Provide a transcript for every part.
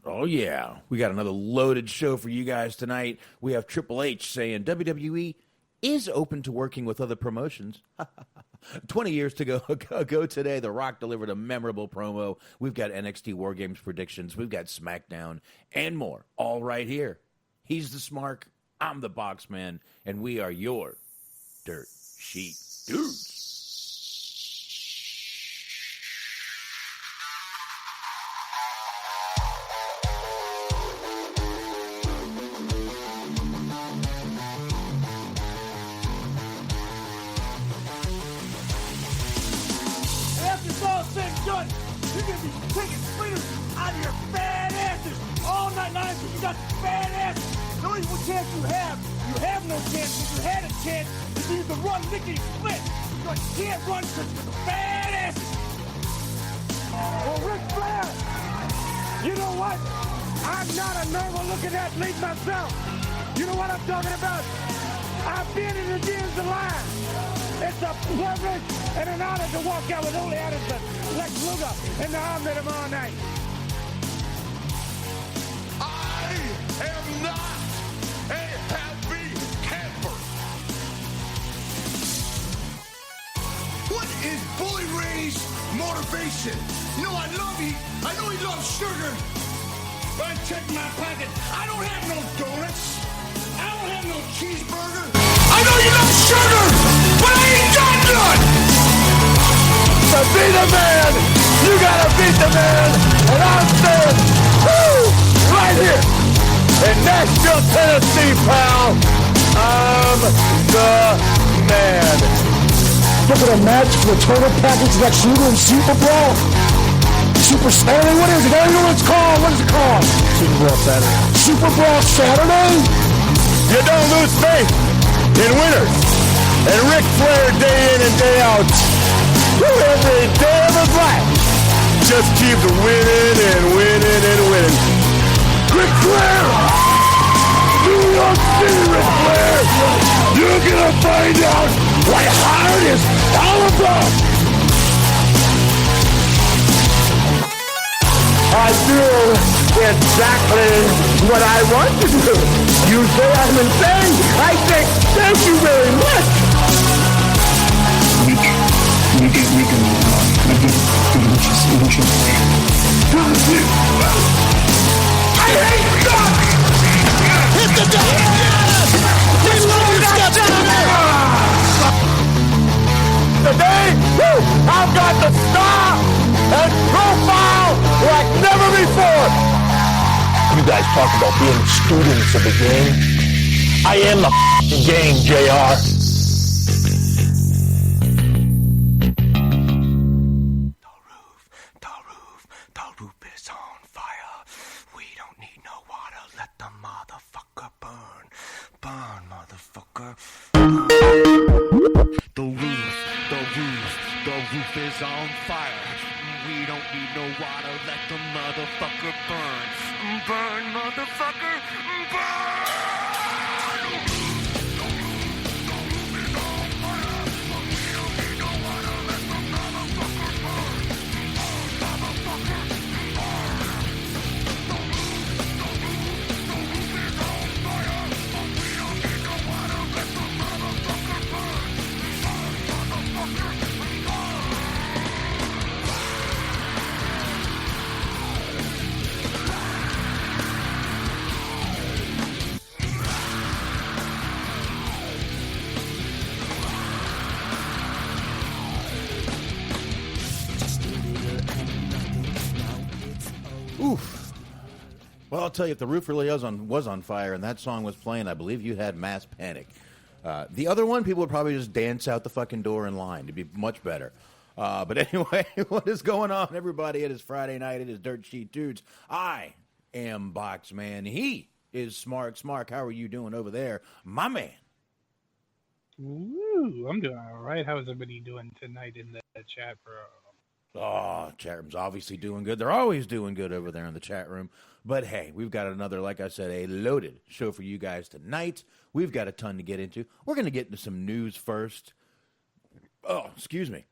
Oh, yeah. We got another loaded show for you guys tonight. We have Triple H saying WWE is open to working with other promotions. 20 years ago today, The Rock delivered a memorable promo. We've got NXT WarGames predictions. We've got SmackDown and more, all right here. He's the Smark, I'm the Boxman, and we are your Dirt Sheet Dudes. You're gonna be taking freedom out of your fat asses all night long because you got fat asses. The only chance you have no chance. If you had a chance, if you could run lickety split, but you can't run because you're the fat asses. Well, Ric Flair, you know what? I'm not a normal looking athlete myself. You know what I'm talking about? I've been in the gyms a lot. It's a privilege and an honor to walk out with Ole Anderson, Lex Luger, and the Army tomorrow night. I am not a happy camper. What is Bully Ray's motivation? You know I love you. I know he loves sugar. But I check my pocket. I don't have no donuts. I don't have no cheeseburger. I know you love sugar, but I ain't got none. To be the man, you gotta beat the man. And I'm saying, woo, right here in Nashville, Tennessee, pal, I'm the man. Look at a match for a total package like Luger and Super Brawl. Super Saturday? What is it? I don't know what it's called. What is it called? Super Brawl Saturday. Super Brawl Saturday? You don't lose faith in winners. And Ric Flair, day in and day out, every day of his life, just keeps winning and winning and winning. Ric Flair! New York City, Ric Flair! You're gonna find out what hard is all about! I do exactly what I want to do. You say I'm insane. I say thank you very much. I hate God. Hit the deck. Today, I've got the star and profile like never before. You guys talk about being students of the game. I am the game, JR. The roof is on fire. We don't need no water. Let the motherfucker burn. Burn, motherfucker. The roof is on fire. We don't need no water. Let the motherfucker burn. Burn, motherfucker. Burn! Oof. Well, I'll tell you, if the roof really was on fire and that song was playing, I believe you had mass panic. The other one, people would probably just dance out the fucking door in line. It'd be much better. But anyway, what is going on, everybody? It is Friday night. It is Dirt Sheet Dudes. I am Boxman. He is Smark. How are you doing over there, my man? Ooh, I'm doing all right. How's everybody doing tonight in the chat room? Oh, chat room's obviously doing good. They're always doing good over there in the chat room. But hey, we've got another, like I said, a loaded show for you guys tonight. We've got a ton to get into. We're going to get into some news first. Oh, excuse me.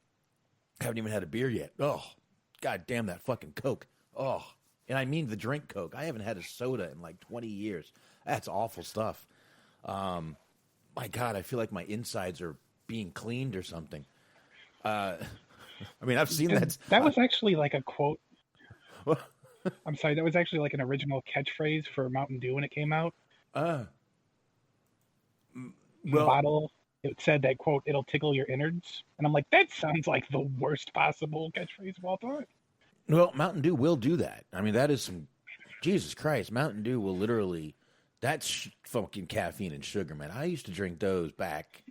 Haven't even had a beer yet. Oh, god damn that fucking Coke. Oh, And I mean the drink Coke. I haven't had a soda in like 20 years. That's awful stuff. My God, I feel like my insides are being cleaned or something. I mean, I've seen that. That was actually like a quote. I'm sorry, that was actually like an original catchphrase for Mountain Dew when it came out. The bottle, it said that, quote, "it'll tickle your innards." And I'm like, that sounds like the worst possible catchphrase of all time. Well, Mountain Dew will do that. I mean, that is some, Jesus Christ, Mountain Dew will literally, that's fucking caffeine and sugar, man. I used to drink those back,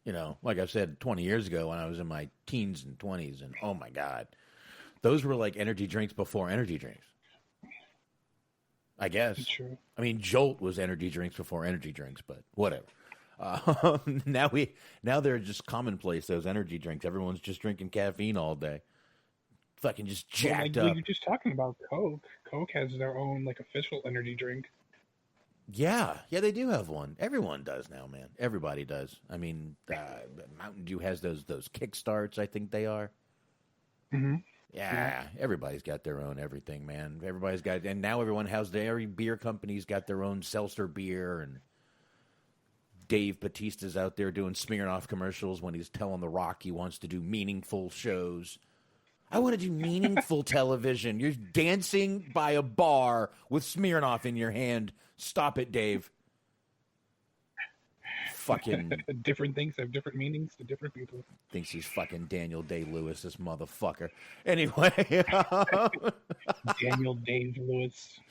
like I said, 20 years ago when I was in my teens and 20s, and oh my God. Those were like energy drinks before energy drinks. I guess. True. I mean, Jolt was energy drinks before energy drinks, but whatever. Now they're just commonplace, those energy drinks. Everyone's just drinking caffeine all day. Fucking just jacked up. You're just talking about Coke. Coke has their own like official energy drink. Yeah, they do have one. Everyone does now, man. Everybody does. I mean, Mountain Dew has those kickstarts, I think they are. Mm-hmm. Yeah, everybody's got their own everything, man. Everybody's got, and now everyone has every beer company's got their own seltzer beer, and Dave Bautista's out there doing Smirnoff commercials when he's telling The Rock he wants to do meaningful shows. I want to do meaningful television. You're dancing by a bar with Smirnoff in your hand. Stop it, Dave. Fucking different things have different meanings to different people. Thinks he's fucking Daniel Day-Lewis, this motherfucker. Anyway. Daniel Day-Lewis.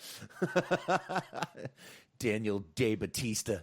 Daniel Day Batista.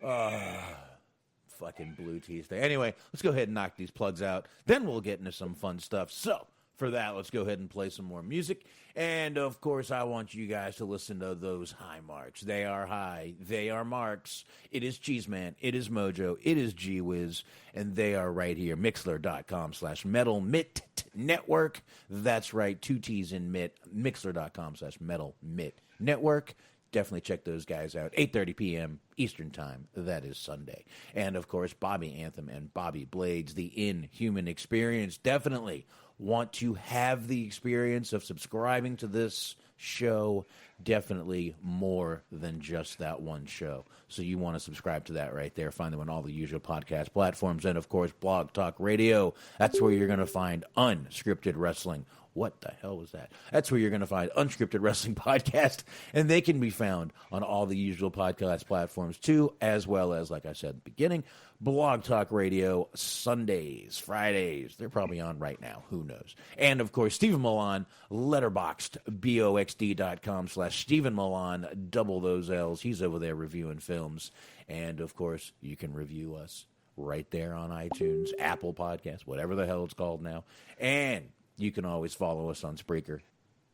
Fucking Blue Tista. Anyway, let's go ahead and knock these plugs out. Then we'll get into some fun stuff. So, for that, let's go ahead and play some more music. And, of course, I want you guys to listen to those high marks. They are high. They are marks. It is Cheeseman. It is Mojo. It is G-Wiz. And they are right here. Mixler.com/Metal Mitt Network. That's right. 2 T's in Mitt. Mixler.com/Metal Mitt Network. Definitely check those guys out. 8:30 p.m. Eastern Time. That is Sunday. And, of course, Bobby Anthem and Bobby Blades, the Inhuman Experience. Definitely want to have the experience of subscribing to this show. Definitely more than just that one show. So you want to subscribe to that right there. Find them on all the usual podcast platforms. And, of course, Blog Talk Radio. That's where you're going to find Unscripted Wrestling. What the hell was that? That's where you're going to find Unscripted Wrestling Podcast, and they can be found on all the usual podcast platforms too, as well as, like I said at the beginning, Blog Talk Radio, Sundays, Fridays. They're probably on right now. Who knows? And, of course, Stephen Milan, Letterboxd, BOXD.com/Stephen Milan, double those L's. He's over there reviewing films. And, of course, you can review us right there on iTunes, Apple Podcasts, whatever the hell it's called now. And you can always follow us on Spreaker.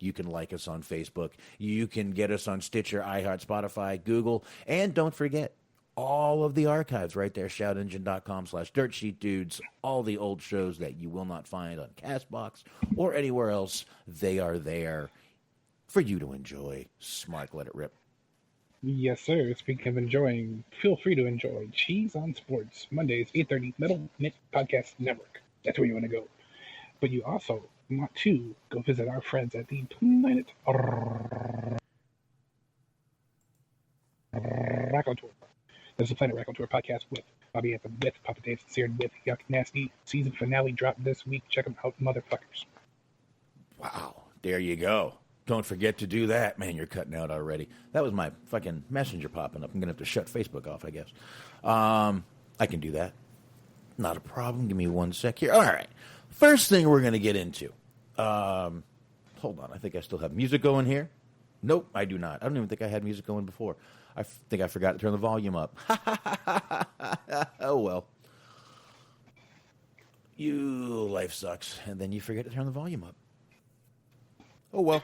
You can like us on Facebook. You can get us on Stitcher, iHeart, Spotify, Google. And don't forget, all of the archives right there, shoutengine.com/DirtSheetDudes. All the old shows that you will not find on CastBox or anywhere else, they are there for you to enjoy. Smart, let it rip. Yes, sir. Speaking of enjoying, feel free to enjoy Cheese on Sports, Mondays, 8:30, Metal Mitt Podcast Network. That's where you want to go. But you also want to go visit our friends at the Planet Raconteur. There's a Planet Raconteur podcast with Bobby Anthem, with Papa Dave Sincere, with Yuck Nasty. Season finale dropped this week. Check them out, motherfuckers. Wow. There you go. Don't forget to do that. Man, you're cutting out already. That was my fucking messenger popping up. I'm going to have to shut Facebook off, I guess. I can do that. Not a problem. Give me 1 sec here. All right. First thing we're going to get into. Hold on. I think I still have music going here. Nope, I do not. I don't even think I had music going before. I think I forgot to turn the volume up. Oh, well. Life sucks. And then you forget to turn the volume up. Oh, well.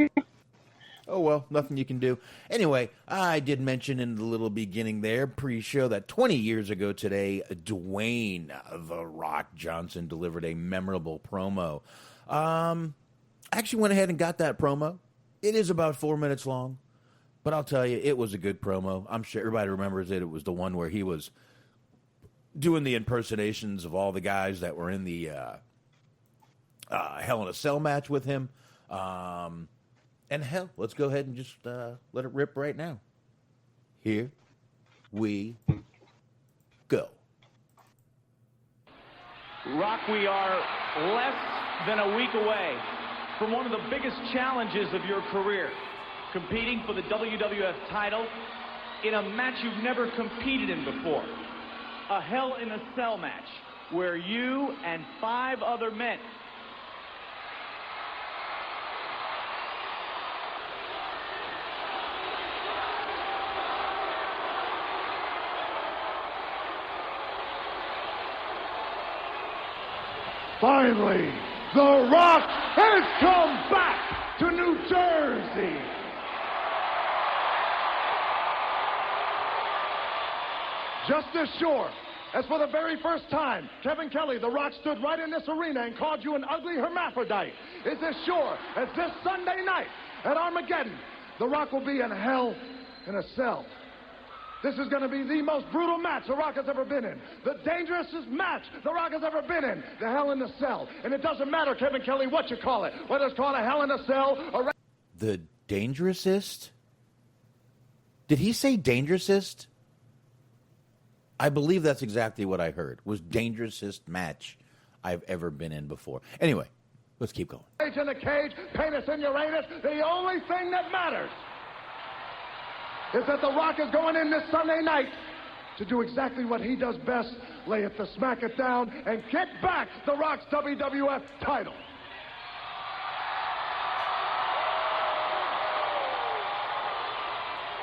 Oh, well, nothing you can do. Anyway, I did mention in the little beginning there, pre-show, that 20 years ago today, Dwayne "The Rock" Johnson delivered a memorable promo. I actually went ahead and got that promo. It is about 4 minutes long, but I'll tell you, it was a good promo. I'm sure everybody remembers it. It was the one where he was doing the impersonations of all the guys that were in the Hell in a Cell match with him. And hell, let's go ahead and just let it rip right now. Here we go. Rock, we are less than a week away from one of the biggest challenges of your career, competing for the WWF title in a match you've never competed in before. A Hell in a Cell match where you and 5 other men Finally, The Rock has come back to New Jersey. Just as sure as for the very first time, Kevin Kelly, The Rock, stood right in this arena and called you an ugly hermaphrodite, is as sure as this Sunday night at Armageddon, The Rock will be in Hell in a Cell. This is going to be the most brutal match The Rock has ever been in. The dangerousest match The Rock has ever been in. The Hell in a Cell. And it doesn't matter, Kevin Kelly, what you call it. Whether it's called a Hell in a Cell or... The dangerousest? Did he say dangerousest? I believe that's exactly what I heard. Was dangerousest match I've ever been in before. Anyway, let's keep going. Cage in the cage, penis in Uranus. The only thing that matters is that The Rock is going in this Sunday night to do exactly what he does best, lay it to smack it down, and get back The Rock's WWF title.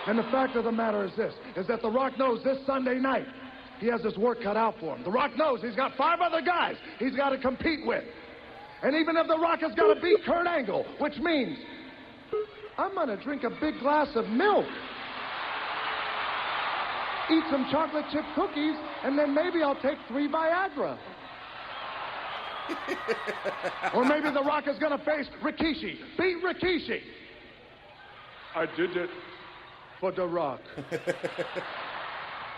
And the fact of the matter is this, is that The Rock knows this Sunday night he has his work cut out for him. The Rock knows he's got 5 other guys he's got to compete with. And even if The Rock has got to beat Kurt Angle, which means I'm going to drink a big glass of milk, eat some chocolate chip cookies, and then maybe I'll take 3 Viagra. Or maybe The Rock is going to face Rikishi. Beat Rikishi. I did it for The Rock.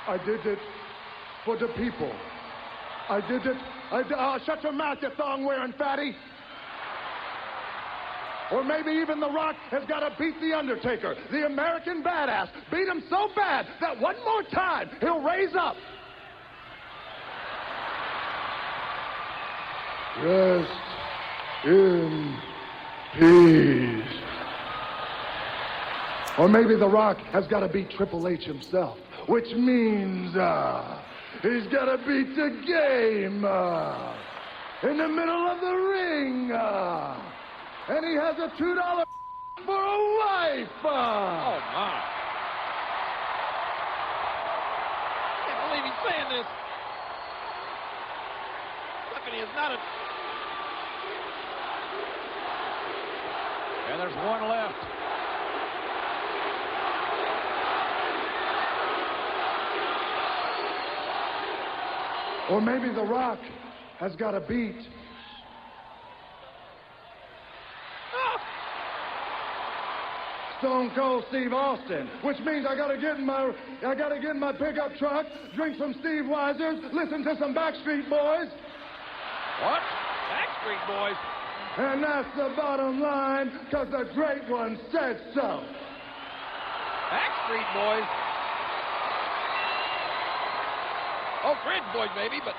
I did it for the people. I did it. Shut your mouth, you thong-wearing fatty. Or maybe even The Rock has got to beat The Undertaker, the American badass. Beat him so bad that one more time he'll raise up. Rest in peace. Or maybe The Rock has got to beat Triple H himself, which means he's got to beat the game in the middle of the ring. And he has a $2 for a life. Oh, my. I can't believe he's saying this. Stephanie is not a... And there's one left. Or maybe The Rock has got to beat Stone Cold Steve Austin, which means I gotta get in my pickup truck, drink some Steve Weisers, listen to some Backstreet Boys. What? Backstreet Boys? And that's the bottom line, because the great one said so. Backstreet Boys? Oh, Fridge Boys, maybe, but...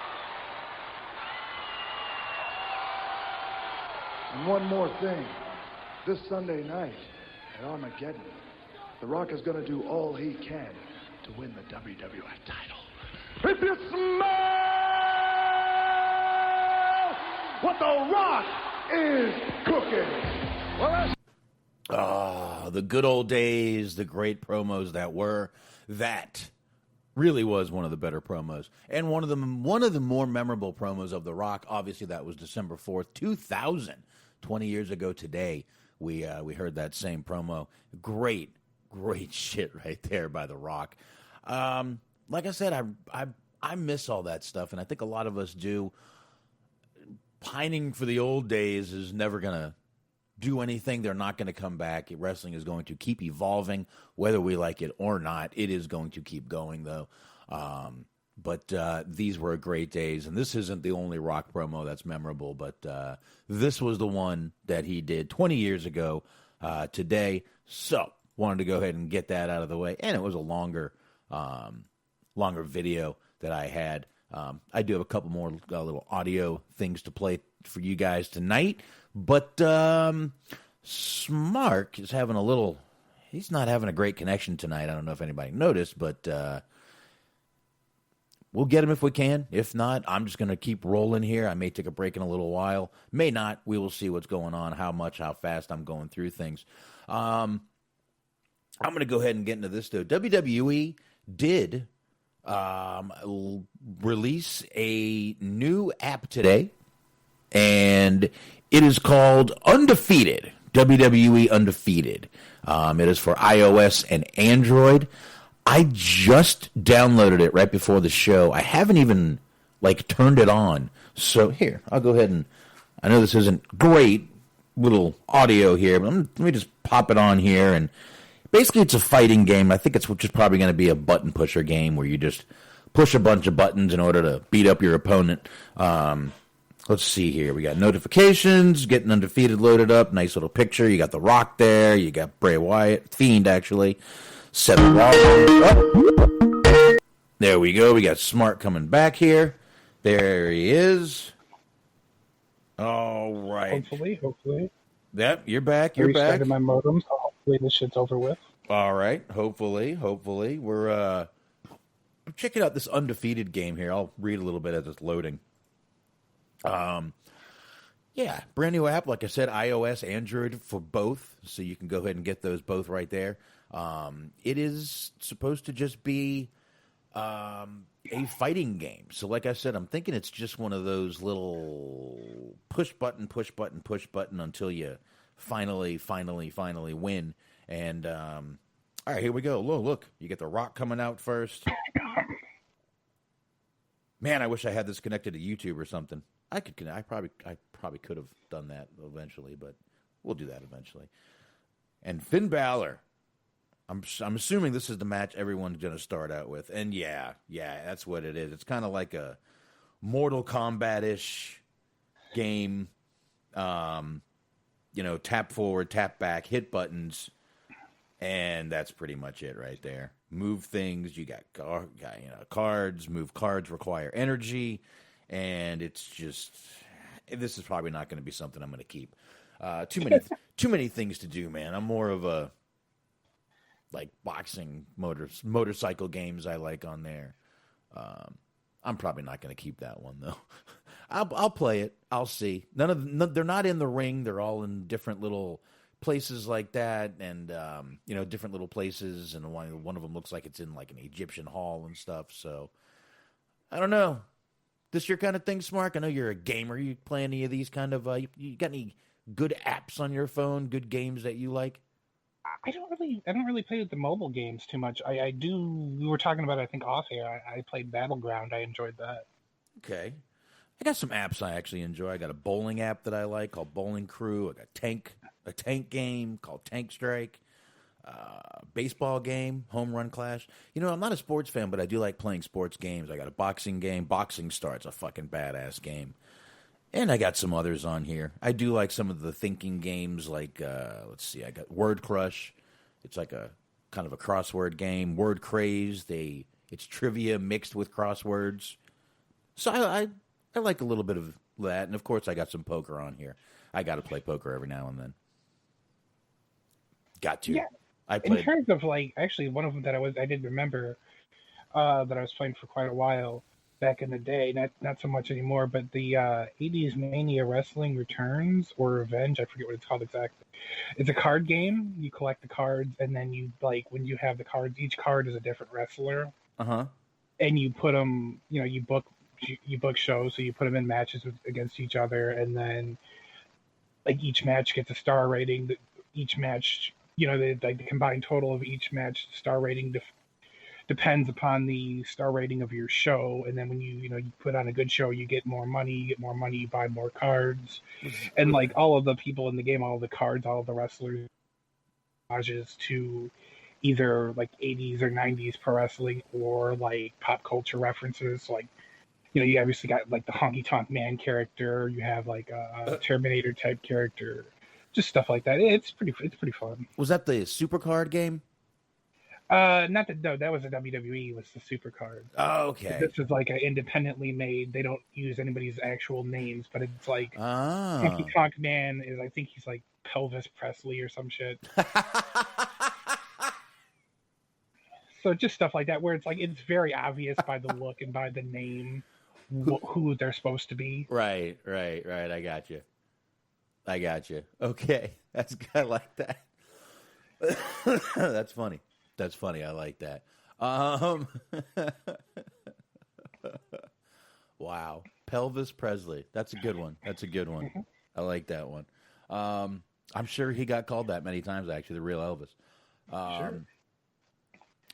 And one more thing. This Sunday night at Armageddon, The Rock is going to do all he can to win the WWF title. If you smell what The Rock is cooking. Well, Ah, the good old days, the great promos that were. That really was one of the better promos. And one of the more memorable promos of The Rock, obviously that was December 4th, 2000. 20 years ago today, we heard that same promo. Great shit right there by The Rock. Like I said, I miss all that stuff, and I think a lot of us do. Pining for the old days is never going to do anything. They're not going to come back. Wrestling is going to keep evolving, whether we like it or not. It is going to keep going, though. But these were great days, and this isn't the only Rock promo that's memorable, but this was the one that he did 20 years ago today. So wanted to go ahead and get that out of the way. And it was a longer video that I had. I do have a couple more little audio things to play for you guys tonight. But Smark is having he's not having a great connection tonight. I don't know if anybody noticed, but we'll get him if we can. If not, I'm just going to keep rolling here. I may take a break in a little while. May not. We will see what's going on, how fast I'm going through things. I'm going to go ahead and get into this, though. WWE did release a new app today, and it is called Undefeated, WWE Undefeated. It is for iOS and Android. I just downloaded it right before the show. I haven't even, turned it on. So here, I'll go ahead and, I know this isn't great little audio here, but let me just pop it on here. And basically it's a fighting game. I think it's just probably going to be a button pusher game where you just push a bunch of buttons in order to beat up your opponent. Let's see here. We got notifications, getting Undefeated loaded up. Nice little picture. You got The Rock there. You got Bray Wyatt, Fiend, actually. Seth Rollins. Oh. There we go. We got Smart coming back here. There he is. All right. Hopefully. Yep, you're back. I You're back. restarted my modem, so hopefully this shit's over with. All right. Hopefully. We're checking out this Undefeated game here. I'll read a little bit as it's loading. Yeah, brand new app. Like I said, iOS, Android for both. So you can go ahead and get those both right there. It is supposed to just be a fighting game. So like I said, I'm thinking it's just one of those little push button until you finally win. And all right, here we go. Look, you get The Rock coming out first. Man, I wish I had this connected to YouTube or something. I probably could have done that eventually, but we'll do that eventually. And Finn Balor. I'm assuming this is the match everyone's going to start out with. And yeah, that's what it is. It's kind of like a Mortal Kombat-ish game. Tap forward, tap back, hit buttons, and that's pretty much it right there. Move things. You got cards. Move cards require energy, and it's just this is probably not going to be something I'm going to keep. Too many things to do, man. I'm more of a boxing motorcycle games I like on there. I'm probably not going to keep that one though. I'll play it. I'll see. They're not in the ring. They're all in different little places like that, and different little places. And one of them looks like it's in an Egyptian hall and stuff. So I don't know. This your kind of thing, Smark? I know you're a gamer. You play any of these kind of? You got any good apps on your phone? Good games that you like? I don't really play with the mobile games too much. I do. We were talking about, I think, off air. I played Battleground. I enjoyed that. Okay. I got some apps I actually enjoy. I got a bowling app that I like called Bowling Crew. I got a tank game called Tank Strike. Baseball game, Home Run Clash. I'm not a sports fan, but I do like playing sports games. I got a boxing game. Boxing Star's a fucking badass game. And I got some others on here. I do like some of the thinking games let's see, I got Word Crush. It's like a kind of a crossword game. Word Craze. It's trivia mixed with crosswords. So I like a little bit of that. And, of course, I got some poker on here. I got to play poker every now and then. Got to. Yeah. In terms of, actually, one of them that I did remember that I was playing for quite a while back in the day, not so much anymore, but the 80s Mania Wrestling Returns or Revenge, I forget what it's called exactly. It's a card game. You collect the cards, and then you, when you have the cards, each card is a different wrestler. Uh-huh. And you put them, you book shows, so you put them in matches against each other, and then, each match gets a star rating. Each match, the combined total of each match star rating depends upon the star rating of your show, and then when you put on a good show, you get more money. You buy more cards, and all of the people in the game, all of the cards, all of the wrestlers, homages to either 80s or 90s pro wrestling or pop culture references. You obviously got the honky tonk man character. You have a Terminator type character. just stuff like that. It's pretty fun. Was that the Supercard game? Not that no, that was a WWE. Was the Supercard? Oh, okay. This is like an independently made. They don't use anybody's actual names, but it's like Funky Conk Man is. I think he's like Pelvis Presley or some shit. So just stuff like that, where it's like it's very obvious by the look and by the name who they're supposed to be. Right. I got you. Okay, I like that. That's funny. I like that. Wow, Pelvis Presley. That's a good one. I like that one. I'm sure he got called that many times. Actually, the real Elvis. Sure.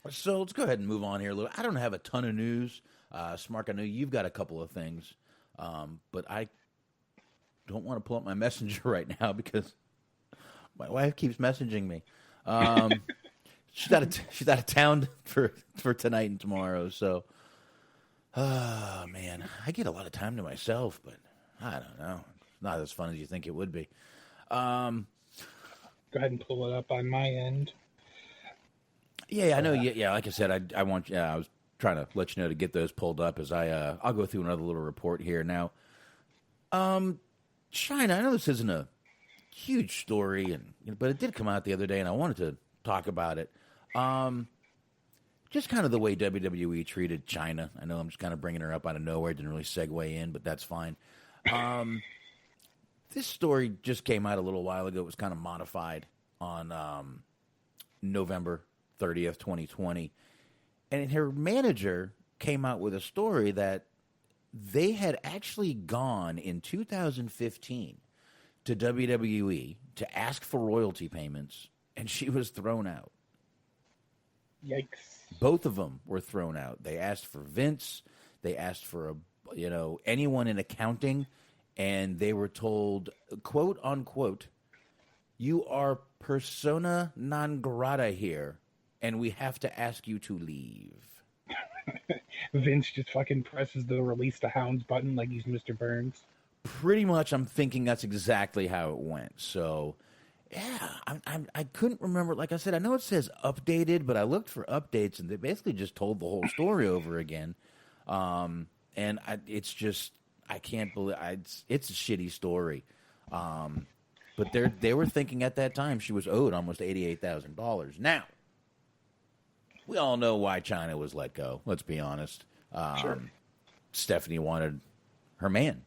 So let's go ahead and move on here a little. I don't have a ton of news. Smark, I know you've got a couple of things, but I don't want to pull up my messenger right now because my wife keeps messaging me. She's out of town for tonight and tomorrow. So, man, I get a lot of time to myself, but I don't know. It's not as fun as you think it would be. Go ahead and pull it up on my end. Yeah, I know. Yeah, like I said, I want. I was trying to let you know to get those pulled up as I'll go through another little report here now. China. I know this isn't a huge story, but it did come out the other day, and I wanted to talk about it. Just kind of the way WWE treated China. I know I'm just kind of bringing her up out of nowhere. Didn't really segue in, but that's fine. This story just came out a little while ago. It was kind of modified on November 30th, 2020. And her manager came out with a story that they had actually gone in 2015 to WWE to ask for royalty payments, and she was thrown out. Yikes. Both of them were thrown out. They asked for Vince. They asked for anyone in accounting, and they were told, quote unquote, "You are persona non grata here, and we have to ask you to leave." Vince just fucking presses the release the hounds button like he's Mr. Burns. Pretty much, I'm thinking that's exactly how it went. So, yeah, I couldn't remember. Like I said, I know it says updated, but I looked for updates, and they basically just told the whole story over again. It's just, I can't believe it's a shitty story. But they were thinking at that time she was owed almost $88,000. Now, we all know why China was let go. Let's be honest. Sure. Stephanie wanted her man.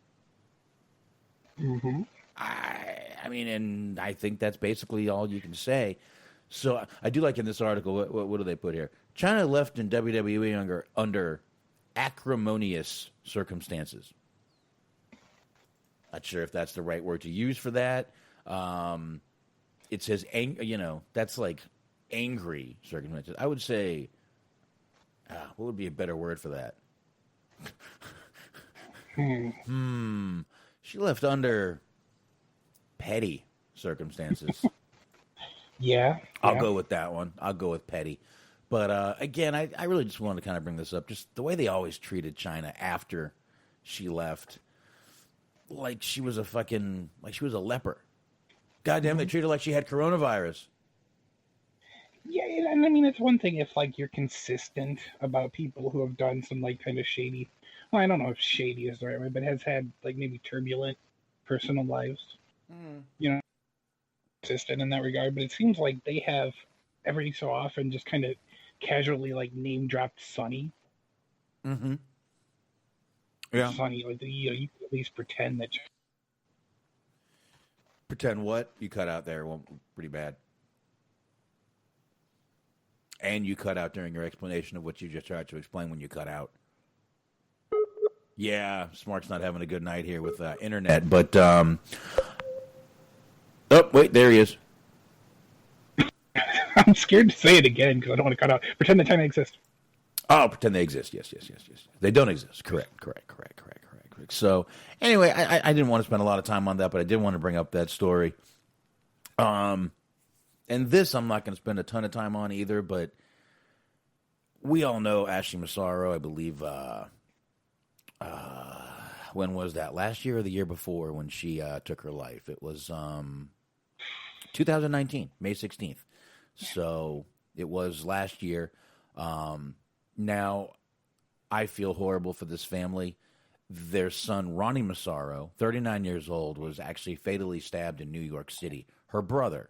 Mm-hmm. I mean, and I think that's basically all you can say. So I do like in this article, what do they put here? China left in WWE under acrimonious circumstances. Not sure if that's the right word to use for that. It says, that's like angry circumstances. I would say, what would be a better word for that? She left under petty circumstances. Yeah. I'll go with that one. I'll go with petty. But again, I really just wanted to kind of bring this up. Just the way they always treated China after she left. Like she was a leper. Goddamn, they treated her like she had coronavirus. Yeah, and I mean, it's one thing if, like, you're consistent about people who have done some, like, kind of shady, well, I don't know if shady is the right word, but has had, like, maybe turbulent personal lives. Consistent in that regard, but it seems like they have, every so often, just kind of casually, like, name-dropped Sonny. Mm-hmm. Yeah. Sonny, like, you can at least pretend that... Pretend what? You cut out there pretty bad. And you cut out during your explanation of what you just tried to explain when you cut out. Yeah, Smart's not having a good night here with internet, but oh, wait, there he is. I'm scared to say it again because I don't want to cut out. Pretend that China exists. Oh, pretend they exist. Yes. They don't exist. Correct. So, anyway, I didn't want to spend a lot of time on that, but I did want to bring up that story. And this I'm not going to spend a ton of time on either, but we all know Ashley Massaro, I believe, when was that? Last year or the year before when she took her life? It was 2019, May 16th. So it was last year. Now, I feel horrible for this family. Their son, Ronnie Massaro, 39 years old, was actually fatally stabbed in New York City. Her brother.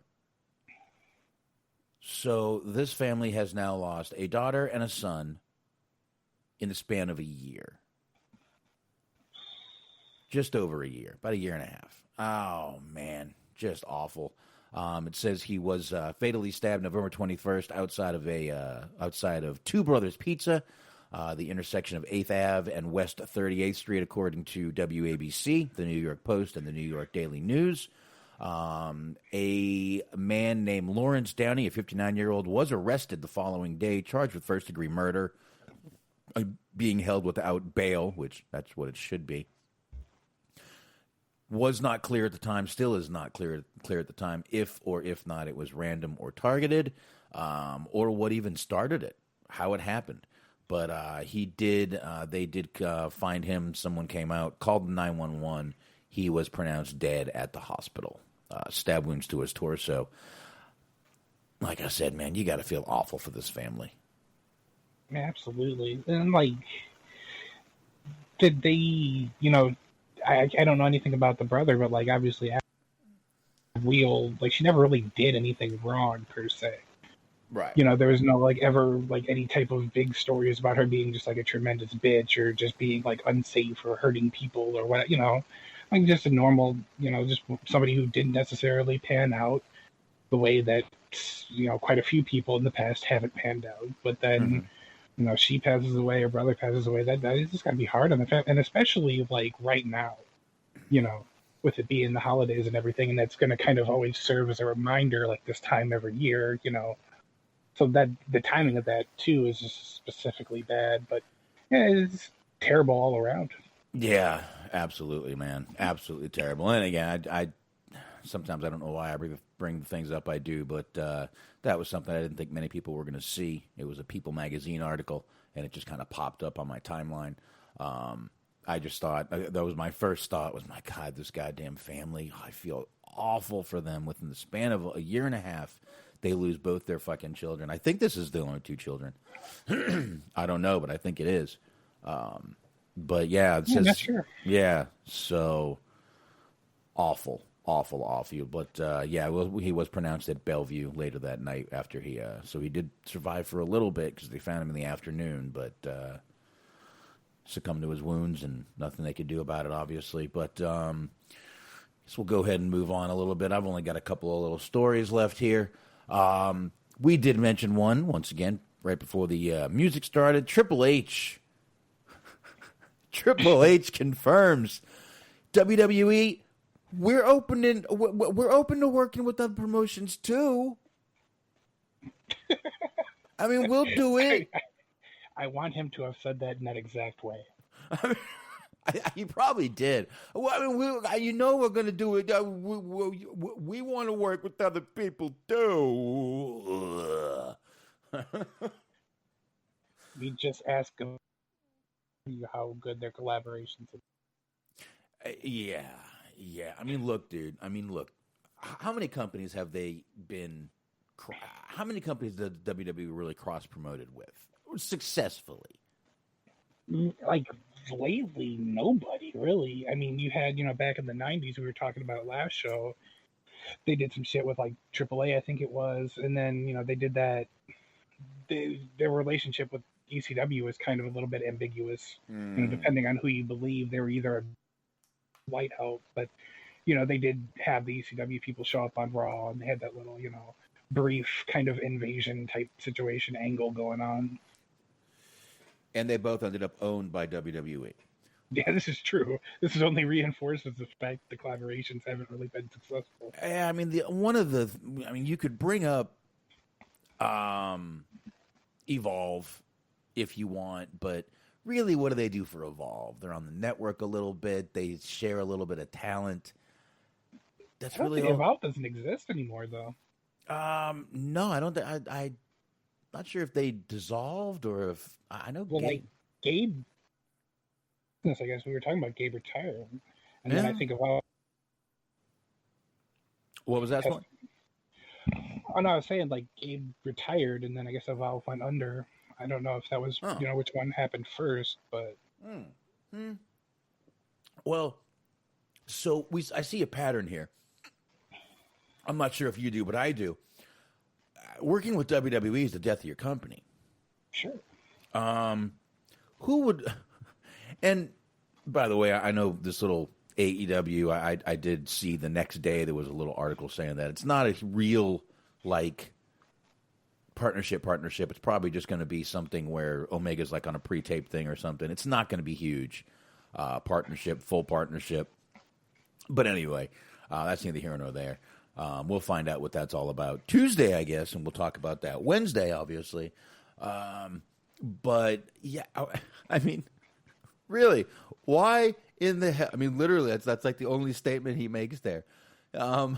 So this family has now lost a daughter and a son in the span of a year. Just over a year, about a year and a half. Oh, man, just awful. It says he was fatally stabbed November 21st outside of Two Brothers Pizza, the intersection of 8th Ave and West 38th Street, according to WABC, the New York Post, and the New York Daily News. A man named Lawrence Downey, a 59-year-old, was arrested the following day, charged with first-degree murder, being held without bail, which that's what it should be. Was not clear at the time, still is not clear at the time, if or if not it was random or targeted, or what even started it, how it happened. But they did find him. Someone came out, called 911. He was pronounced dead at the hospital. Stab wounds to his torso. Like I said, man, you got to feel awful for this family. Absolutely. And, like, did they, I don't know anything about the brother, but, like, obviously, she never really did anything wrong, per se. Right. There was no, like, ever, like, any type of big stories about her being just, like, a tremendous bitch or just being, like, unsafe or hurting people or what, like, just a normal, just somebody who didn't necessarily pan out the way that, quite a few people in the past haven't panned out. But then, she passes away, her brother passes away. That is just gotta be hard on the family, and especially, like, right now, with it being the holidays and everything, and that's going to kind of always serve as a reminder, like, this time every year, So that the timing of that too is just specifically bad, but yeah, it's terrible all around. Yeah, absolutely, man, absolutely terrible. And again, I sometimes I don't know why I bring the things up I do, but that was something I didn't think many people were going to see. It was a People magazine article, and it just kind of popped up on my timeline. I just thought that was my first thought was, my God, this goddamn family. I feel awful for them. Within the span of a year and a half, they lose both their fucking children. I think this is the only two children. I don't know, but I think it is. But yeah, it says, not sure. Yeah, so awful. But yeah, well, he was pronounced at Bellevue later that night after so he did survive for a little bit because they found him in the afternoon, but succumbed to his wounds and nothing they could do about it, obviously. But guess we'll go ahead and move on a little bit. I've only got a couple of little stories left here. We did mention one, once again, right before the music started. Triple H confirms WWE, we're open to working with other promotions too. I mean, we'll do it. I want him to have said that in that exact way. He probably did. Well, I mean, we're going to do it. We want to work with other people too. We just ask them how good their collaborations are. Yeah. I mean, look, dude. How many companies have they been? How many companies does WWE really cross-promoted with successfully? Like, lately, nobody really. I mean, you had, back in the 90s, we were talking about last show, they did some shit with, like, AAA, I think it was, and then, they did that. Their relationship with ECW was kind of a little bit ambiguous, depending on who you believe. They were either a lighthouse, but, they did have the ECW people show up on Raw, and they had that little, brief kind of invasion type situation angle going on. And they both ended up owned by WWE. Yeah, this is true. This only reinforces the fact the collaborations haven't really been successful. Yeah, I mean, you could bring up Evolve if you want, but really, what do they do for Evolve? They're on the network a little bit. They share a little bit of talent. That's really all. Evolve doesn't exist anymore, though. No, I don't. I'm not sure if they dissolved or if I know. Well, Gabe. I guess we were talking about Gabe retiring, and then I think Evolve. What was that? Oh no, I was saying like Gabe retired, and then I guess Evolve went under. I don't know if that was which one happened first, but Well, so I see a pattern here. I'm not sure if you do, but I do. Working with WWE is the death of your company. sure. Who would? And by the way, I know this little AEW. I did see the next day there was a little article saying that it's not a real like partnership. It's probably just going to be something where Omega's like on a pre-tape thing or something. It's not going to be huge. Full partnership. But anyway, that's neither here nor there. We'll find out what that's all about Tuesday, I guess, and we'll talk about that Wednesday, obviously. But yeah, I mean, really, why in the hell? I mean, literally, that's like the only statement he makes there. I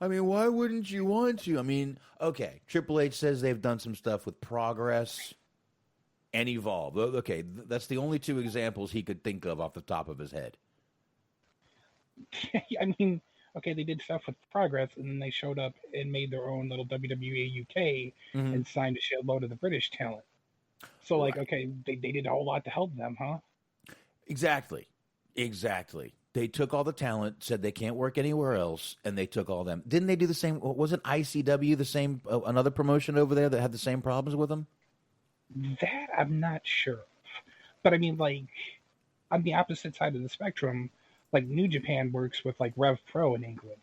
mean, why wouldn't you want to? I mean, okay, Triple H says they've done some stuff with Progress and Evolve. Okay, that's the only two examples he could think of off the top of his head. I mean, okay, they did stuff with Progress, and then they showed up and made their own little WWE UK and signed a shitload of the British talent. So, like, okay, they did a whole lot to help them, huh? Exactly. They took all the talent, said they can't work anywhere else, and they took all them. Didn't they do the same? Wasn't ICW the same? Another promotion over there that had the same problems with them? That I'm not sure of. But I mean, like, on the opposite side of the spectrum, like New Japan works with like Rev Pro in England,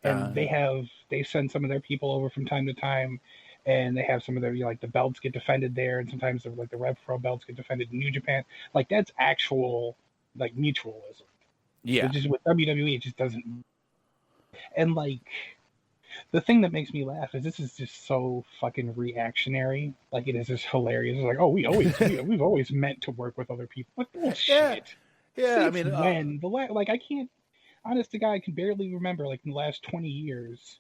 and they send some of their people over from time to time, and they have some of their like the belts get defended there, and sometimes the Rev Pro belts get defended in New Japan. Like that's actual like mutualism. Yeah. It's just with WWE, it just doesn't. And like the thing that makes me laugh is this is just so fucking reactionary. Like it is just hilarious. It's like, oh, we've always meant to work with other people. Like bullshit. Yeah. I Since mean, when like I can't. Honest to God, I can barely remember like in the last 20 years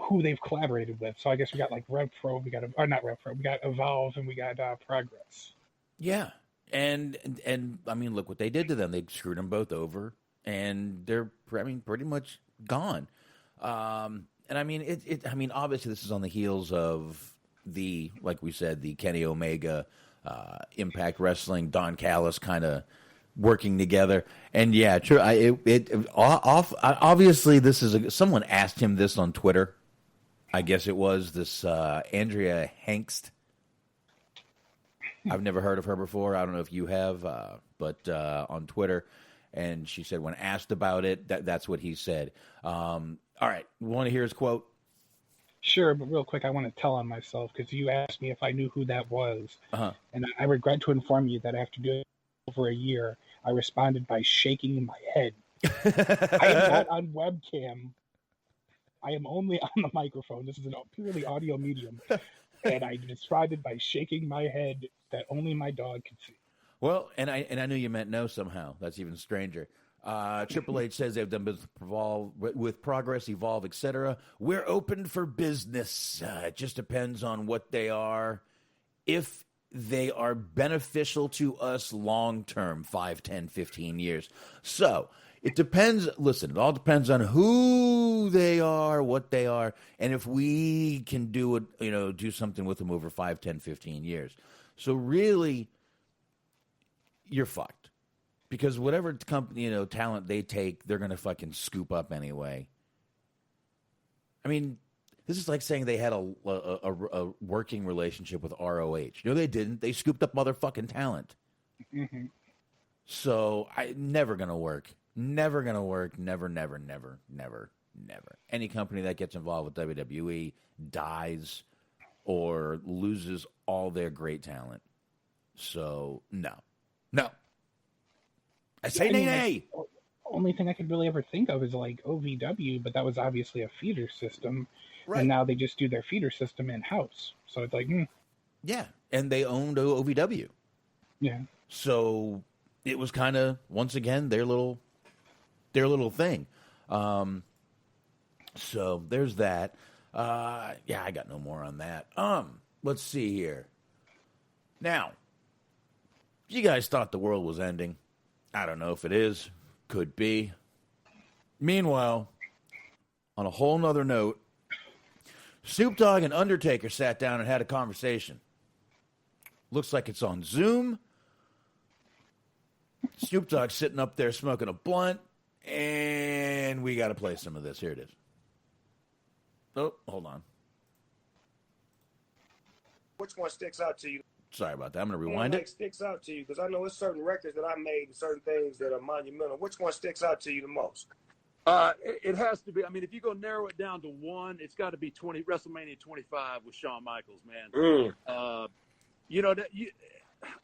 who they've collaborated with. So I guess we got like Rev Pro, not Rev Pro, we got Evolve, and we got Progress. Yeah. And I mean, look what they did to them. They screwed them both over, and they're pretty much gone. And I mean, I mean, obviously, this is on the heels of like we said, the Kenny Omega, Impact Wrestling, Don Callis kind of working together. And yeah, true. Obviously, this is someone asked him this on Twitter. I guess it was this Andrea Hengst. I've never heard of her before. I don't know if you have, but on Twitter. And she said when asked about it, that's what he said. All right. You want to hear his quote? Sure, but real quick, I want to tell on myself because you asked me if I knew who that was. And I regret to inform you that after doing it over a year, I responded by shaking my head. I am not on webcam. I am only on the microphone. This is a purely audio medium. And I responded by shaking my head that only my dog could see. Well, and I knew you meant no somehow. That's even stranger. Triple H says they've done business with Progress, Evolve, etc. We're open for business. It just depends on what they are. If they are beneficial to us long term, 5, 10, 15 years. So it depends. Listen, it all depends on who they are, what they are, and if we can do it, do something with them over 5, 10, 15 years. So really, you're fucked. Because whatever company, talent they take, they're going to fucking scoop up anyway. I mean, this is like saying they had a working relationship with ROH. No, they didn't. They scooped up motherfucking talent. Mm-hmm. So, never going to work. Never going to work. Never. Any company that gets involved with WWE dies or loses all their great talent. So, no. I say nay. Like, only thing I could really ever think of is like OVW, but that was obviously a feeder system. Right. And now they just do their feeder system in-house. So it's like, Yeah, and they owned OVW. Yeah. So it was kind of, once again, their little thing. So there's that. Yeah, I got no more on that. Let's see here. Now, you guys thought the world was ending. I don't know if it is. Could be. Meanwhile, on a whole nother note, Snoop Dogg and Undertaker sat down and had a conversation. Looks like it's on Zoom. Snoop Dogg sitting up there smoking a blunt, and we got to play some of this. Here it is. Oh, hold on. Which one sticks out to you? Sorry about that. I'm going to rewind it. Sticks out to you because I know there's certain records that I made and certain things that are monumental. Which one sticks out to you the most? It has to be. I mean, if you're going to narrow it down to one, it's got to be WrestleMania 25 with Shawn Michaels, man.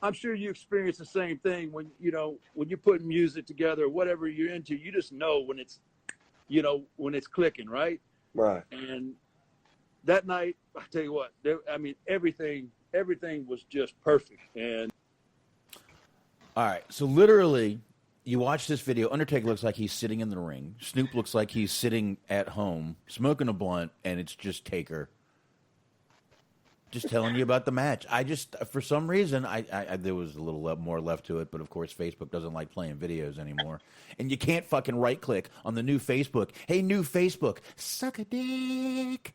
I'm sure you experience the same thing when you're putting music together, whatever you're into, you just know when it's clicking, right? Right. And that night, I tell you what, everything was just perfect. And all right, so literally, you watch this video. Undertaker looks like he's sitting in the ring. Snoop looks like he's sitting at home smoking a blunt, and it's just Taker just telling you about the match. For some reason, I there was a little more left to it, but of course, Facebook doesn't like playing videos anymore, and you can't fucking right click on the new Facebook. Hey, new Facebook, suck a dick.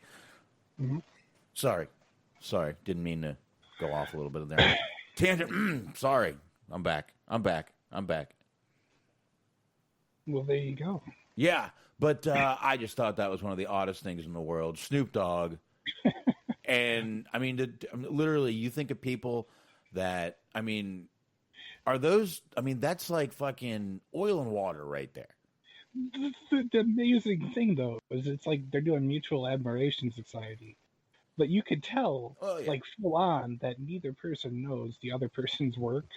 Mm-hmm. Sorry, didn't mean to go off a little bit of there. Tangent. Sorry, I'm back. Well, there you go. Yeah, but I just thought that was one of the oddest things in the world. Snoop Dogg. And, I mean, literally, you think of people that, are those, that's like fucking oil and water right there. The amazing thing, though, is it's like they're doing mutual admiration society. But you could tell, like, full on, that neither person knows the other person's work.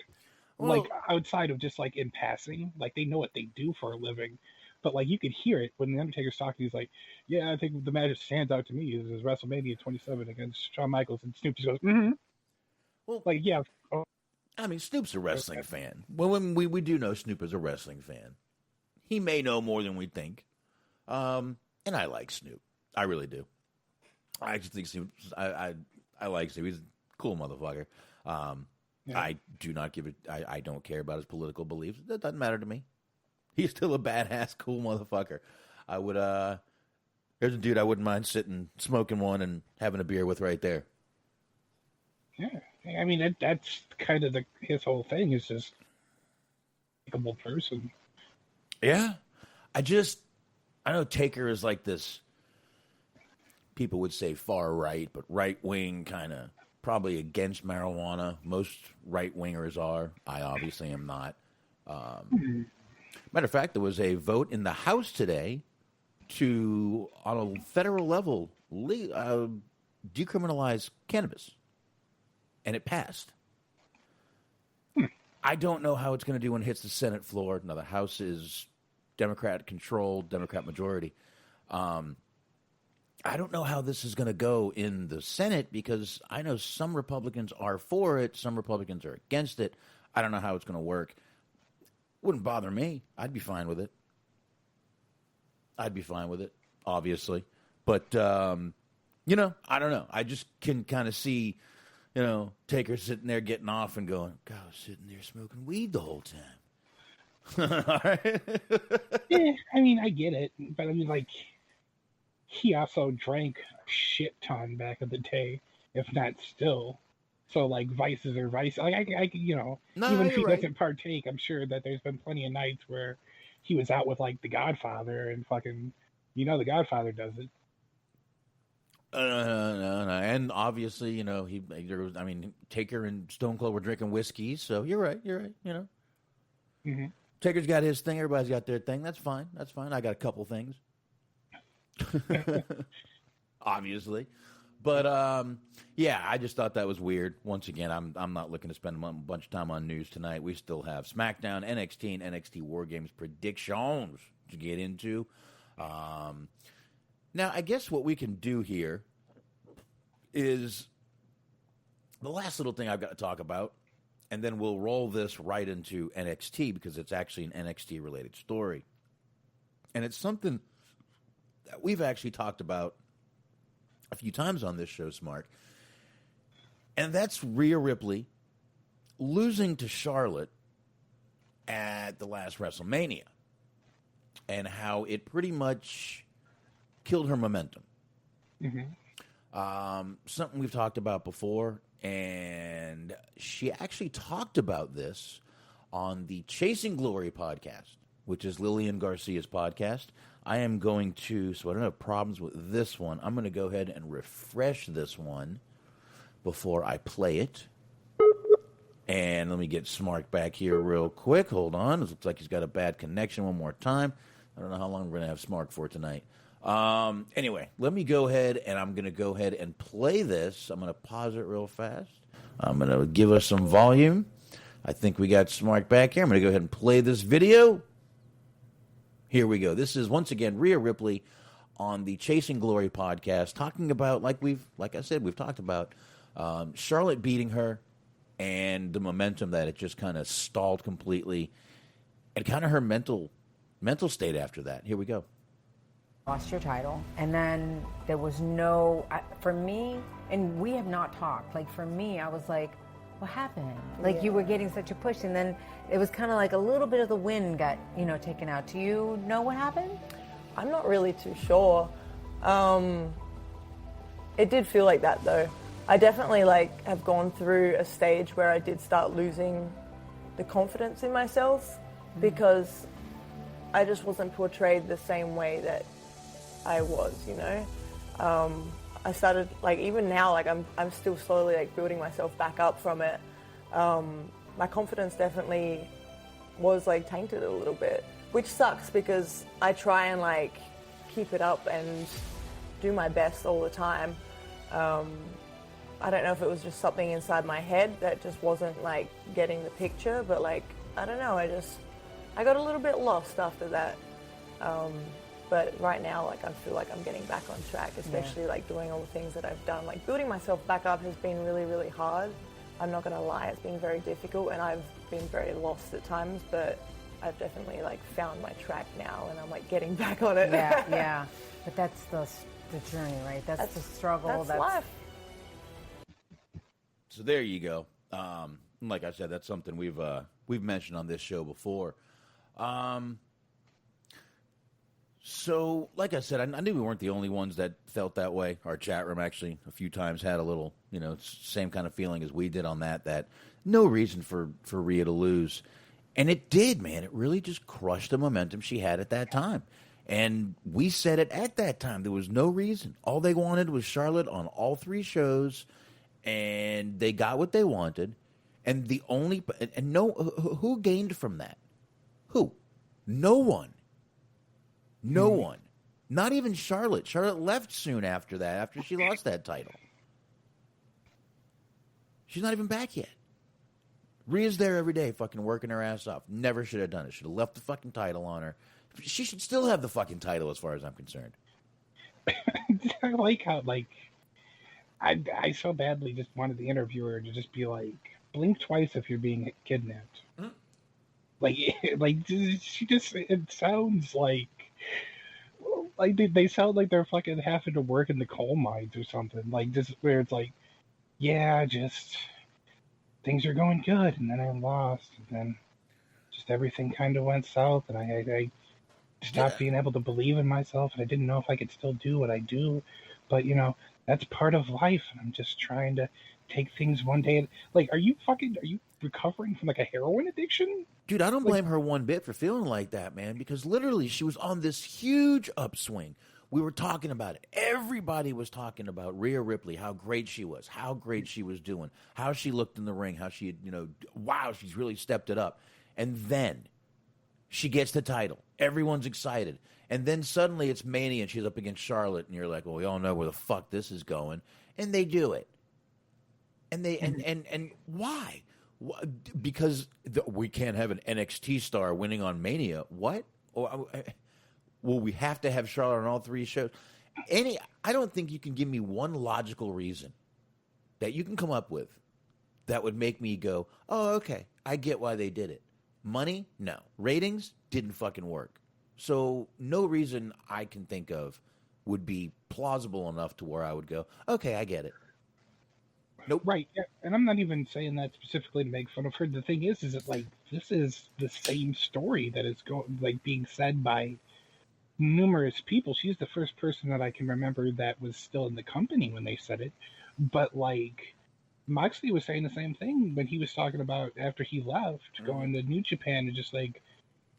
Well, like, outside of just, like, in passing. Like, they know what they do for a living. But, like, you could hear it when the Undertaker's talking. He's like, yeah, I think the match that stands out to me is WrestleMania 27 against Shawn Michaels. And Snoop just goes, mm-hmm. Well, like, yeah. Snoop's a wrestling fan. Well, we do know Snoop is a wrestling fan. He may know more than we think. And I like Snoop. I really do. I just think Snoop, I like Snoop. He's a cool motherfucker. Yeah. I do not give it, I don't care about his political beliefs. That doesn't matter to me. He's still a badass, cool motherfucker. I would, there's a dude I wouldn't mind sitting, smoking one and having a beer with right there. Yeah. I mean, that's kind of his whole thing is just a likable person. Yeah. I know Taker is like this, people would say far right, but right wing kind of probably against marijuana. Most right wingers are. I obviously am not. Matter of fact, there was a vote in the House today to, on a federal level, decriminalize cannabis. And it passed. I don't know how it's going to do when it hits the Senate floor. Now, the House is Democrat-controlled, Democrat majority. I don't know how this is going to go in the Senate because I know some Republicans are for it, some Republicans are against it. I don't know how it's going to work. Wouldn't bother me. I'd be fine with it. Obviously. But, I don't know. I just can kind of see, Taker sitting there getting off and going, God, I was sitting there smoking weed the whole time. All right. Yeah, I mean, I get it. But I mean, like, he also drank a shit ton back in the day, if not still. So, like, vices are vices. Like, even if he doesn't partake, I'm sure that there's been plenty of nights where he was out with, like, The Godfather and fucking, The Godfather does it. No. And obviously, Taker and Stone Cold were drinking whiskey, so you're right, Mm-hmm. Taker's got his thing, everybody's got their thing. That's fine. I got a couple things. Obviously. But, I just thought that was weird. Once again, I'm not looking to spend a bunch of time on news tonight. We still have SmackDown, NXT, and NXT WarGames predictions to get into. Now, I guess what we can do here is the last little thing I've got to talk about, and then we'll roll this right into NXT because it's actually an NXT-related story. And it's something that we've actually talked about a few times on this show, Smart. And that's Rhea Ripley losing to Charlotte at the last WrestleMania. And how it pretty much killed her momentum. Mm-hmm. Something we've talked about before, and she actually talked about this on the Chasing Glory podcast, which is Lillian Garcia's podcast. I am going to, so I don't have problems with this one, I'm going to go ahead and refresh this one before I play it. And let me get Smart back here real quick. Hold on. It looks like he's got a bad connection one more time. I don't know how long we're going to have Smart for tonight. Anyway, let me go ahead, and I'm going to go ahead and play this. I'm going to pause it real fast. I'm going to give us some volume. I think we got Smart back here. I'm going to go ahead and play this video. Here we go. This is, once again, Rhea Ripley on the Chasing Glory podcast, talking about, like I said, we've talked about Charlotte beating her and the momentum that it just kind of stalled completely, and kind of her mental state after that. Here we go. Lost your title, and then there was no, for me, and we have not talked, like for me, I was like, what happened? Like you were getting such a push, and then it was kind of like a little bit of the wind got, taken out. Do you know what happened? I'm not really too sure. It did feel like that though. I definitely have gone through a stage where I did start losing the confidence in myself because I just wasn't portrayed the same way that I was, I started, even now, I'm still slowly, building myself back up from it. My confidence definitely was, tainted a little bit, which sucks because I try and, keep it up and do my best all the time. I don't know if it was just something inside my head that just wasn't, getting the picture, but, I don't know, I got a little bit lost after that. But right now, I feel like I'm getting back on track, especially doing all the things that I've done. Building myself back up has been really, really hard. I'm not gonna lie, it's been very difficult, and I've been very lost at times. But I've definitely found my track now, and I'm getting back on it. Yeah. But that's the journey, right? That's the struggle. That's life. So there you go. Like I said, that's something we've mentioned on this show before. So, like I said, I knew we weren't the only ones that felt that way. Our chat room actually a few times had a little, same kind of feeling as we did on that no reason for Rhea to lose. And it did, man. It really just crushed the momentum she had at that time. And we said it at that time. There was no reason. All they wanted was Charlotte on all three shows, and they got what they wanted. And who gained from that? Who? No one. No one. Not even Charlotte. Charlotte left soon after that, after she lost that title. She's not even back yet. Rhea's there every day fucking working her ass off. Never should have done it. Should have left the fucking title on her. She should still have the fucking title as far as I'm concerned. I like how, I so badly just wanted the interviewer to just be blink twice if you're being kidnapped. She just, it sounds they sound like they're fucking having to work in the coal mines or something. Just where it's just things are going good, and then I lost, and then just everything kind of went south, and I stopped being able to believe in myself, and I didn't know if I could still do what I do. But that's part of life, and I'm just trying to take things one day. Are you recovering from a heroin addiction? Dude, I don't blame her one bit for feeling like that, man, because literally she was on this huge upswing. We were talking about it. Everybody was talking about Rhea Ripley, how great she was, how great she was doing, how she looked in the ring, how she had, wow, she's really stepped it up. And then she gets the title. Everyone's excited. And then suddenly it's Mania and she's up against Charlotte, and you're like, well, we all know where the fuck this is going. And they do it. And they and why? Because we can't have an NXT star winning on Mania. What? Well, we have to have Charlotte on all three shows. I don't think you can give me one logical reason that you can come up with that would make me go, oh, okay, I get why they did it. Money? No. Ratings? Didn't fucking work. So no reason I can think of would be plausible enough to where I would go, okay, I get it. Nope. Right, yeah. And I'm not even saying that specifically to make fun of her. The thing is that this is the same story that is being said by numerous people. She's the first person that I can remember that was still in the company when they said it. But like Moxley was saying the same thing when he was talking about after he left, going to New Japan and just like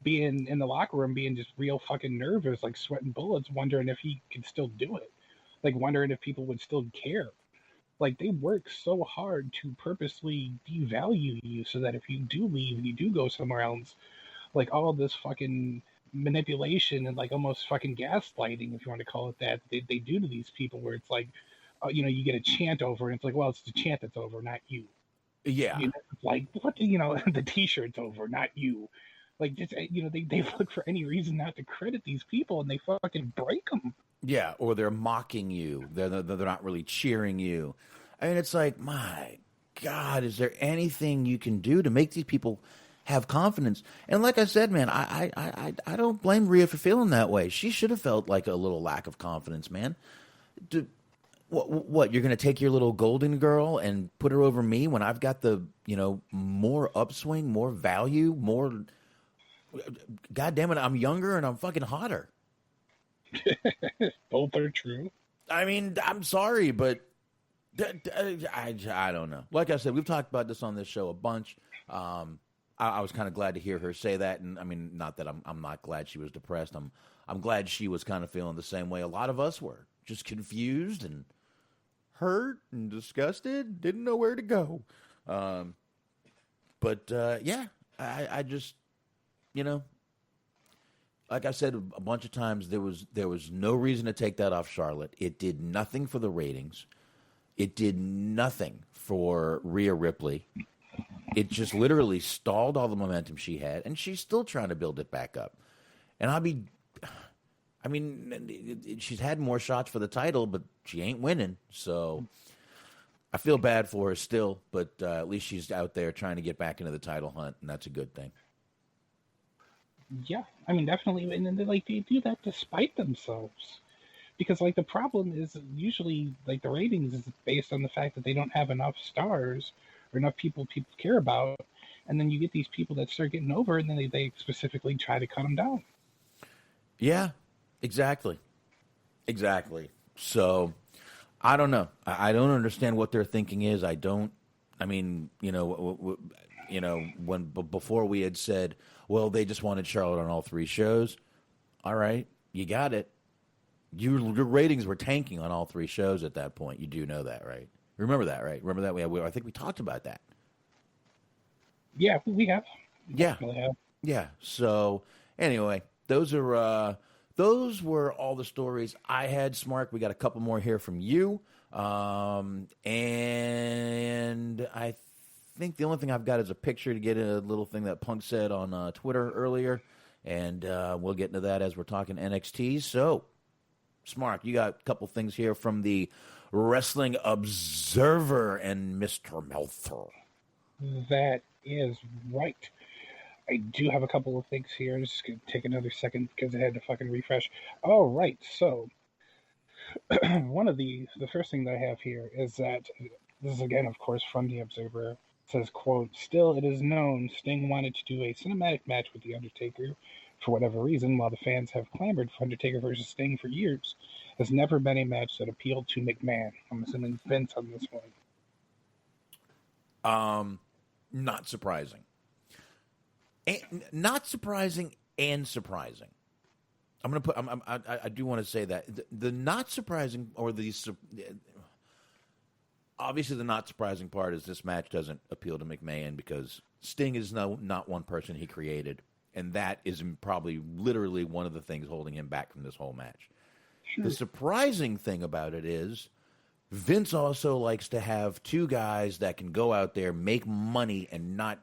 being in the locker room, being just real fucking nervous, like sweating bullets, wondering if he could still do it, like wondering if people would still care. Like they work so hard to purposely devalue you so that if you do leave and you do go somewhere else, like all this fucking manipulation and like almost fucking gaslighting, if you want to call it that, they do to these people where it's like, you get a chant over and it's like, well, it's the chant that's over, not you. Yeah. Like, what, the t-shirt's over, not you. Like, just, they look for any reason not to credit these people and they fucking break them. Yeah, or they're mocking you. They're not really cheering you. I mean, it's like, my God, is there anything you can do to make these people have confidence? And like I said, man, I don't blame Rhea for feeling that way. She should have felt like a little lack of confidence, man. What you're going to take your little golden girl and put her over me when I've got the, more upswing, more value, more... God damn it, I'm younger and I'm fucking hotter. Both are true. I mean, I'm sorry, but I don't know. Like I said, we've talked about this on this show a bunch. I was kind of glad to hear her say that, and I mean, not that I'm not glad she was depressed. I'm glad she was kind of feeling the same way a lot of us were, just confused and hurt and disgusted, didn't know where to go. But yeah, I just, like I said a bunch of times, there was no reason to take that off Charlotte. It did nothing for the ratings. It did nothing for Rhea Ripley. It just literally stalled all the momentum she had, and she's still trying to build it back up. And she's had more shots for the title, but she ain't winning. So I feel bad for her still, but at least she's out there trying to get back into the title hunt, and that's a good thing. Yeah, I mean, definitely. And then they do that despite themselves. Because, like, the problem is usually, like, the ratings is based on the fact that they don't have enough stars or enough people care about. And then you get these people that start getting over, and then they specifically try to cut them down. Yeah, exactly. So, I don't know. I don't understand what their thinking is. Before we had said, well, they just wanted Charlotte on all three shows. All right, you got it. Your ratings were tanking on all three shows at that point. You do know that, right? Remember that, right? Remember that? I think we talked about that. Yeah, we have. Yeah. Definitely have. Yeah. So anyway, those were all the stories I had. Smart. We got a couple more here from you, and I think the only thing I've got is a picture to get a little thing that Punk said on Twitter earlier, and we'll get into that as we're talking NXT. So, Smart, you got a couple things here from the Wrestling Observer and Mr. Meltzer. That is right. I do have a couple of things here. I'm just going to take another second because I had to fucking refresh. All right, so one of the first thing that I have here is that, this is again, of course, from the Observer. It says, quote, "Still, it is known Sting wanted to do a cinematic match with The Undertaker for whatever reason, while the fans have clamored for Undertaker versus Sting for years. Has never been a match that appealed to McMahon." I'm assuming Vince on this one. Not surprising. Not surprising and surprising. I'm going to put, I do want to say that. The not surprising, or obviously the not surprising part is this match doesn't appeal to McMahon because Sting is not one person he created. And that is probably literally one of the things holding him back from this whole match. Sure. The surprising thing about it is Vince also likes to have two guys that can go out there, make money, and not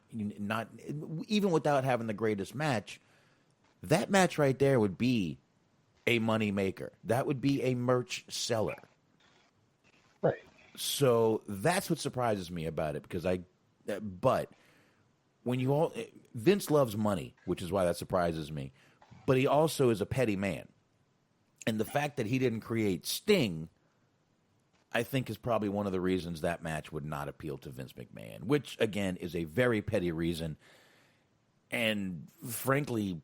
even without having the greatest match. That match right there would be a money maker. That would be a merch seller. Right. So that's what surprises me about it but when Vince loves money, which is why that surprises me, but he also is a petty man. And the fact that he didn't create Sting, I think, is probably one of the reasons that match would not appeal to Vince McMahon, which, again, is a very petty reason and, frankly,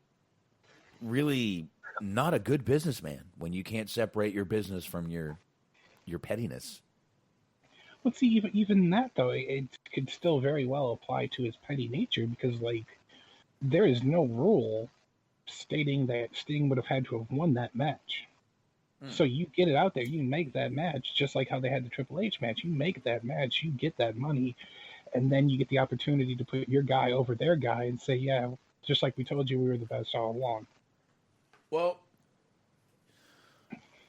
really not a good businessman when you can't separate your business from your pettiness. Let's see, even that though, it could still very well apply to his petty nature because, like, there is no rule stating that Sting would have had to have won that match. So you get it out there, you make that match, just like how they had the Triple H match. You make that match, you get that money, and then you get the opportunity to put your guy over their guy and say, yeah, just like we told you, we were the best all along. Well,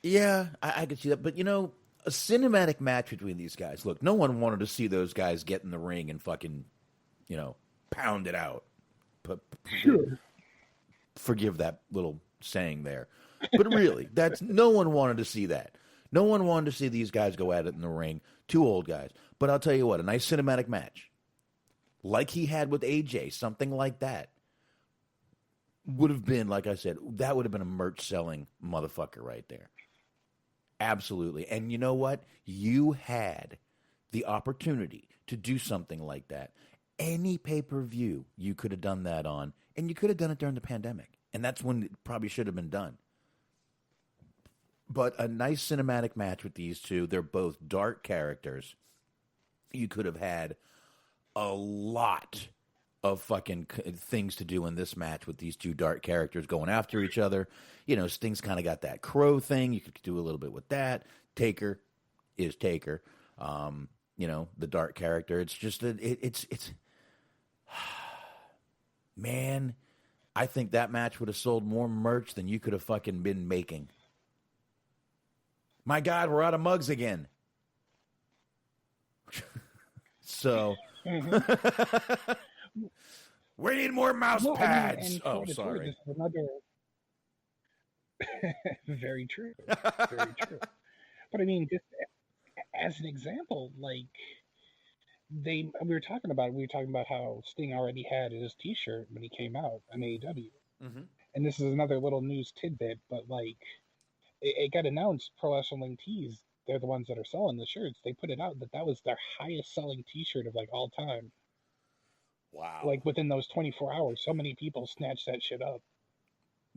yeah, I could see that. But, a cinematic match between these guys. Look, no one wanted to see those guys get in the ring and fucking, pound it out. Sure. Forgive that little saying there. But really, no one wanted to see that. No one wanted to see these guys go at it in the ring. Two old guys. But I'll tell you what, a nice cinematic match, like he had with AJ, something like that, would have been, like I said, that would have been a merch-selling motherfucker right there. Absolutely. And you know what? You had the opportunity to do something like that. Any pay-per-view you could have done that on, and you could have done it during the pandemic. And that's when it probably should have been done. But a nice cinematic match with these two. They're both dark characters. You could have had a lot of fucking things to do in this match with these two dark characters going after each other. Sting's kind of got that crow thing. You could do a little bit with that. Taker is Taker. The dark character. It's just it's man, I think that match would have sold more merch than you could have fucking been making. My God, we're out of mugs again. So, we need more mouse pads. Sorry. This is another... Very true. Very true. But I mean, just as an example, like, we were talking about how Sting already had his T-shirt when he came out on AEW. Mm-hmm. And this is another little news tidbit, but like, it got announced, Pro Wrestling Tees, they're the ones that are selling the shirts. They put it out that was their highest selling T-shirt of like all time. Wow. Like within those 24 hours, so many people snatched that shit up.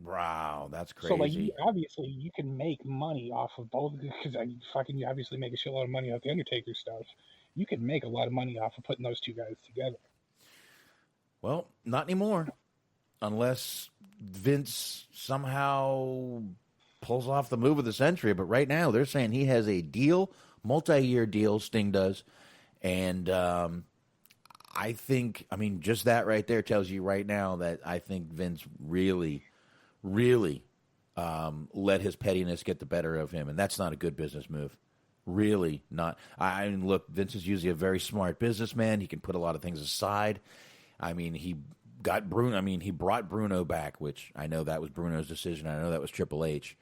Wow, that's crazy. So like, obviously you can make money off of both, because you obviously make a shitload of money off the Undertaker stuff. You can make a lot of money off of putting those two guys together. Well, not anymore. Unless Vince somehow pulls off the move of the century. But right now, they're saying he has a deal, multi-year deal, Sting does. And I think, just that right there tells you right now that I think Vince really let his pettiness get the better of him. And that's not a good business move. Really not. Look, Vince is usually a very smart businessman. He can put a lot of things aside. He got Bruno. He brought Bruno back, which I know that was Bruno's decision. I know that was Triple H.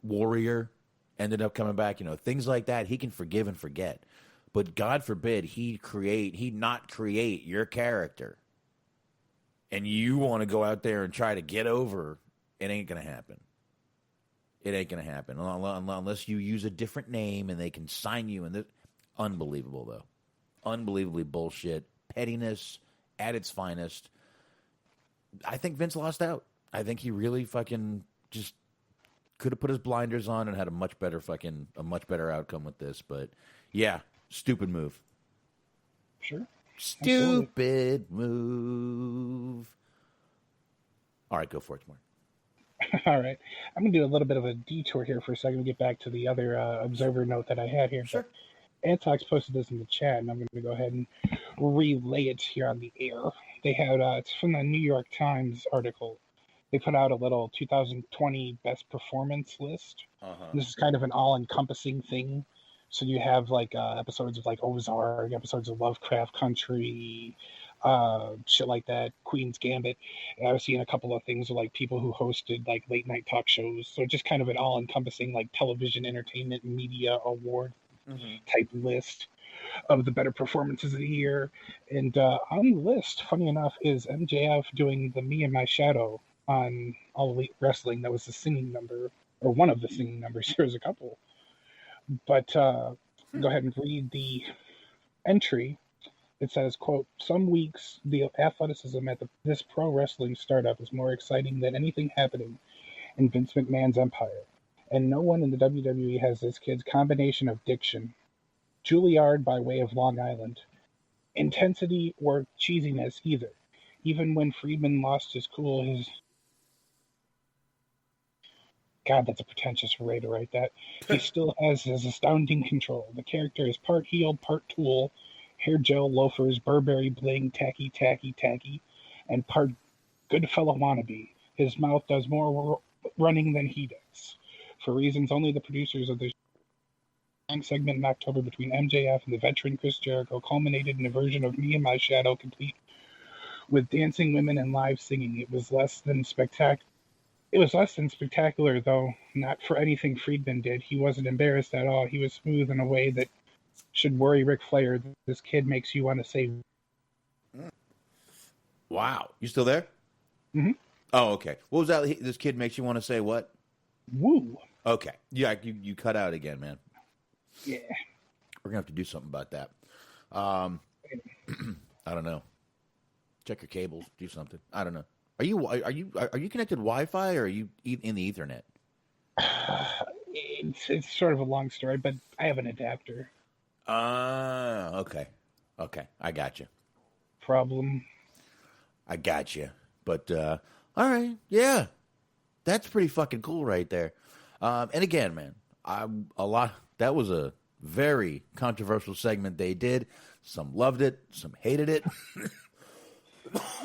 Warrior ended up coming back. Things like that. He can forgive and forget. But God forbid he not create your character. And you want to go out there and try to get over. It ain't going to happen. It ain't going to happen unless you use a different name and they can sign you. And unbelievable, though. Unbelievably bullshit. Pettiness at its finest. I think Vince lost out. I think he really fucking just could have put his blinders on and had a much better outcome with this. But yeah, stupid move. Sure. Stupid move. All right, go for it, Mark. All right. I'm going to do a little bit of a detour here for a second to get back to the other observer note that I had here. Sure. Antox posted this in the chat, and I'm going to go ahead and relay it here on the air. They had, it's from the New York Times article. They put out a little 2020 best performance list. This is kind of an all-encompassing thing. So you have like episodes of like Ozark, episodes of Lovecraft Country, shit like that, Queen's Gambit. And I was seeing a couple of things of like people who hosted like late night talk shows. So just kind of an all-encompassing like television entertainment media award type list of the better performances of the year. And on the list, funny enough, is MJF doing the Me and My Shadow on All Elite Wrestling. That was the singing number, or one of the singing numbers. There's a couple. But go ahead and read the entry. It says, quote, "Some weeks the athleticism at this pro wrestling startup is more exciting than anything happening in Vince McMahon's empire. And no one in the WWE has this kid's combination of diction, Juilliard by way of Long Island, intensity or cheesiness either. Even when Friedman lost his cool, his... God, that's a pretentious way to write that. He still has his astounding control. The character is part heel, part tool, hair gel, loafers, Burberry bling, tacky, and part good fellow wannabe. His mouth does more running than he does. For reasons only the producers of the segment in October between MJF and the veteran Chris Jericho culminated in a version of Me and My Shadow, complete with dancing women and live singing. It was less than spectacular, though, not for anything Friedman did. He wasn't embarrassed at all. He was smooth in a way that should worry Ric Flair. This kid makes you want to say... Wow. You still there? Mm-hmm. Oh, okay. What was that? This kid makes you want to say what? Woo. Okay. Yeah, you cut out again, man. Yeah. We're going to have to do something about that. I don't know. Check your cables. Do something. I don't know. Are you connected Wi-Fi or are you in the Ethernet? It's sort of a long story, but I have an adapter. Okay. Okay. I got you. Problem. I got you. But, all right. Yeah. That's pretty fucking cool right there. And again, man, that was a very controversial segment they did. Some loved it. Some hated it.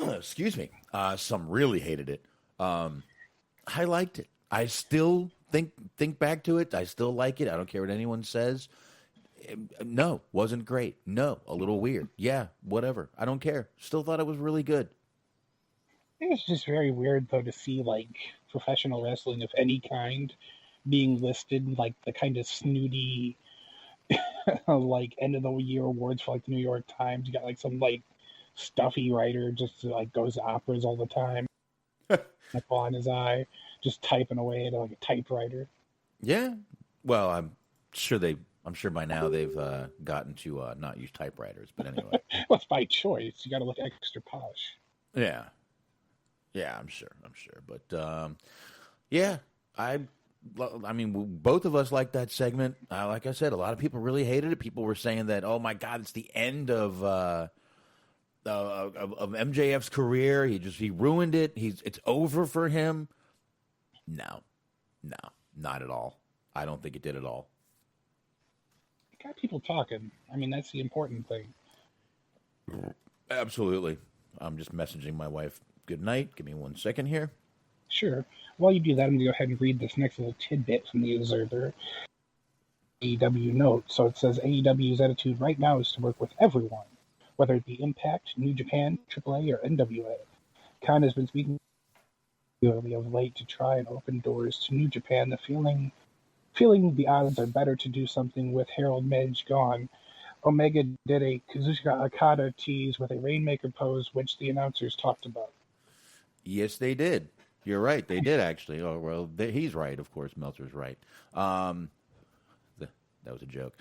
Excuse me. Some really hated it. I liked it. I still think back to it. I still like it. I don't care what anyone says. No, wasn't great. No, a little weird. Yeah, whatever. I don't care. Still thought it was really good. It was just very weird, though, to see, like, professional wrestling of any kind being listed, like, the kind of snooty, like, end-of-the-year awards for, like, the New York Times. You got, like, some, like, stuffy writer just, like, goes to operas all the time. Like, on his eye, just typing away at, like, a typewriter. Yeah. Well, I'm sure by now they've gotten to not use typewriters, but anyway. Well, it's by choice. You got to look extra posh. Yeah. Yeah, I'm sure. But, yeah, I mean, both of us liked that segment. Like I said, a lot of people really hated it. People were saying that, oh, my God, it's the end of MJF's career. He ruined it. It's over for him. No, not at all. I don't think it did at all. It got people talking. I mean, that's the important thing. Absolutely. I'm just messaging my wife. Good night. Give me 1 second here. Sure. While you do that, I'm going to go ahead and read this next little tidbit from the Observer. AEW note. So it says AEW's attitude right now is to work with everyone, whether it be Impact, New Japan, AAA, or NWA. Khan has been speaking of late to try and open doors to New Japan. The feeling the odds are better to do something with Harold Meij gone. Omega did a Kazuchika Okada tease with a Rainmaker pose, which the announcers talked about. Yes, they did. You're right. They did, actually. Oh, well, he's right. Of course, Meltzer's right. That was a joke.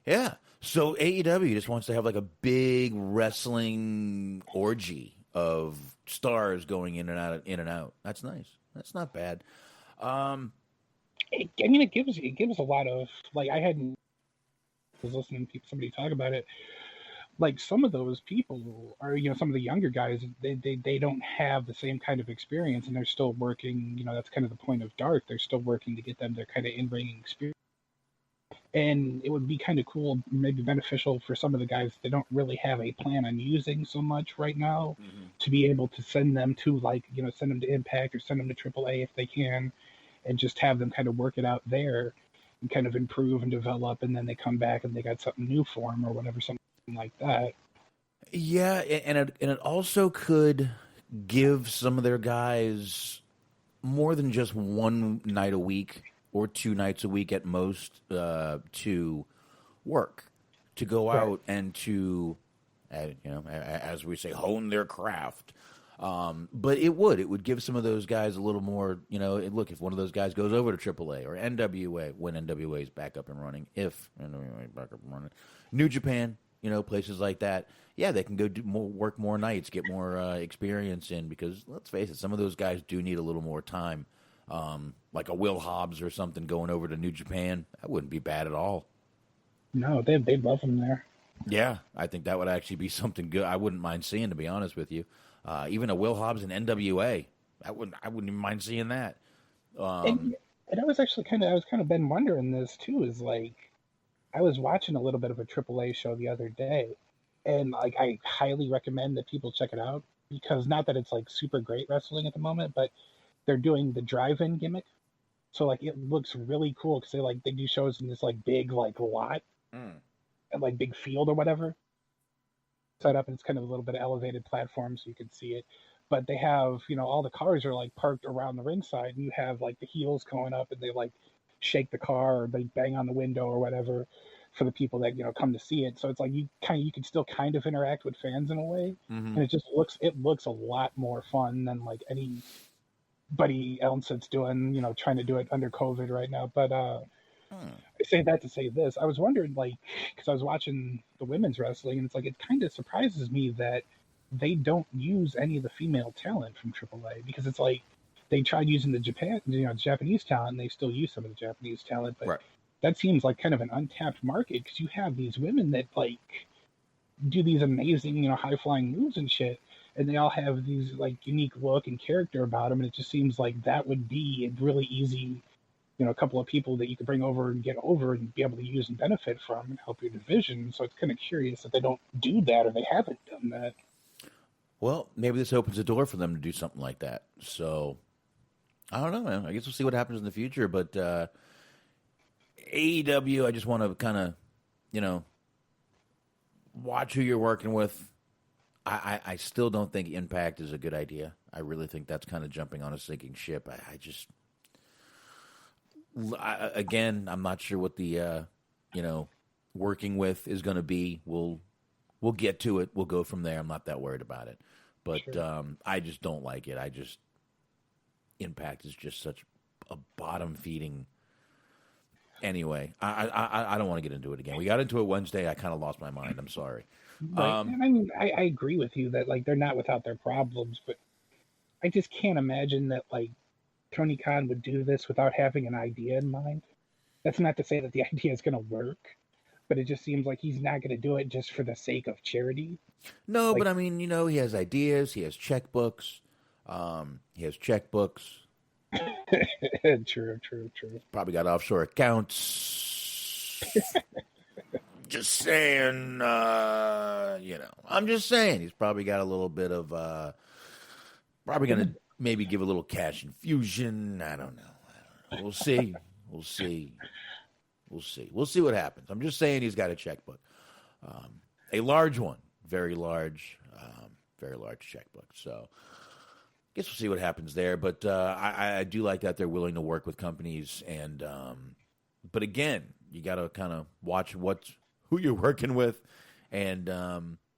Yeah. So AEW just wants to have like a big wrestling orgy of stars going in and out. That's nice. That's not bad. It gives a lot of, like, I was listening to somebody talk about it. Like, some of those people are, some of the younger guys, they don't have the same kind of experience, and they're still working. That's kind of the point of Dark. They're still working to get them their kind of in-ring experience. And it would be kind of cool, maybe beneficial for some of the guys that don't really have a plan on using so much right now, to be able to send them to, like, send them to Impact or send them to AAA if they can, and just have them kind of work it out there and kind of improve and develop, and then they come back and they got something new for them or whatever, something like that. Yeah, and it also could give some of their guys more than just one night a week or 2 nights a week at most to work, to go out and to, as we say, hone their craft. But it would give some of those guys a little more, look, if one of those guys goes over to AAA or NWA, when NWA is back up and running, if NWA is back up and running, New Japan, places like that, yeah, they can go work more nights, get more experience in, because let's face it, some of those guys do need a little more time. Like a Will Hobbs or something going over to New Japan, that wouldn't be bad at all. No, they'd love him there. Yeah, I think that would actually be something good. I wouldn't mind seeing, to be honest with you. Even a Will Hobbs in NWA, I wouldn't even mind seeing that. And I was actually kind of been wondering this too. Is like, I was watching a little bit of a AAA show the other day, and like I highly recommend that people check it out, because not that it's like super great wrestling at the moment, but they're doing the drive-in gimmick, so like it looks really cool, because they do shows in this like big like lot and like big field or whatever set up, and it's kind of a little bit of elevated platform so you can see it. But they have, all the cars are like parked around the ringside, and you have like the heels going up, and they like shake the car or they bang on the window or whatever for the people that come to see it. So it's like you can still kind of interact with fans in a way, and it looks a lot more fun than like anybody else that's doing trying to do it under COVID right now. But I say that to say this. I was wondering, like, because I was watching the women's wrestling, and it's like it kind of surprises me that they don't use any of the female talent from AAA, because it's like they tried using the Japanese talent, and they still use some of the Japanese talent, but that seems like kind of an untapped market, because you have these women that like do these amazing, high flying moves and shit, and they all have these like unique look and character about them, and it just seems like that would be a really easy, a couple of people that you could bring over and get over and be able to use and benefit from and help your division. So it's kind of curious that they don't do that, or they haven't done that. Well, maybe this opens the door for them to do something like that. So, I don't know, man. I guess we'll see what happens in the future. But AEW, I just want to kind of, watch who you're working with. I still don't think Impact is a good idea. I really think that's kind of jumping on a sinking ship. Again, I'm not sure what the, working with is going to be. We'll get to it. We'll go from there. I'm not that worried about it. But sure. I just don't like it. Impact is just such a bottom-feeding. Anyway, I don't want to get into it again. We got into it Wednesday. I kind of lost my mind. I'm sorry. Right. And I mean, I agree with you that like they're not without their problems, but I just can't imagine that like Tony Khan would do this without having an idea in mind. That's not to say that the idea is going to work, but it just seems like he's not going to do it just for the sake of charity. No, like, but I mean, he has ideas. He has checkbooks. True. Probably got offshore accounts. Just saying, I'm just saying he's probably got a little bit of, probably going to maybe give a little cash infusion. I don't know. We'll see. We'll see what happens. I'm just saying he's got a checkbook. A large one. Very large checkbook. So I guess we'll see what happens there. But I do like that they're willing to work with companies. And but again, you got to kind of watch who you're working with. And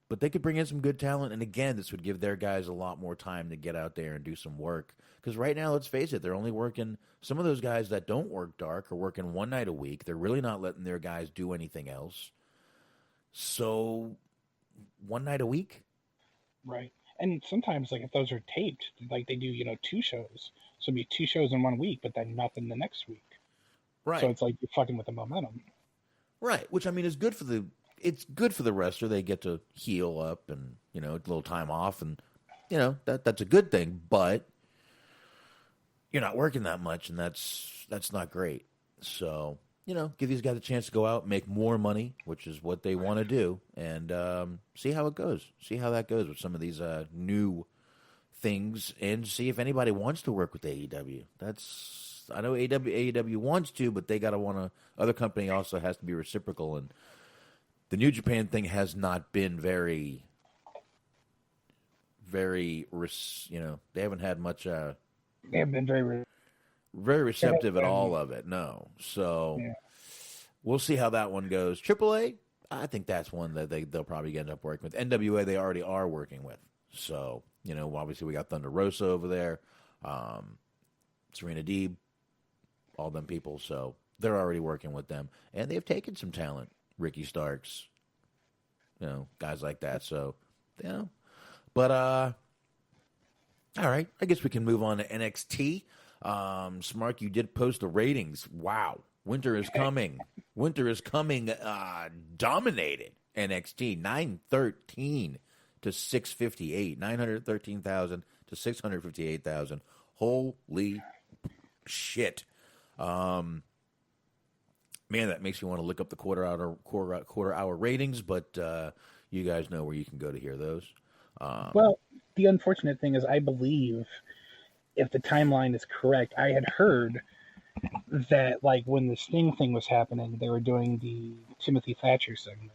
but they could bring in some good talent. And again, this would give their guys a lot more time to get out there and do some work. Because right now, let's face it, they're only working. Some of those guys that don't work dark are working one night a week. They're really not letting their guys do anything else. So, one night a week? Right. And sometimes, like, if those are taped, like they do, 2 shows. So it'd be 2 shows in 1 week, but then nothing the next week. Right. So it's like you're fucking with the momentum. Right. Which, I mean, is good for the wrestler. They get to heal up and, a little time off. And, that's a good thing. But you're not working that much, and that's not great. So, give these guys a chance to go out, make more money, which is what they want to do, and see how it goes. See how that goes with some of these new things, and see if anybody wants to work with AEW. I know AEW wants to, but they got to want to. Other company also has to be reciprocal, and the New Japan thing has not been very, they haven't had much. They haven't been very receptive at all of it. No, so we'll see how that one goes. AAA, I think that's one that they'll probably end up working with. NWA, they already are working with. So obviously we got Thunder Rosa over there, Serena Deeb, all them people. So they're already working with them, and they've taken some talent. Ricky Starks, guys like that. So, but all right, I guess we can move on to NXT. Smark, you did post the ratings. Wow, winter is coming. Winter is coming. Dominated NXT 913 to 658, 913,000 to 658,000. Holy shit. Man, that makes me want to look up the quarter hour ratings, but you guys know where you can go to hear those. Well, the unfortunate thing is, I believe, if the timeline is correct, I had heard that, like, when the Sting thing was happening, they were doing the Timothy Thatcher segment.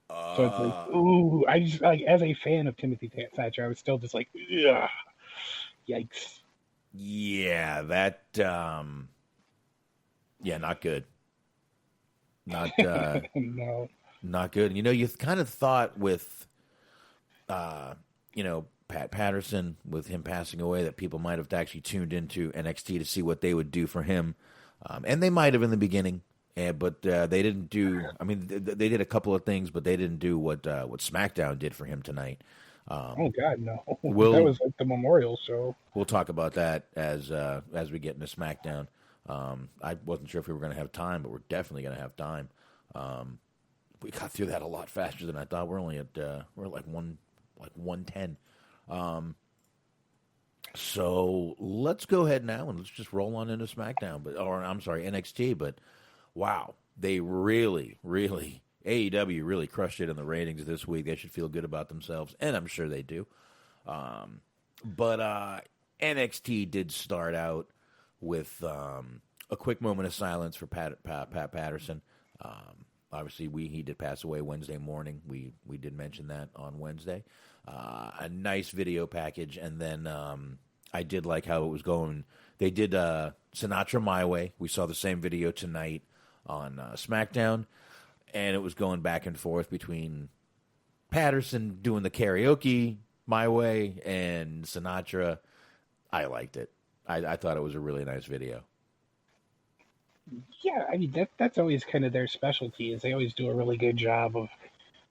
So it's like, ooh, I just, like, as a fan of Timothy Thatcher, I was still just like, ugh, yikes. Yeah, that, not good. Not, no. Not good. You kind of thought with, Pat Patterson, with him passing away, that people might have actually tuned into NXT to see what they would do for him. And they might have in the beginning, but they didn't do, they did a couple of things, but they didn't do what SmackDown did for him tonight. Oh, God, no. That was like the memorial show. We'll talk about that as we get into SmackDown. I wasn't sure if we were going to have time, but we're definitely going to have time. We got through that a lot faster than I thought. We're only at we're like 110. So let's go ahead now and let's just roll on into SmackDown, NXT. But wow, they really AEW really crushed it in the ratings this week. They should feel good about themselves, and I'm sure they do. But NXT did start out with a quick moment of silence for Pat Patterson. Obviously, he did pass away Wednesday morning. We did mention that on Wednesday. A nice video package, and then I did like how it was going. They did Sinatra My Way. We saw the same video tonight on SmackDown, and it was going back and forth between Patterson doing the karaoke My Way and Sinatra. I liked it. I thought it was a really nice video. Yeah, I mean, that's always kind of their specialty, is they always do a really good job of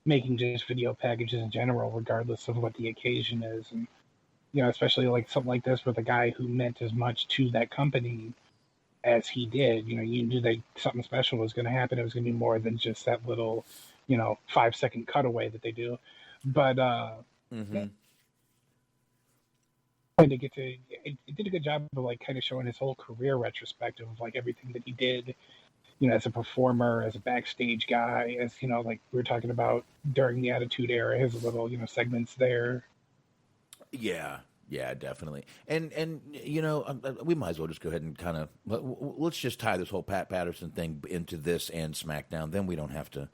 making just video packages in general, regardless of what the occasion is. And, especially like something like this with a guy who meant as much to that company as he did. You knew that something special was going to happen. It was going to be more than just that little, 5-second cutaway that they do. But, it did a good job of like kind of showing his whole career retrospective of like everything that he did, as a performer, as a backstage guy, as like we were talking about during the Attitude Era, his little segments there. Yeah, definitely. And we might as well just go ahead and kind of let's just tie this whole Pat Patterson thing into this and SmackDown. Then we don't have to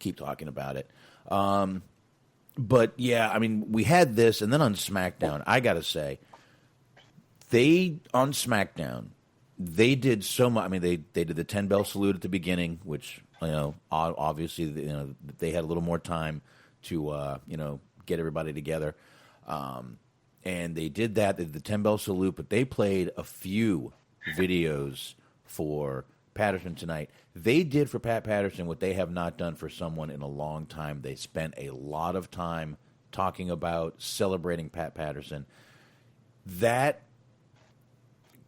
keep talking about it. But yeah, we had this, and then on SmackDown, I gotta say, on SmackDown, they did so much. They did the 10 bell salute at the beginning, which obviously they had a little more time to get everybody together, and they did that. They did the 10 bell salute, but they played a few videos for Patterson tonight. They did for Pat Patterson what they have not done for someone in a long time. They spent a lot of time talking about celebrating Pat Patterson. That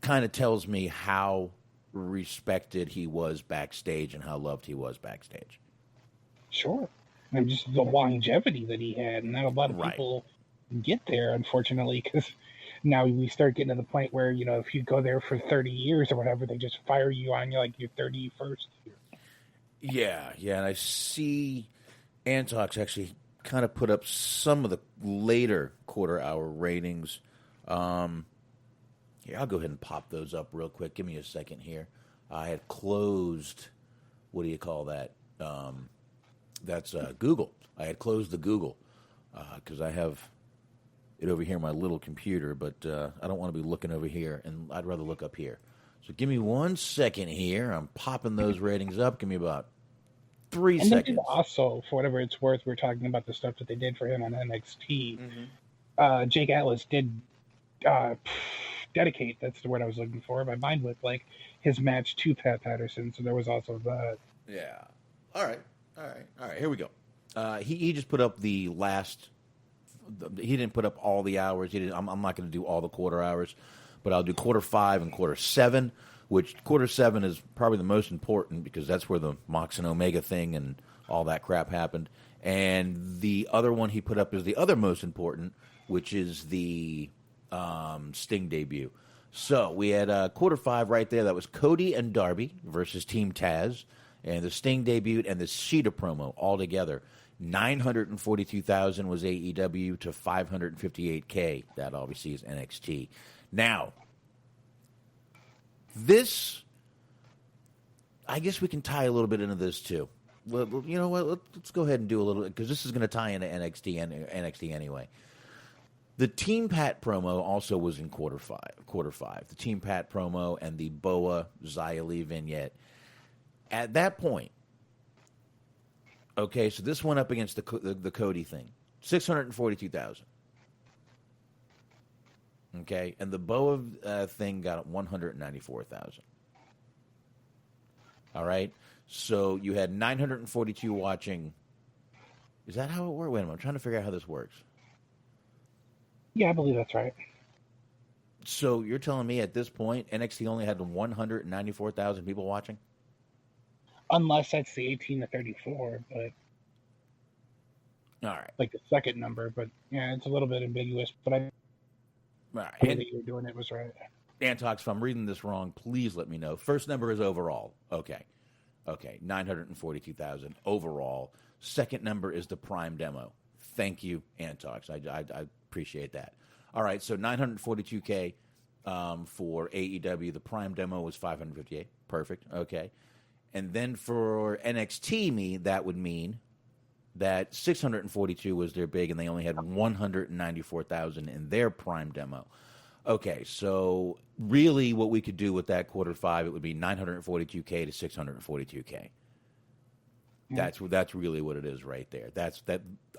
kind of tells me how respected he was backstage and how loved he was backstage. Sure. And just the longevity that he had, and not a lot of people get there, unfortunately, because now we start getting to the point where, if you go there for 30 years or whatever, they just fire you on your 31st year. Yeah, and I see Antox actually kind of put up some of the later quarter-hour ratings. Here, I'll go ahead and pop those up real quick. Give me a second here. I had closed, what do you call that? That's Google. I had closed the Google because I have it over here on my little computer, but I don't want to be looking over here, and I'd rather look up here. So give me 1 second here. I'm popping those ratings up. Give me about 3 seconds. And then also, for whatever it's worth, we're talking about the stuff that they did for him on NXT. Mm-hmm. Jake Atlas did dedicate, that's the word I was looking for, my mind with, his match to Pat Patterson, so there was also that. Yeah. All right, here we go. He just put up the last. He didn't put up all the hours. I'm not going to do all the quarter hours, but I'll do quarter 5 and quarter 7. Which quarter 7 is probably the most important because that's where the Mox and Omega thing and all that crap happened. And the other one he put up is the other most important, which is the Sting debut. So we had quarter 5 right there. That was Cody and Darby versus Team Taz, and the Sting debut and the Sheeta promo all together. 942,000 was AEW to 558K. That obviously is NXT. Now, this, I guess we can tie a little bit into this too. Well, you know what? Let's go ahead and do a little, because this is going to tie into NXT anyway. The Team Pat promo also was in quarter five. The Team Pat promo and the Boa Xia Li vignette. At that point, okay, so this went up against the Cody thing, 642,000. Okay, and the Boa thing got 194,000. All right, so you had 942 watching. Is that how it worked? Wait a minute, I'm trying to figure out how this works. Yeah, I believe that's right. So you're telling me at this point NXT only had 194,000 people watching? Unless that's the 18 to 34, but all right, like the second number. But yeah, it's a little bit ambiguous. But I right. the way that you were doing it was right. Antox, if I'm reading this wrong, please let me know. First number is overall. Okay, 942,000 overall. Second number is the Prime demo. Thank you, Antox. I appreciate that. All right, so 942K for AEW. The Prime demo was 558. Perfect. Okay. And then for NXT, that would mean that 642 was their big, and they only had 194,000 in their Prime demo. Okay, so really what we could do with that quarter 5, it would be 942K to 642K. That's really what it is right there. That.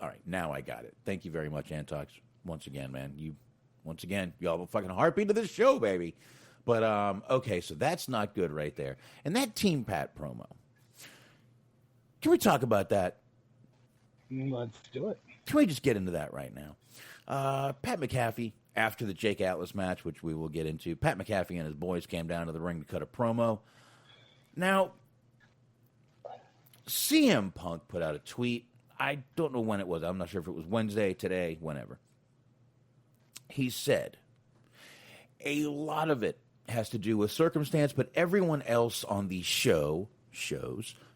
All right, now I got it. Thank you very much, Antox. Once again, man. You have a fucking heartbeat of this show, baby. But, okay, so that's not good right there. And that Team Pat promo. Can we talk about that? Let's do it. Can we just get into that right now? Pat McAfee, after the Jake Atlas match, which we will get into, Pat McAfee and his boys came down to the ring to cut a promo. Now, CM Punk put out a tweet. I don't know when it was. I'm not sure if it was Wednesday, today, whenever. He said, a lot of it has to do with circumstance, but everyone else on the shows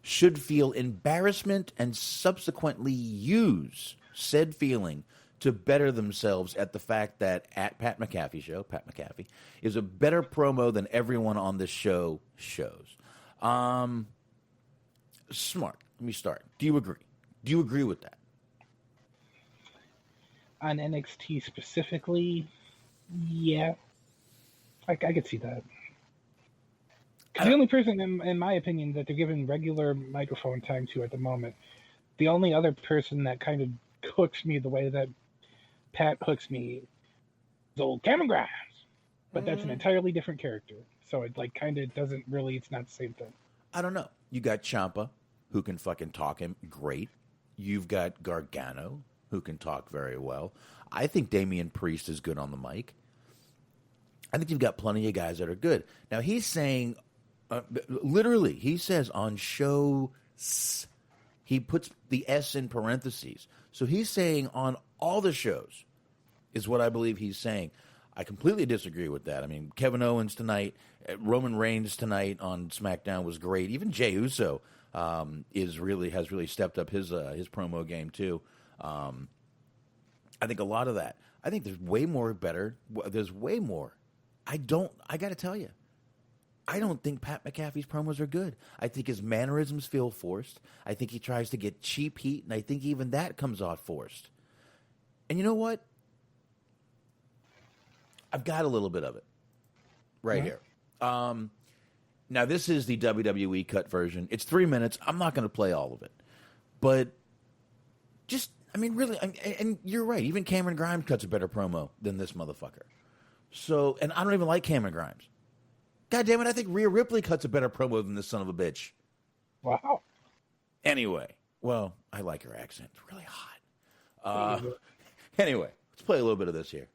should feel embarrassment and subsequently use said feeling to better themselves at the fact that at Pat McAfee show, Pat McAfee, is a better promo than everyone on this show shows. Smart. Let me start. Do you agree? Do you agree with that? On NXT specifically, yeah. I could see that. The only person, in my opinion, that they're giving regular microphone time to at the moment, the only other person that kind of hooks me the way that Pat hooks me is old Cameron Grimes. But that's an entirely different character. So it doesn't really, it's not the same thing. I don't know. You got Ciampa, who can fucking talk him great. You've got Gargano, who can talk very well. I think Damian Priest is good on the mic. I think you've got plenty of guys that are good. Now, he's saying, literally, he says on show, he puts the S in parentheses. So he's saying on all the shows is what I believe he's saying. I completely disagree with that. I mean, Kevin Owens tonight, Roman Reigns tonight on SmackDown was great. Even Jey Uso has really stepped up his promo game too. I think a lot of that. I think there's way more better. There's way more. I got to tell you, I don't think Pat McAfee's promos are good. I think his mannerisms feel forced. I think he tries to get cheap heat, and I think even that comes off forced. And you know what? I've got a little bit of it right here. Now, this is the WWE cut version. It's 3 minutes. I'm not going to play all of it. But just, I mean, really, and you're right. Even Cameron Grimes cuts a better promo than this motherfucker. So, and I don't even like Cameron Grimes. God damn it, I think Rhea Ripley cuts a better promo than this son of a bitch. Wow. Anyway, well, I like her accent. It's really hot. Anyway, let's play a little bit of this here.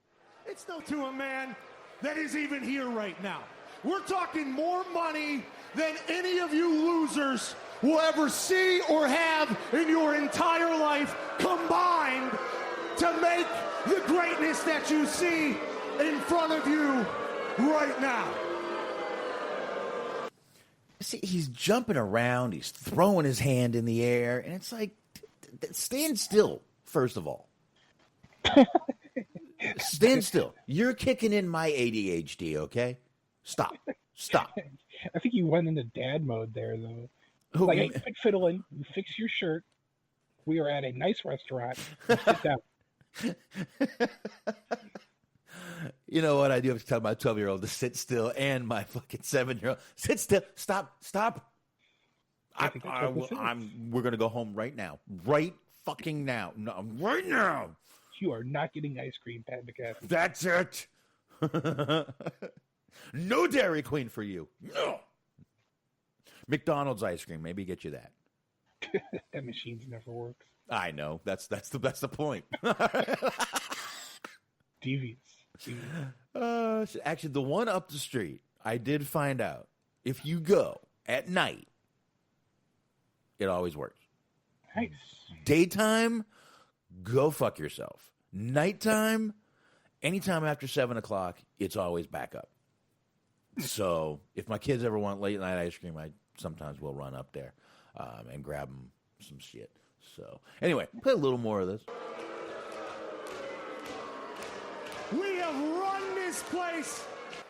It's no to a man that is even here right now. We're talking more money than any of you losers will ever see or have in your entire life combined to make the greatness that you see in front of you right now. See, he's jumping around. He's throwing his hand in the air. And it's like, stand still, first of all. Stand still. You're kicking in my ADHD, okay? Stop. I think you went into dad mode there, though. Who, like, hey, quit fiddling. You fix your shirt. We are at a nice restaurant. Sit down. You know what? I do have to tell my 12-year-old to sit still and my fucking 7-year-old. Sit still. Stop. We're going to go home right now. Right fucking now. No, right now. You are not getting ice cream, Pat McAfee. That's it. No Dairy Queen for you. No. McDonald's ice cream. Maybe get you that. That machine's never works. I know. That's the point. Devious. Actually, the one up the street, I did find out, if you go at night, it always works. Nice. Daytime, go fuck yourself. Nighttime, anytime after 7 o'clock, it's always back up. So if my kids ever want late night ice cream, I sometimes will run up there and grab them some shit. So anyway, play a little more of this. We have run this place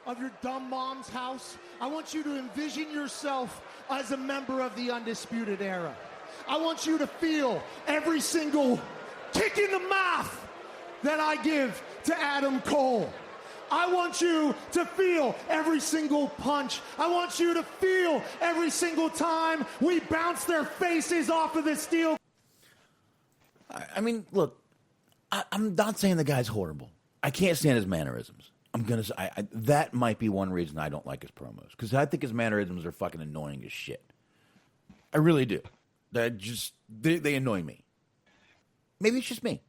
of your dumb mom's house. I want you to envision yourself as a member of the Undisputed Era. I want you to feel every single kick in the mouth that I give to Adam Cole. I want you to feel every single punch. I want you to feel every single time we bounce their faces off of the steel. I mean, look, I'm not saying the guy's horrible. I can't stand his mannerisms. That might be one reason I don't like his promos, because I think his mannerisms are fucking annoying as shit. I really do. They annoy me. Maybe it's just me.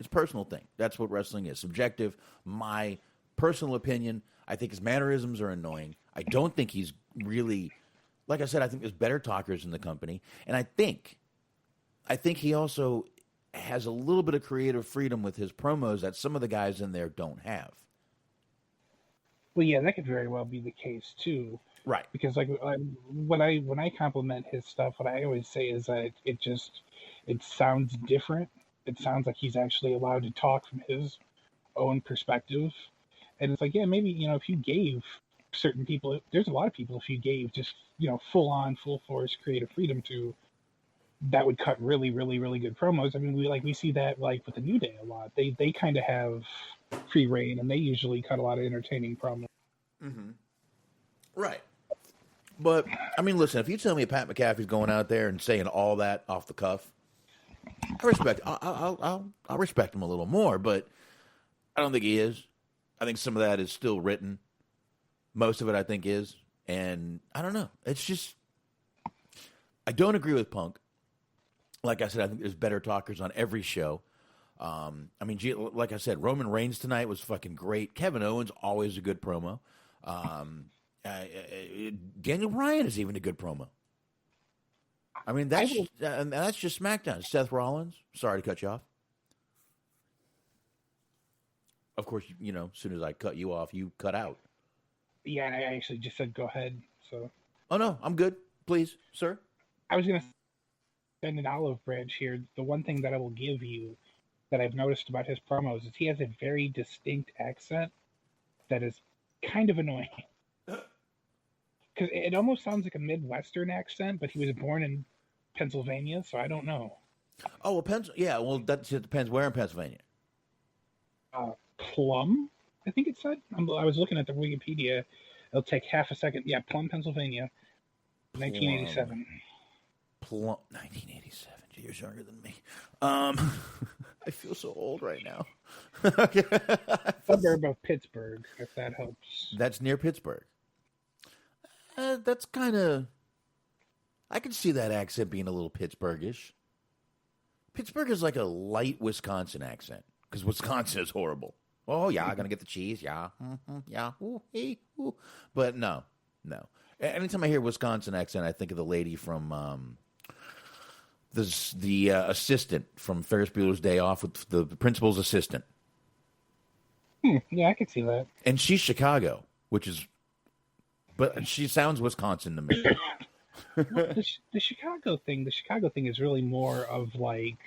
It's a personal thing. That's what wrestling is. Subjective. My personal opinion, I think his mannerisms are annoying. I don't think he's really, like I said, I think there's better talkers in the company. And I think he also has a little bit of creative freedom with his promos that some of the guys in there don't have. Well, yeah, that could very well be the case too. Right. Because like when I compliment his stuff, what I always say is that it sounds different. It sounds like he's actually allowed to talk from his own perspective. And it's like, yeah, maybe, if you gave certain people, there's a lot of people, if you gave just, full on, full force creative freedom to, that would cut really, really, really good promos. I mean, we see that like with the New Day a lot. They kind of have free reign, and they usually cut a lot of entertaining promos. Mm-hmm. Right. But I mean, listen, if you tell me Pat McAfee's going out there and saying all that off the cuff, I respect. I'll respect him a little more, but I don't think he is. I think some of that is still written. Most of it, I think, is, and I don't know. It's just I don't agree with Punk. Like I said, I think there's better talkers on every show. I mean, like I said, Roman Reigns tonight was fucking great. Kevin Owens, always a good promo. Daniel Bryan is even a good promo. I mean, that's just SmackDown. Seth Rollins, sorry to cut you off. Of course, as soon as I cut you off, you cut out. Yeah, I actually just said go ahead. So. Oh, no, I'm good. Please, sir. I was going to send an olive branch here. The one thing that I will give you that I've noticed about his promos is he has a very distinct accent that is kind of annoying. Because it almost sounds like a Midwestern accent, but he was born in Pennsylvania, so I don't know. Oh, well, yeah, well, that depends where in Pennsylvania. Plum, I think it said. I was looking at the Wikipedia. It'll take half a second. Yeah, Plum, Pennsylvania, 1987. Plum, 1987. You're younger than me. I feel so old right now. Suburb of Pittsburgh, if that helps. That's near Pittsburgh. That's kind of... I can see that accent being a little Pittsburghish. Pittsburgh is like a light Wisconsin accent because Wisconsin is horrible. Oh, yeah, I'm going to get the cheese. Yeah. Mm-hmm, yeah. Ooh, hey, ooh. But no. Anytime I hear Wisconsin accent, I think of the lady from the assistant from Ferris Bueller's Day Off with the principal's assistant. Yeah, I could see that. And she's Chicago, but she sounds Wisconsin to me. The Chicago thing is really more of like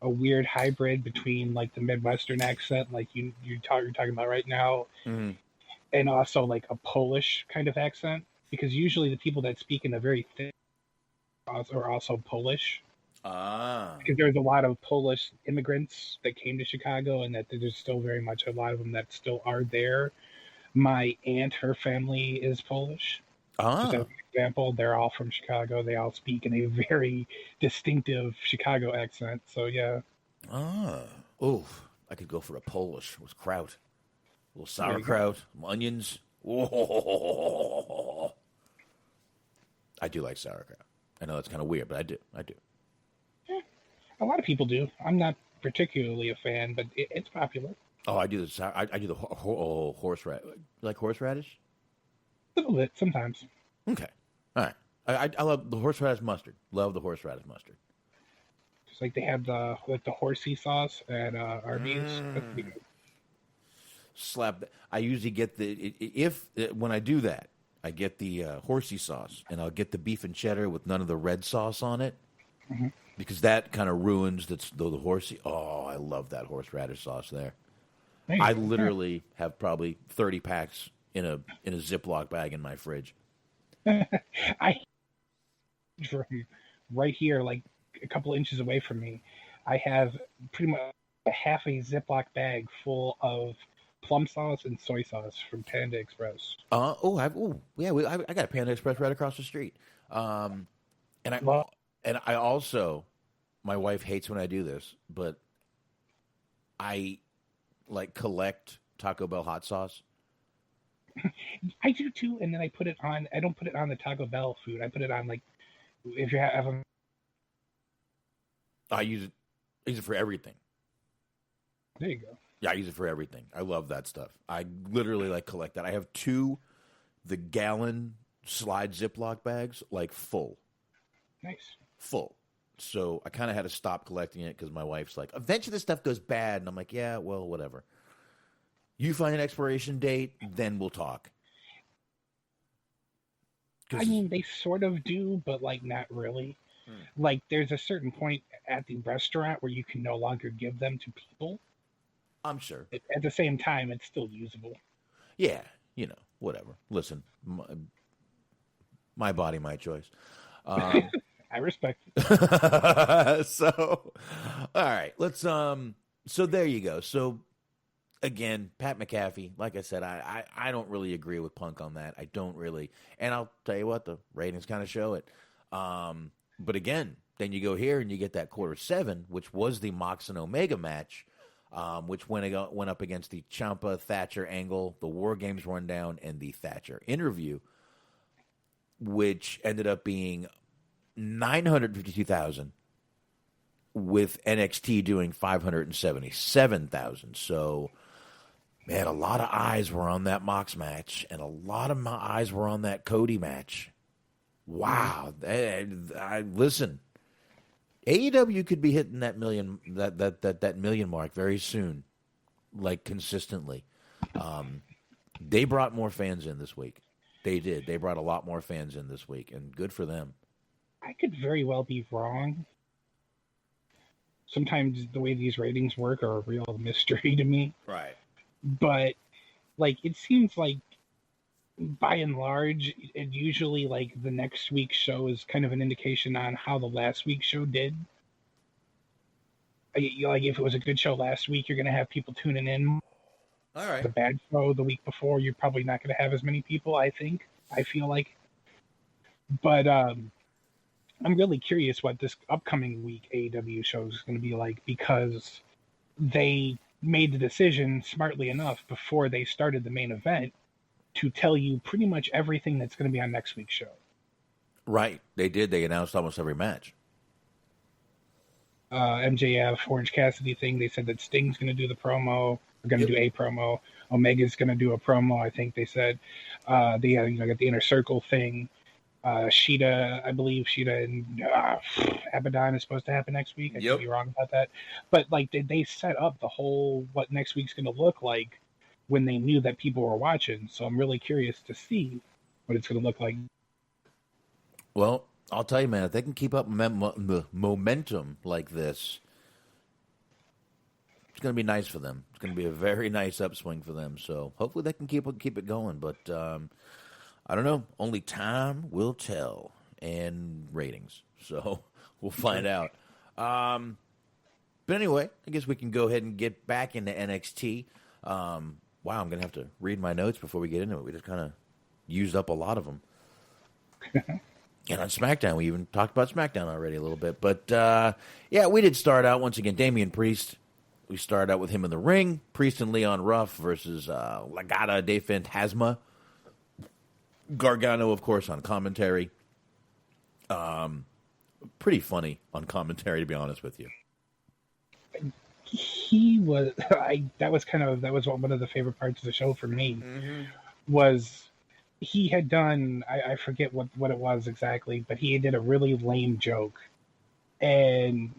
a weird hybrid between like the Midwestern accent, like you're talking about right now, and also like a Polish kind of accent. Because usually the people that speak in a very thick are also Polish. Because there's a lot of Polish immigrants that came to Chicago, and that there's still very much a lot of them that still are there. My aunt, her family is Polish. Just as an example, they're all from Chicago. They all speak in a very distinctive Chicago accent. So yeah. Oh, I could go for a Polish with kraut, a little sauerkraut, some onions. Oh. I do like sauerkraut. I know that's kind of weird, but I do. Yeah, a lot of people do. I'm not particularly a fan, but it's popular. Oh, I do the horseradish. You like horseradish? A little bit sometimes. Okay, all right. I love the horseradish mustard. Love the horseradish mustard. Just like they have the horsey sauce at Arby's. That's pretty good. Slap that. I usually get when I do that, I get the horsey sauce, and I'll get the beef and cheddar with none of the red sauce on it, because that kind of ruins the horsey. Oh, I love that horseradish sauce there. I literally have probably 30 packs in a Ziploc bag in my fridge. I from right here, like a couple inches away from me, I have pretty much half a Ziploc bag full of plum sauce and soy sauce from Panda Express. I got a Panda Express right across the street. And I also, my wife hates when I do this, but I like collect Taco Bell hot sauce. I do too, and then I put it on. I don't put it on the Taco Bell food. I put it on, like, if you have them. I use it for everything. There you go. Yeah, I use it for everything. I love that stuff. I literally like collect that. I have 2 the gallon slide Ziploc bags, like full. Nice. Full. So I kind of had to stop collecting it because my wife's like, eventually this stuff goes bad. And I'm like, yeah, well, whatever. You find an expiration date, then we'll talk. I mean, they sort of do, but like not really. Like there's a certain point at the restaurant where you can no longer give them to people. I'm sure. At the same time, it's still usable. Yeah, whatever. Listen, my body, my choice. I respect it. So, all right, let's. So there you go. So again, Pat McAfee. Like I said, I don't really agree with Punk on that. I don't really, and I'll tell you what, the ratings kind of show it. But again, then you go here and you get that quarter 7, which was the Mox and Omega match. Which went up against the Ciampa Thatcher angle, the WarGames rundown, and the Thatcher interview, which ended up being 952,000, with NXT doing 577,000. So, man, a lot of eyes were on that Mox match, and a lot of my eyes were on that Cody match. Wow, listen. AEW could be hitting that million mark very soon, like consistently. They brought more fans in this week. They did. They brought a lot more fans in this week, and good for them. I could very well be wrong. Sometimes the way these ratings work are a real mystery to me. Right. But like it seems like by and large, it usually like the next week's show is kind of an indication on how the last week's show did. Like if it was a good show last week, you're going to have people tuning in. All right. The bad show the week before, you're probably not going to have as many people. I feel like. But I'm really curious what this upcoming week AEW show is going to be like, because they made the decision smartly enough before they started the main event to tell you pretty much everything that's going to be on next week's show. Right. They did. They announced almost every match. MJF Orange Cassidy thing. They said that Sting's going to do the promo. We're going to do a promo. Omega's going to do a promo. I think they said they got the Inner Circle thing. Sheeta, I believe Sheeta and Abaddon is supposed to happen next week. I could be wrong about that, but like they set up the whole what next week's going to look like when they knew that people were watching. So I'm really curious to see what it's going to look like. Well, I'll tell you, man, if they can keep up momentum like this, it's going to be nice for them. It's going to be a very nice upswing for them. So hopefully they can keep it going. But I don't know. Only time will tell, and ratings. So we'll find out. But anyway, I guess we can go ahead and get back into NXT. Wow, I'm going to have to read my notes before we get into it. We just kind of used up a lot of them. And on SmackDown, we even talked about SmackDown already a little bit. But, yeah, we did start out, once again, Damian Priest. We started out with him in the ring. Priest and Leon Ruff versus Legado de Fantasma. Gargano, of course, on commentary. Pretty funny on commentary, to be honest with you. He was that was one of the favorite parts of the show for me. Was he had done I forget what it was exactly, but he did a really lame joke, and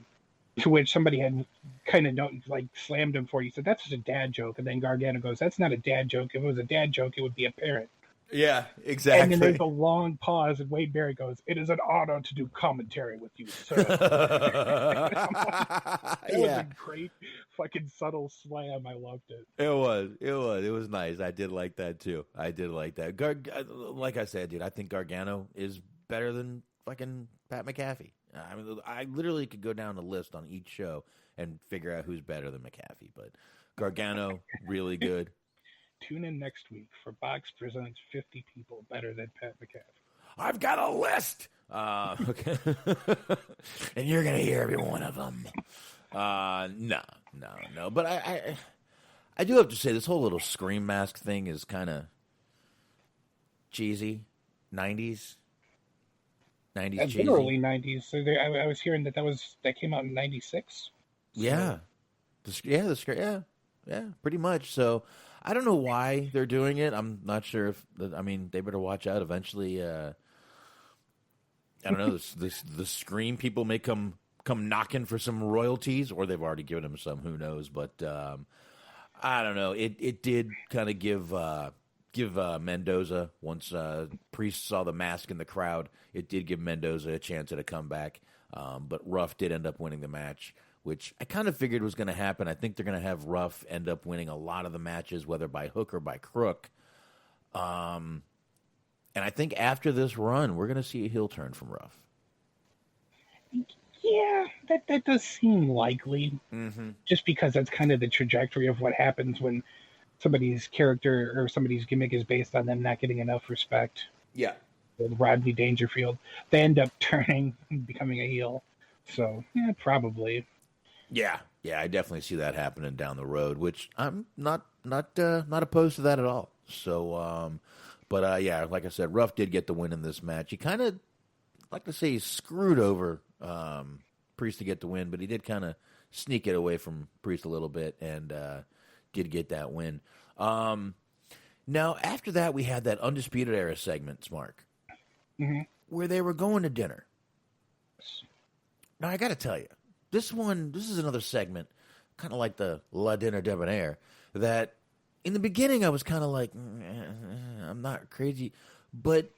to which somebody had kind of slammed him for it. He said, "That's just a dad joke," and then Gargano goes, "That's not a dad joke. If it was a dad joke, it would be apparent." Yeah, exactly. And then there's a long pause, and Wade Barrett goes, "It is an honor to do commentary with you, sir." It was a great fucking subtle slam. I loved it. It was nice. I did like that too. I did like that. Like I said, dude, I think Gargano is better than fucking Pat McAfee. I mean, I literally could go down the list on each show and figure out who's better than McAfee. But Gargano, really good. Tune in next week for Box Presents 50 people better than Pat McAfee. I've got a list. Okay. And you're going to hear every one of them. No. But I do have to say, this whole little Scream mask thing is kind of cheesy. 90s. 90s cheesy. Literally 90s. So I was hearing that came out in 96. So. Yeah. Yeah, pretty much. So I don't know why they're doing it. I'm not sure if they better watch out. Eventually, I don't know. The Scream people may come knocking for some royalties, or they've already given them some. Who knows? But I don't know. It did kind of give Mendoza, once Priest saw the mask in the crowd, it did give Mendoza a chance at a comeback. But Ruff did end up winning the match, which I kind of figured was going to happen. I think they're going to have Ruff end up winning a lot of the matches, whether by hook or by crook. And I think after this run, we're going to see a heel turn from Ruff. Yeah, that does seem likely. Just because that's kind of the trajectory of what happens when somebody's character or somebody's gimmick is based on them not getting enough respect. Yeah. With Rodney Dangerfield, they end up turning and becoming a heel. So, yeah, probably. Yeah, I definitely see that happening down the road, which I'm not opposed to that at all. So, yeah, like I said, Ruff did get the win in this match. He kind of, like to say, he screwed over Priest to get the win, but he did kind of sneak it away from Priest a little bit and did get that win. Now, after that, we had that Undisputed Era segment, Mark, where they were going to dinner. Now, I got to tell you, this is another segment, kind of like the La Dinner Debonair, that in the beginning I was kind of like, I'm not crazy, but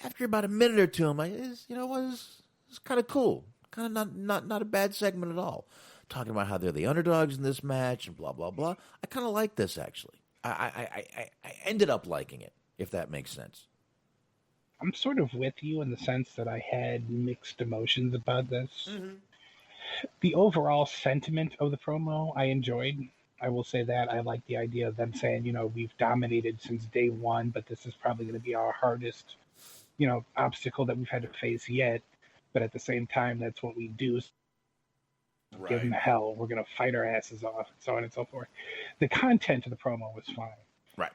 after about a minute or two, it was kind of cool, kind of not a bad segment at all. Talking about how they're the underdogs in this match and blah blah blah. I kind of like this actually. I ended up liking it, if that makes sense. I'm sort of with you in the sense that I had mixed emotions about this. The overall sentiment of the promo I enjoyed. I will say that I like the idea of them saying, we've dominated since day one, but this is probably going to be our hardest, obstacle that we've had to face yet. But at the same time, that's what we do. Right. Give them hell. We're going to fight our asses off, and so on and so forth. The content of the promo was fine. Right.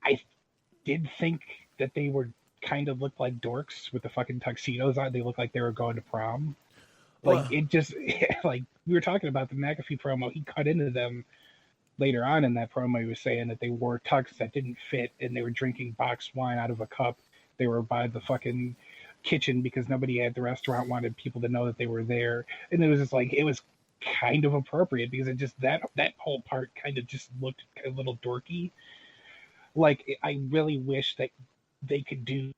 I did think that they were kind of looked like dorks with the fucking tuxedos on. They looked like they were going to prom. Like, Well- it just, like, we were talking about the McAfee promo. He cut into them later on in that promo. He was saying that they wore tux that didn't fit, and they were drinking boxed wine out of a cup. They were by the fucking kitchen because nobody at the restaurant wanted people to know that they were there. And it was just like, it was kind of appropriate because it just, that whole part kind of just looked a little dorky. Like, I really wish that they could do,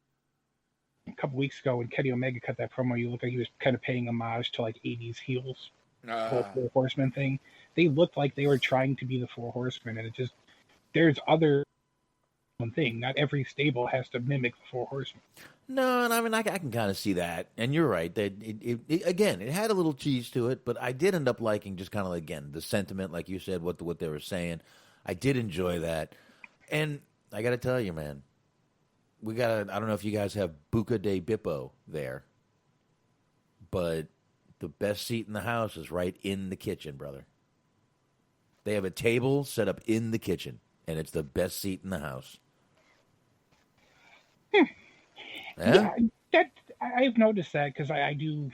a couple weeks ago when Kenny Omega cut that promo, you look like he was kind of paying homage to like 80s heels, whole Four Horsemen thing. They looked like they were trying to be the Four Horsemen, and it just, there's other one thing. Not every stable has to mimic the Four Horsemen. No, and I mean, I can kind of see that. And you're right. That again, it had a little cheese to it, but I did end up liking just kind of, again, the sentiment, like you said, what they were saying. I did enjoy that. And I got to tell you, man, I don't know if you guys have Buca de Bippo there, but the best seat in the house is right in the kitchen, brother. They have a table set up in the kitchen, and it's the best seat in the house. Yeah, I've noticed that because I do.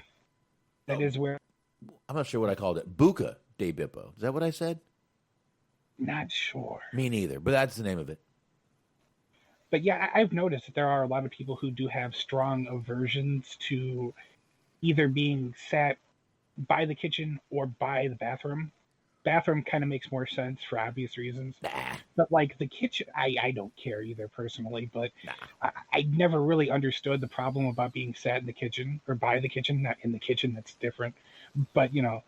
That is where. I'm not sure what I called it. Buca de Bippo. Is that what I said? Not sure. Me neither, but that's the name of it. But yeah, I've noticed that there are a lot of people who do have strong aversions to either being sat by the kitchen or by the bathroom. Bathroom kind of makes more sense for obvious reasons. But like the kitchen, I don't care either personally, but I never really understood the problem about being sat in the kitchen or by the kitchen, not in the kitchen. That's different. But, you know,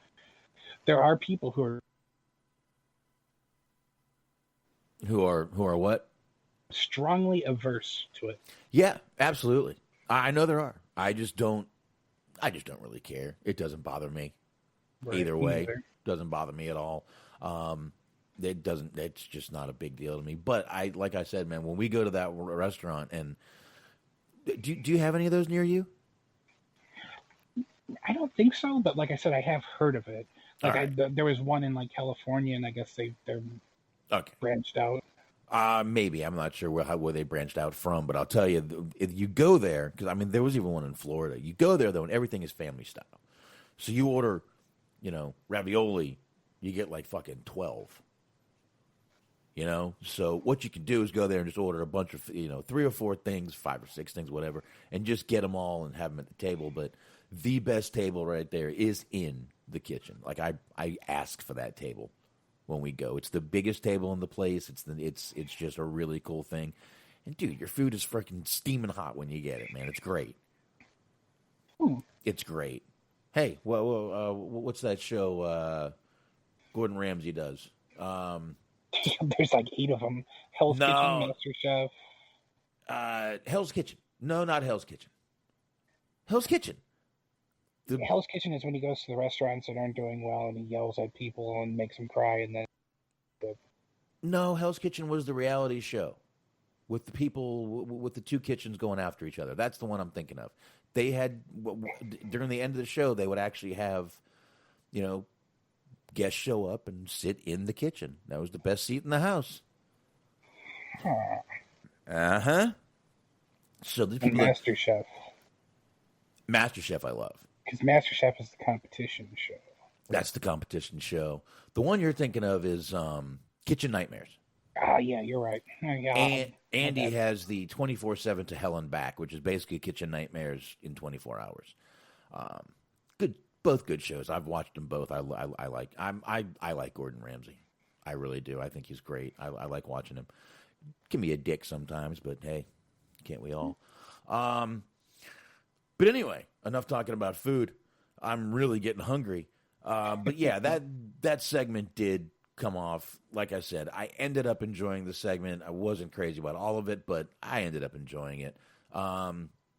there are people who are what? Strongly averse to it. Yeah, absolutely. I know there are. I just don't really care. It doesn't bother me. Right, Either way, either. doesn't bother me at all. It's just not a big deal to me. But like I said, man, when we go to that restaurant, and do you have any of those near you? I don't think so, but like I said, I have heard of it. Like Right. there was one in like California, and I guess they're branched out. Maybe. I'm not sure where they branched out from, but I'll tell you, if you go there, because, I mean, there was even one in Florida. You go there, though, and everything is family style. So you order, ravioli, you get like fucking 12. So what you can do is go there and just order a bunch of, 3 or 4 things, 5 or 6 things, whatever, and just get them all and have them at the table. But the best table right there is in the kitchen. Like, I ask for that table when we go. It's the biggest table in the place. It's just a really cool thing. And dude, your food is freaking steaming hot when you get it, man. It's great. It's great. Hey, what's that show Gordon Ramsay does? There's like 8 of them. Hell's Kitchen, Master Chef. Hell's Kitchen. No, not Hell's Kitchen. Hell's Kitchen. Hell's Kitchen is when he goes to the restaurants that aren't doing well and he yells at people and makes them cry, and then. No, Hell's Kitchen was the reality show with the people, with the 2 kitchens going after each other. That's the one I'm thinking of. They had, during the end of the show, they would actually have, guests show up and sit in the kitchen. That was the best seat in the house. Uh-huh. So the people Master Chef. Master Chef I love. Because Master Chef is the competition show. That's the competition show. The one you're thinking of is Kitchen Nightmares. Oh, yeah, you're right. Yeah, And Andy has the 24/7 to Hell and Back, which is basically Kitchen Nightmares in 24 hours. Both good shows. I've watched them both. I like Gordon Ramsay. I really do. I think he's great. I like watching him. Can be a dick sometimes, but hey, can't we all? But anyway, enough talking about food. I'm really getting hungry. But yeah, that segment did come off. Like I said, I ended up enjoying the segment. I wasn't crazy about all of it, but I ended up enjoying it.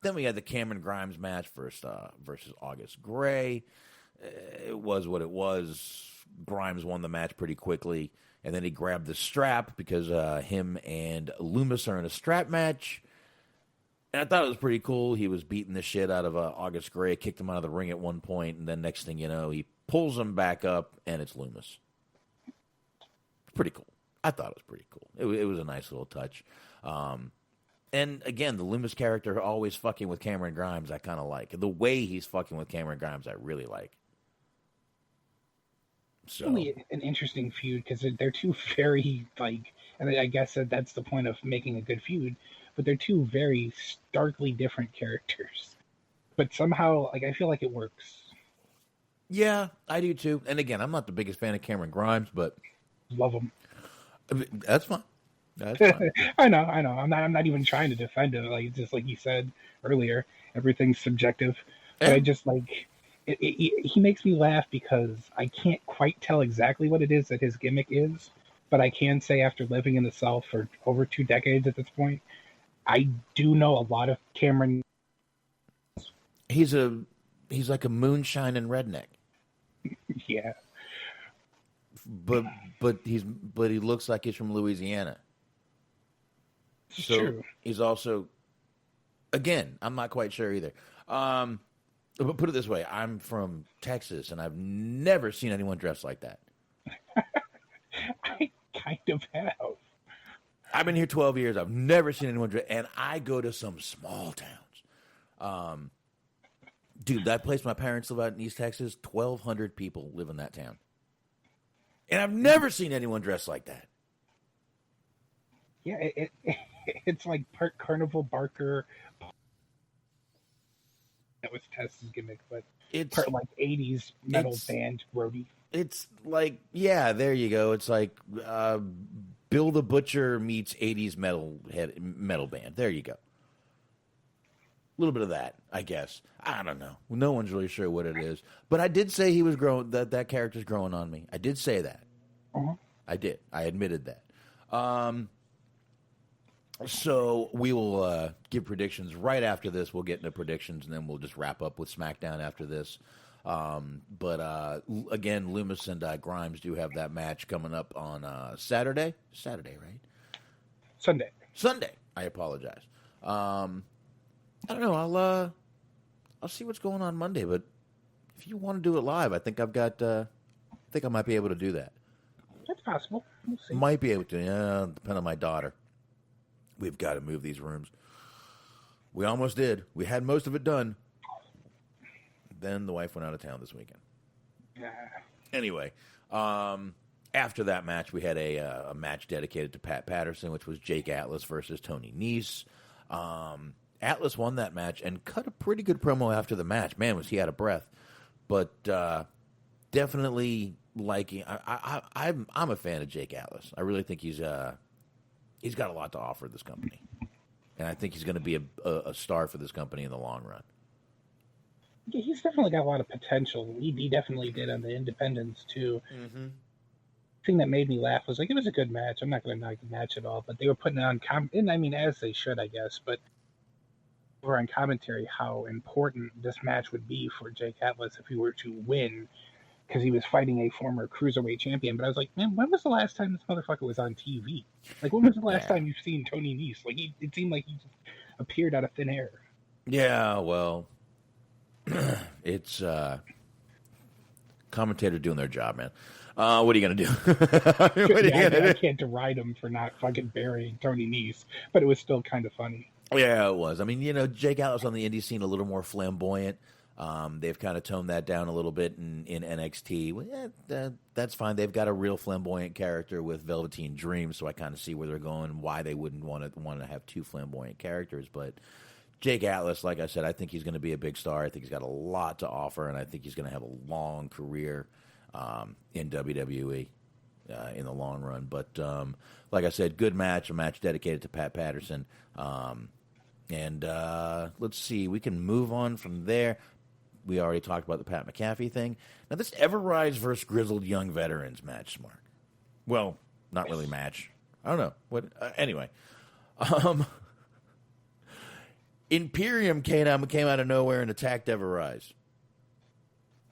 Then we had the Cameron Grimes match versus August Gray. It was what it was. Grimes won the match pretty quickly, and then he grabbed the strap because him and Loomis are in a strap match. And I thought it was pretty cool. He was beating the shit out of August Gray, kicked him out of the ring at one point, and then next thing you know, he pulls him back up, and it's Loomis. Pretty cool. I thought it was pretty cool. It was a nice little touch. And And again, the Loomis character always fucking with Cameron Grimes, I kind of like. The way he's fucking with Cameron Grimes, I really like. So Really an interesting feud because they're two very, like, and I guess that's the point of making a good feud, but they're two very starkly different characters. But somehow, like, I feel like it works. yeah, I do too. And again, I'm not the biggest fan of Cameron Grimes, but Love them. that's fine. That's fine. I know. I'm not even trying to defend it. Like, just like you said earlier, everything's subjective. But I just like he makes me laugh because I can't quite tell exactly what it is that his gimmick is, but I can say after living in the South for over 2 decades at this point, I do know a lot of Cameron. He's like a moonshining redneck. Yeah. But he looks like he's from Louisiana. It's So true. he's also, again, I'm not quite sure either. But put it this way, I'm from Texas, and I've never seen anyone dressed like that. I kind of have. I've been here 12 years. I've never seen anyone dressed, and I go to some small towns. Dude, that place my parents live out in East Texas, 1,200 people live in that town. And I've never seen anyone dressed like that. Yeah, it's like part Carnival Barker. That was Tess's gimmick, but It's part like 80s metal it's- band roadie. It's like, yeah, there you go. It's like Bill the Butcher meets 80s metal band. There you go. A little bit of that, I guess. I don't know. No one's really sure what it is. But I did say he was growing. That character's growing on me. I did say that. Uh-huh. I did. I admitted that. So we will give predictions right after this. We'll get into predictions, and then we'll just wrap up with SmackDown after this. But again, Loomis and Grimes do have that match coming up on Saturday. Saturday, right? Sunday. I apologize. I don't know. I'll see what's going on Monday. But if you want to do it live, I think I might be able to do that. That's possible. We'll see. Might be able to. Yeah, depend on my daughter. We've got to move these rooms. We almost did. We had most of it done. Then the wife went out of town this weekend. Yeah. Anyway, after that match, we had a match dedicated to Pat Patterson, which was Jake Atlas versus Tony Nese. Atlas won that match and cut a pretty good promo after the match. Man, was he out of breath. But definitely liking. I'm a fan of Jake Atlas. I really think he's got a lot to offer this company, and I think he's going to be a star for this company in the long run. Yeah, he's definitely got a lot of potential. He definitely did on the independents too. Mm-hmm. The thing that made me laugh was like it was a good match. I'm not going to knock the match at all, but they were putting on and I mean as they should, I guess. But we're on commentary how important this match would be for Jake Atlas if he were to win, because he was fighting a former cruiserweight champion. But I was like, man, when was the last time this motherfucker was on TV? Like, when was the last time you've seen Tony Nese? Like, it seemed like he just appeared out of thin air. Yeah, well, it's commentator doing their job, man. What are you going to do? I can't deride him for not fucking burying Tony Nese, but it was still kind of funny. Yeah, it was. I mean, Jake Atlas on the indie scene a little more flamboyant. They've kind of toned that down a little bit in NXT. Well, yeah, that's fine. They've got a real flamboyant character with Velveteen Dream, so I kind of see where they're going, why they wouldn't want to have two flamboyant characters. But Jake Atlas, like I said, I think he's going to be a big star. I think he's got a lot to offer, and I think he's going to have a long career in WWE in the long run. But like I said, good match, a match dedicated to Pat Patterson. And let's see, we can move on from there. We already talked about the Pat McAfee thing. Now, this Everrise versus Grizzled Young Veterans match, Mark. Well, not really match. I don't know. What? Anyway. Imperium came out of nowhere and attacked Everrise.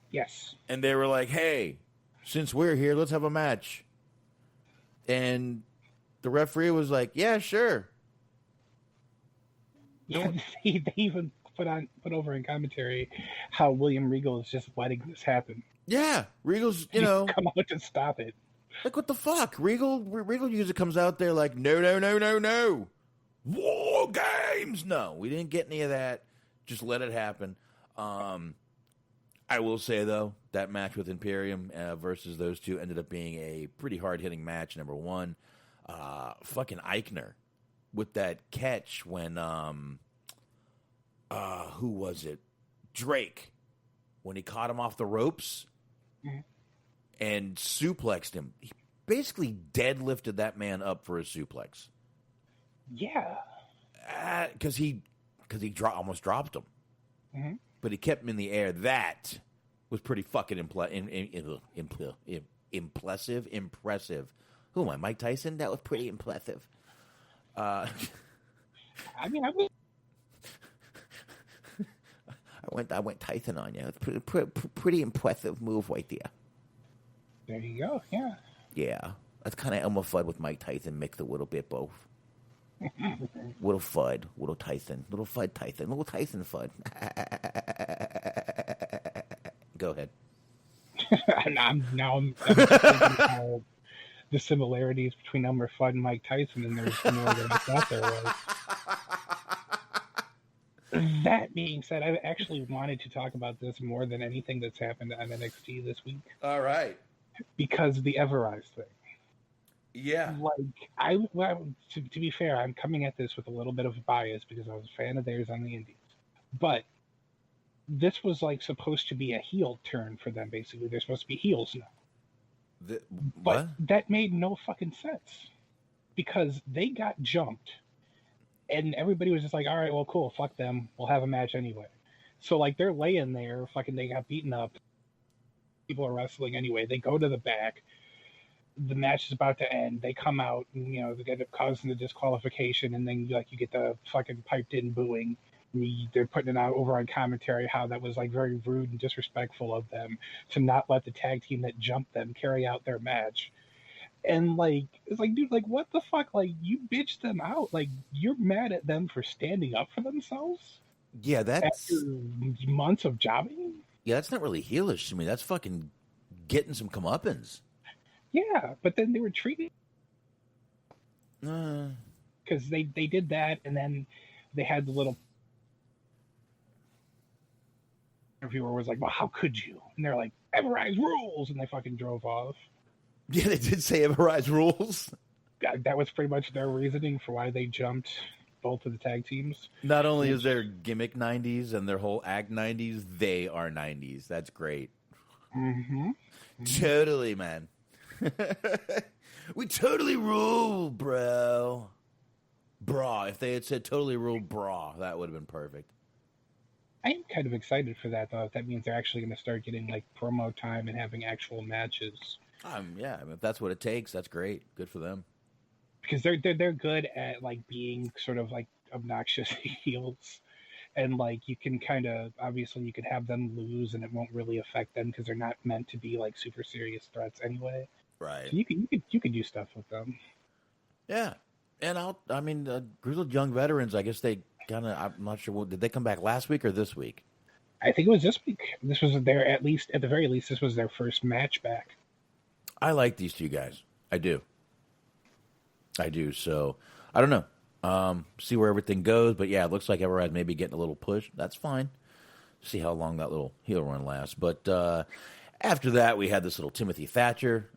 Yes. And they were like, hey, since we're here, let's have a match. And the referee was like, yeah, sure. Yeah, they even put over in commentary how William Regal is just letting this happen. Yeah, Regal's, come out to stop it. Like, what the fuck? Regal usually comes out there like, no. War Games. No, we didn't get any of that. Just let it happen. I will say, though, that match with Imperium versus those two ended up being a pretty hard-hitting match, number one. Fucking Eichner with that catch when, who was it? Drake, when he caught him off the ropes and suplexed him. He basically deadlifted that man up for a suplex. Yeah. Because he almost dropped him. Mm-hmm. But he kept him in the air. That was pretty fucking impressive. Who am I, Mike Tyson? That was pretty impressive. I mean, I went Tyson on you. It's pretty impressive move right there. There you go. Yeah. Yeah, that's kind of Elmer Fudd with Mike Tyson mixed a little bit both. Little Fudd, little Tyson, little Fudd Tyson, little Tyson Fudd. Go ahead. I'm thinking about the similarities between Elmer Fudd and Mike Tyson, and there's more than I thought there was. That being said, I actually wanted to talk about this more than anything that's happened on NXT this week. All right. Because of the Everrise thing. Yeah. To be fair, I'm coming at this with a little bit of bias because I was a fan of theirs on the Indies. But this was supposed to be a heel turn for them, basically. They're supposed to be heels now. But that made no fucking sense. Because they got jumped. And everybody was just like, all right, well, cool, fuck them. We'll have a match anyway. So, they're laying there, they got beaten up. People are wrestling anyway. They go to the back. The match is about to end. They come out, and, they end up causing the disqualification, and then, you get the fucking piped-in booing. They're putting it out over on commentary how that was, very rude and disrespectful of them to not let the tag team that jumped them carry out their match. And, it's dude, what the fuck? You bitched them out. You're mad at them for standing up for themselves? Yeah, that's... After months of jobbing? Yeah, that's not really heelish to me. That's fucking getting some comeuppance. Yeah, but then they were treated... Because they did that, and then they had the little... Interviewer was like, well, how could you? And they're like, Everrise rules! And they fucking drove off. Yeah, they did say Everrise rules. That was pretty much their reasoning for why they jumped both of the tag teams. Not only is their gimmick 90s and their whole act 90s, they are 90s. That's great. Mm-hmm. Totally, man. We totally rule, bro. Bra. If they had said totally rule bra, that would have been perfect. I am kind of excited for that, though. If that means they're actually going to start getting promo time and having actual matches. Yeah, if that's what it takes, that's great. Good for them. Because they're good at being sort of obnoxious heels, and you can kind of obviously you could have them lose and it won't really affect them because they're not meant to be super serious threats anyway. Right. So you could do stuff with them. Yeah, and grizzled young veterans. I guess they kind of. I'm not sure. Did they come back last week or this week? I think it was this week. This was at the very least, this was their first match back. I like these two guys. I do. So I don't know. See where everything goes, but yeah, it looks like Everrise may be getting a little push. That's fine. See how long that little heel run lasts. But after that, we had this little Timothy Thatcher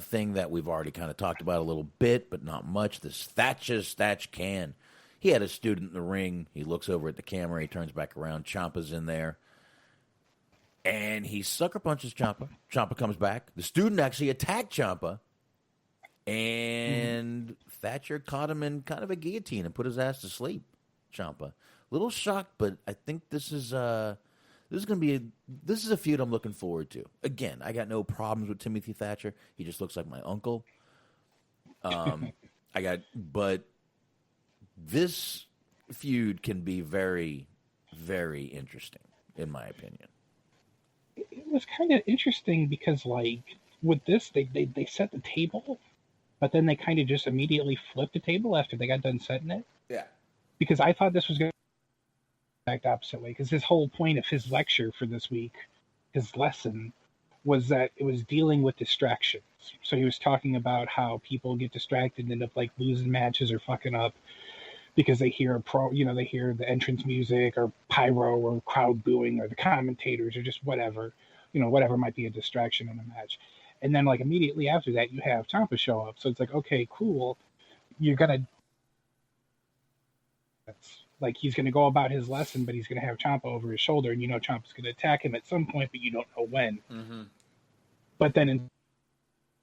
thing that we've already kind of talked about a little bit, but not much. This Thatch Can. He had a student in the ring. He looks over at the camera. He turns back around. Ciampa's in there. And he sucker punches Ciampa. Ciampa comes back. The student actually attacked Ciampa. And Thatcher caught him in kind of a guillotine and put his ass to sleep. Ciampa. Little shocked, but I think this is a feud I'm looking forward to. Again, I got no problems with Timothy Thatcher. He just looks like my uncle. But this feud can be very, very interesting, in my opinion. It was kind of interesting because, with this, they set the table, but then they kind of just immediately flipped the table after they got done setting it. Yeah. Because I thought this was going to be the exact opposite way, because his whole point of his lecture for this week, his lesson, was that it was dealing with distractions. So he was talking about how people get distracted and end up, losing matches or fucking up because they hear they hear the entrance music or pyro or crowd booing or the commentators or just whatever, whatever might be a distraction in a match. And then like immediately after that, you have Ciampa show up. So it's like, okay, cool. You're gonna like he's gonna go about his lesson, but he's gonna have Ciampa over his shoulder, and Ciampa's gonna attack him at some point, but you don't know when. Mm-hmm. But then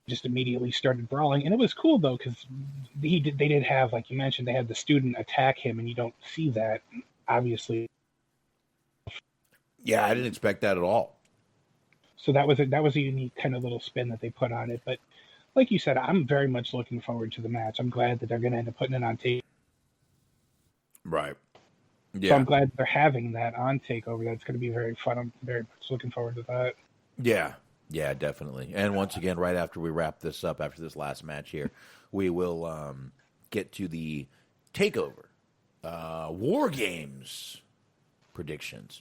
just immediately started brawling, and it was cool though because they did have, like you mentioned, they had the student attack him, and you don't see that obviously. Yeah, I didn't expect that at all. So that was a unique kind of little spin that they put on it. But like you said, I'm very much looking forward to the match. I'm glad that they're going to end up putting it on tape. Right. Yeah. So I'm glad they're having that on Takeover. That's going to be very fun. I'm very much looking forward to that. Yeah. Yeah, definitely. And once again, right after we wrap this up, after this last match here, we will get to the Takeover WarGames predictions.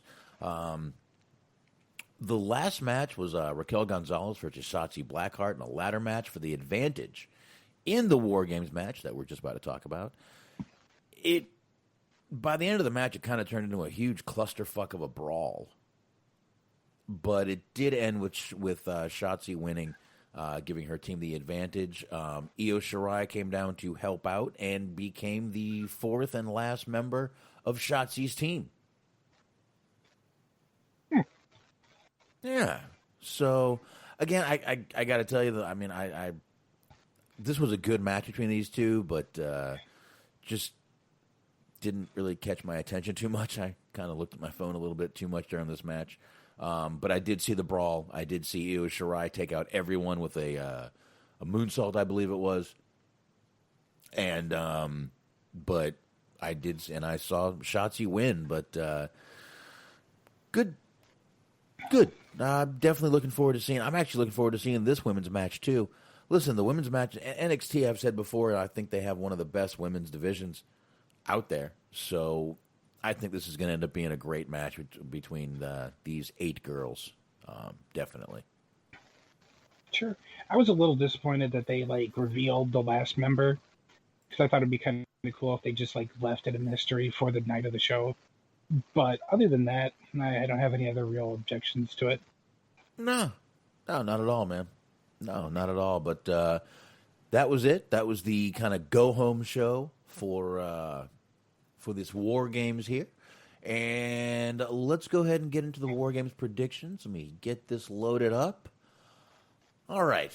The last match was Raquel Gonzalez versus Shotzi Blackheart in a ladder match for the advantage in the WarGames match that we're just about to talk about. By the end of the match, it kind of turned into a huge clusterfuck of a brawl. But it did end with Shotzi winning, giving her team the advantage. Io Shirai came down to help out and became the fourth and last member of Shotzi's team. Yeah. So, again, I got to tell you, that this was a good match between these two, but just didn't really catch my attention too much. I kind of looked at my phone a little bit too much during this match. But I did see the brawl. I did see Io Shirai take out everyone with a moonsault, I believe it was. And but I saw Shotzi win. But good. I'm definitely looking forward to seeing. I'm actually looking forward to seeing this women's match too. Listen, the women's match, NXT, I've said before, I think they have one of the best women's divisions out there. So I think this is going to end up being a great match between these 8 girls, definitely. Sure. I was a little disappointed that they revealed the last member, because I thought it'd be kind of cool if they just left it a mystery for the night of the show. But other than that, I don't have any other real objections to it. No, not at all, man. No, not at all. But that was it. That was the kind of go-home show for this WarGames here. And let's go ahead and get into the WarGames predictions. Let me get this loaded up. All right.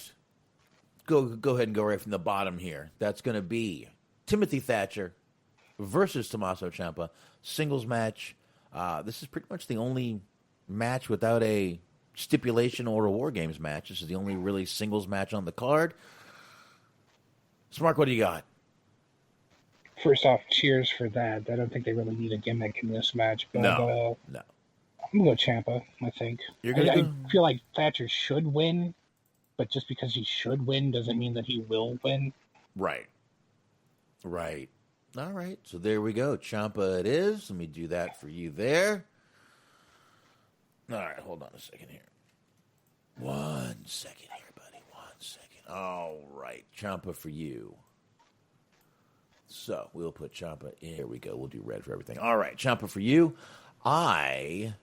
Go ahead and go right from the bottom here. That's going to be Timothy Thatcher versus Tommaso Ciampa. Singles match. This is pretty much the only match without a stipulation or a WarGames match. This is the only really singles match on the card. Smart, what do you got? First off, cheers for that. I don't think they really need a gimmick in this match. But, no. I'm going to go Ciampa, I think. I feel like Thatcher should win, but just because he should win doesn't mean that he will win. Right. All right, so there we go. Ciampa it is. Let me do that for you there. All right, hold on a second here. 1 second here, buddy. 1 second. All right, Ciampa for you. So we'll put Ciampa in. Here we go. We'll do red for everything. All right, Ciampa for you. Man,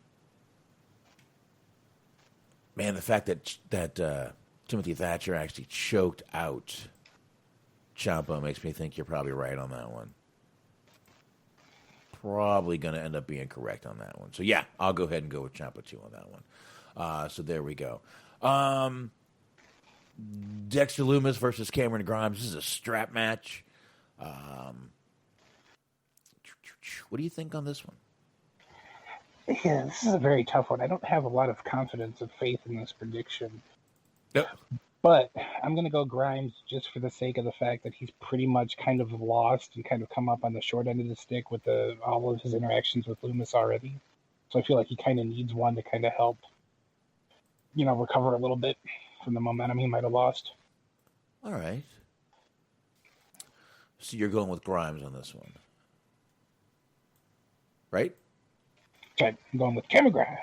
the fact that Timothy Thatcher actually choked out Ciampa makes me think you're probably right on that one. Probably going to end up being correct on that one. So, yeah, I'll go ahead and go with Ciampa, too, on that one. So, there we go. Dexter Lumis versus Cameron Grimes. This is a strap match. What do you think on this one? Yeah, this is a very tough one. I don't have a lot of confidence or faith in this prediction. Yep. But I'm going to go Grimes just for the sake of the fact that he's pretty much kind of lost and kind of come up on the short end of the stick with all of his interactions with Lumis already. So I feel like he kind of needs one to kind of help, recover a little bit from the momentum he might have lost. All right. So you're going with Grimes on this one, right? Okay, I'm going with Cameron Grimes.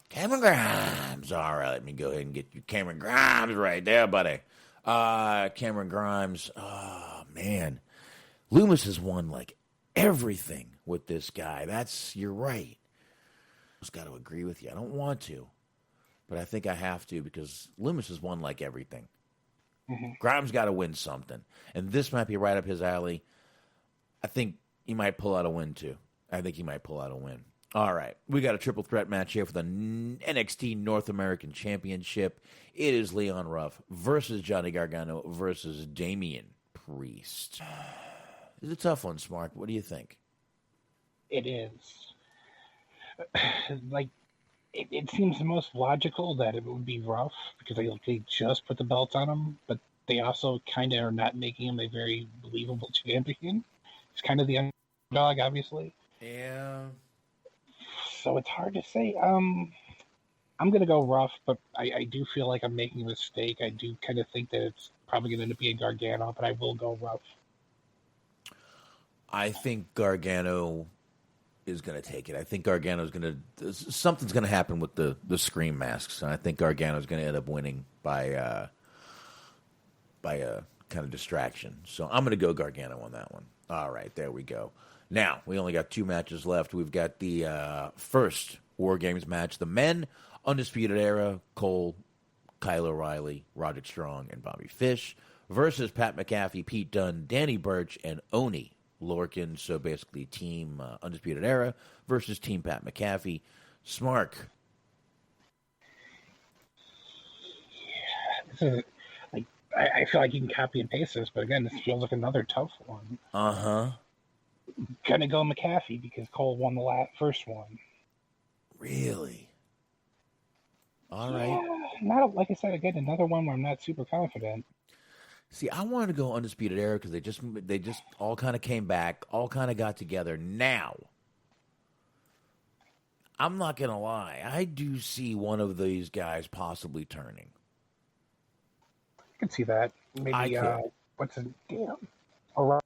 Cameron Grimes. All right, let me go ahead and get you Cameron Grimes right there, buddy. Cameron Grimes. Oh, man. Lumis has won everything with this guy. You're right. I just got to agree with you. I don't want to, but I think I have to because Loomis has won like everything. Grimes got to win something, and this might be right up his alley. I think he might pull out a win too. I think he might pull out a win. All right, we got a triple threat match here for the NXT North American Championship. It is Leon Ruff versus Johnny Gargano versus Damian Priest. It's a tough one, Smart. What do you think? It is. Like, it seems the most logical that it would be Ruff because they just put the belt on him, but they also kind of are not making him a very believable champion. He's kind of the underdog, obviously. Yeah. So it's hard to say. I'm going to go Ruff, but I do feel like I'm making a mistake. I do kind of think that it's probably going to end up being Gargano, but I will go Ruff. I think Gargano is going to take it. I think Gargano's going to... Something's going to happen with the Scream masks, and I think Gargano's going to end up winning by a kind of distraction. So I'm going to go Gargano on that one. All right, there we go. Now, we only got 2 matches left. We've got the first WarGames match. The men, Undisputed Era, Cole, Kyle O'Reilly, Roderick Strong, and Bobby Fish versus Pat McAfee, Pete Dunne, Danny Burch, and Oni Lorcan. So basically Team Undisputed Era versus Team Pat McAfee. Smark. Yeah, I feel like you can copy and paste this, but again, this feels like another tough one. Uh-huh. Gonna go McAfee because Cole won the first one. Really? All right. Yeah, not like I said again, another one where I'm not super confident. See, I wanted to go Undisputed Era because they just all kind of came back, all kind of got together. Now, I'm not gonna lie, I do see one of these guys possibly turning. I can see that. Maybe what's his damn? O'Reilly.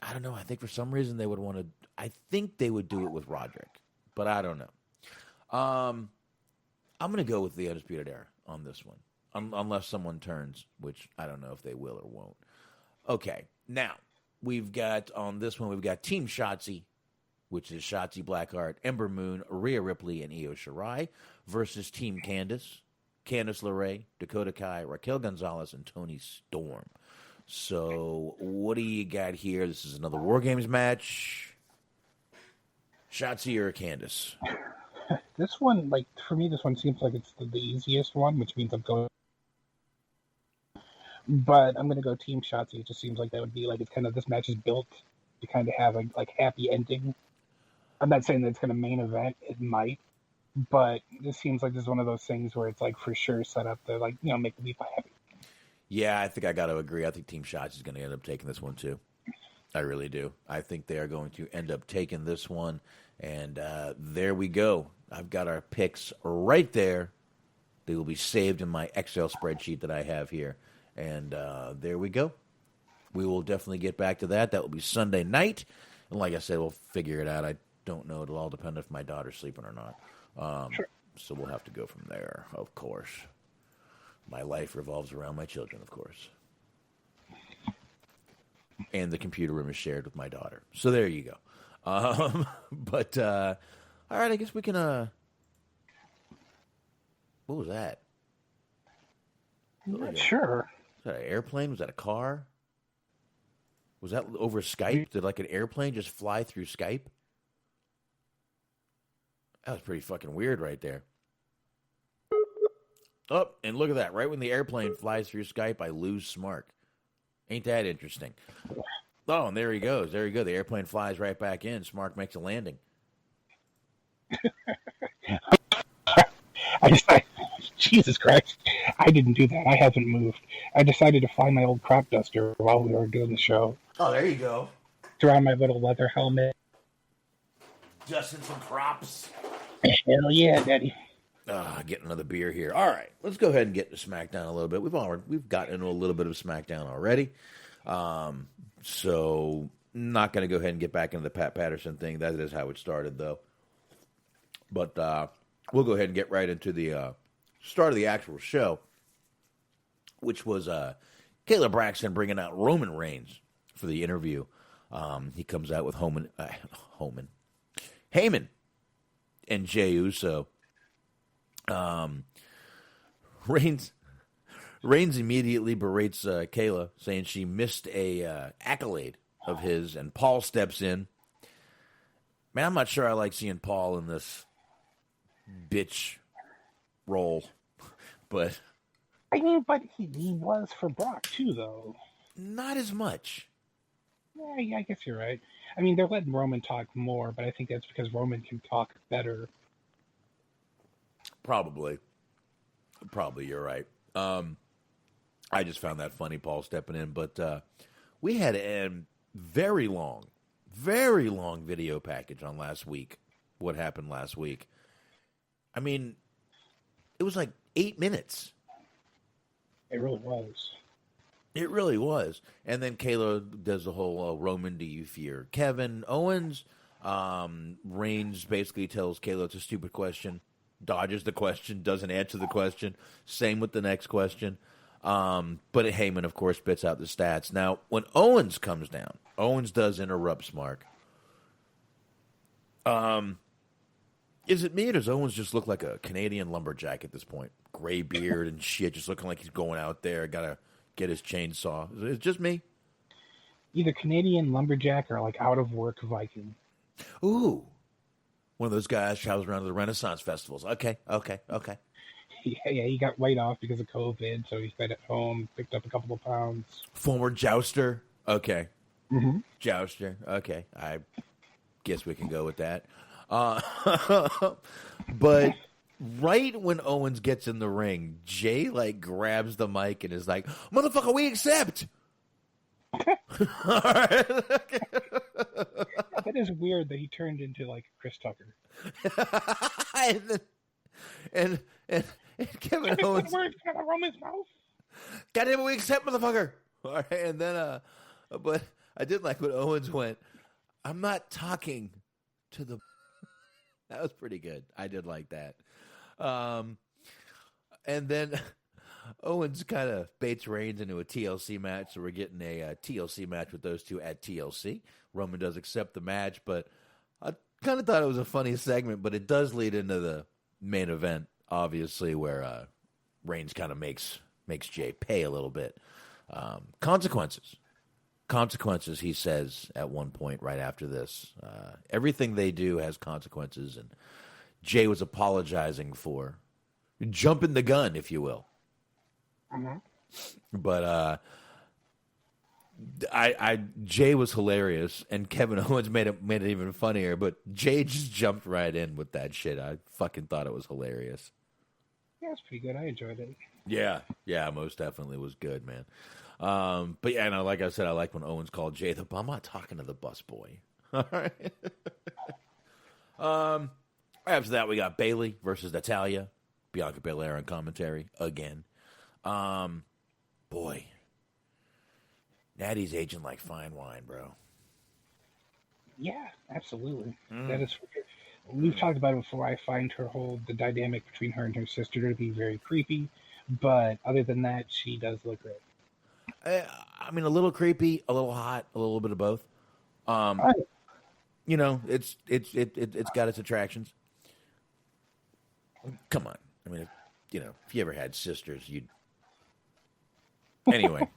I don't know. I think for some reason they would want to. I think they would do it with Roderick, but I don't know. I'm going to go with the Undisputed Era on this one, unless someone turns, which I don't know if they will or won't. Okay, now we've got on this one. We've got Team Shotzi, which is Shotzi Blackheart, Ember Moon, Rhea Ripley, and Io Shirai versus Team Candice LeRae, Dakota Kai, Raquel Gonzalez, and Toni Storm. So, what do you got here? This is another WarGames match. Shotzi or Candice? This one, like, for me, this one seems like it's the easiest one, which means I'm going. But I'm going to go Team Shotzi. It just seems like that would be, like, it's kind of, this match is built to kind of have a, like, happy ending. I'm not saying that it's going to main event. It might. But this seems like this is one of those things where it's, like, for sure set up to, like, you know, make the people happy. Yeah, I think I got to agree. I think Team Shots is going to end up taking this one, too. I really do. I think they are going to end up taking this one. And there we go. I've got our picks right there. They will be saved in my Excel spreadsheet that I have here. And there we go. We will definitely get back to that. That will be Sunday night. And like I said, we'll figure it out. I don't know. It'll all depend if my daughter's sleeping or not. Sure. So we'll have to go from there, of course. My life revolves around my children, of course. And the computer room is shared with my daughter. So there you go. But, all right, I guess we can, what was that? I'm not sure. Was that an airplane? Was that a car? Was that over Skype? Did, like, an airplane just fly through Skype? That was pretty fucking weird right there. Oh, and look at that. Right when the airplane flies through Skype, I lose Smart. Ain't that interesting? Oh, and there he goes. There you go. The airplane flies right back in. Smart makes a landing. Jesus Christ. I didn't do that. I haven't moved. I decided to find my old crop duster while we were doing the show. Oh, there you go. Throw on my little leather helmet. Dusting some crops. Hell yeah, Daddy. Getting another beer here. All right, let's go ahead and get to SmackDown a little bit. We've gotten into a little bit of SmackDown already. So not going to go ahead and get back into the Pat Patterson thing. That is how it started, though. But we'll go ahead and get right into the start of the actual show, which was Kayla Braxton bringing out Roman Reigns for the interview. He comes out with Heyman and Jey Uso. Reigns immediately berates Kayla, saying she missed a accolade of his, and Paul steps in. Man, I'm not sure I like seeing Paul in this bitch role, but I mean, but he was for Brock too, though. Not as much. Yeah, I guess you're right. I mean, they're letting Roman talk more, but I think that's because Roman can talk better. Probably, you're right. I just found that funny, Paul stepping in, but we had a very long video package on last week. What happened last week? I mean, it was like 8 minutes. It really was. It really was. And then Kayla does the whole Roman, do you fear Kevin Owens? Reigns basically tells Kayla it's a stupid question, dodges the question, doesn't answer the question. Same with the next question. But Heyman, of course, spits out the stats. Now, when Owens comes down, Owens does interrupt Smart. Is it me, or does Owens just look like a Canadian lumberjack at this point? Gray beard and shit, just looking like he's going out there, gotta get his chainsaw. Is it just me? Either Canadian lumberjack or like out of work Viking. Ooh. One of those guys travels around to the Renaissance festivals. Okay. Yeah, he got laid off because of COVID, so he stayed at home, picked up a couple of pounds. Former jouster. Okay. Mm-hmm. Jouster. Okay. I guess we can go with that. But right when Owens gets in the ring, Jay like grabs the mic and is like, "Motherfucker, we accept." All right. That is weird that he turned into like Chris Tucker. and Kevin Owens, words out of Roman's mouth. "Goddamn it, we accept, motherfucker." All right, and then but I did like when Owens went, "I'm not talking to the." That was pretty good. I did like that. And then Owens kind of baits Reigns into a TLC match, so we're getting a TLC match with those two at TLC. Roman does accept the match, but I kind of thought it was a funny segment, but it does lead into the main event, obviously, where Reigns kind of makes Jay pay a little bit. Consequences, he says at one point right after this. Everything they do has consequences, and Jay was apologizing for jumping the gun, if you will. Mm-hmm. But Jay was hilarious, and Kevin Owens made it even funnier. But Jay just jumped right in with that shit. I fucking thought it was hilarious. Yeah, it's pretty good. I enjoyed it. Yeah, most definitely was good, man. But yeah, no, like I said, I like when Owens called Jay the bum. I'm not talking to the bus boy. All right. After that, we got Bayley versus Natalya. Bianca Belair on commentary again. Boy, Natty's aging like fine wine, bro. Yeah, absolutely. That is. We've talked about it before. I find the dynamic between her and her sister to be very creepy, but other than that, she does look great. I mean, a little creepy, a little hot, a little bit of both. You know, it's got its attractions. Come on, I mean, if you ever had sisters, you'd. Anyway,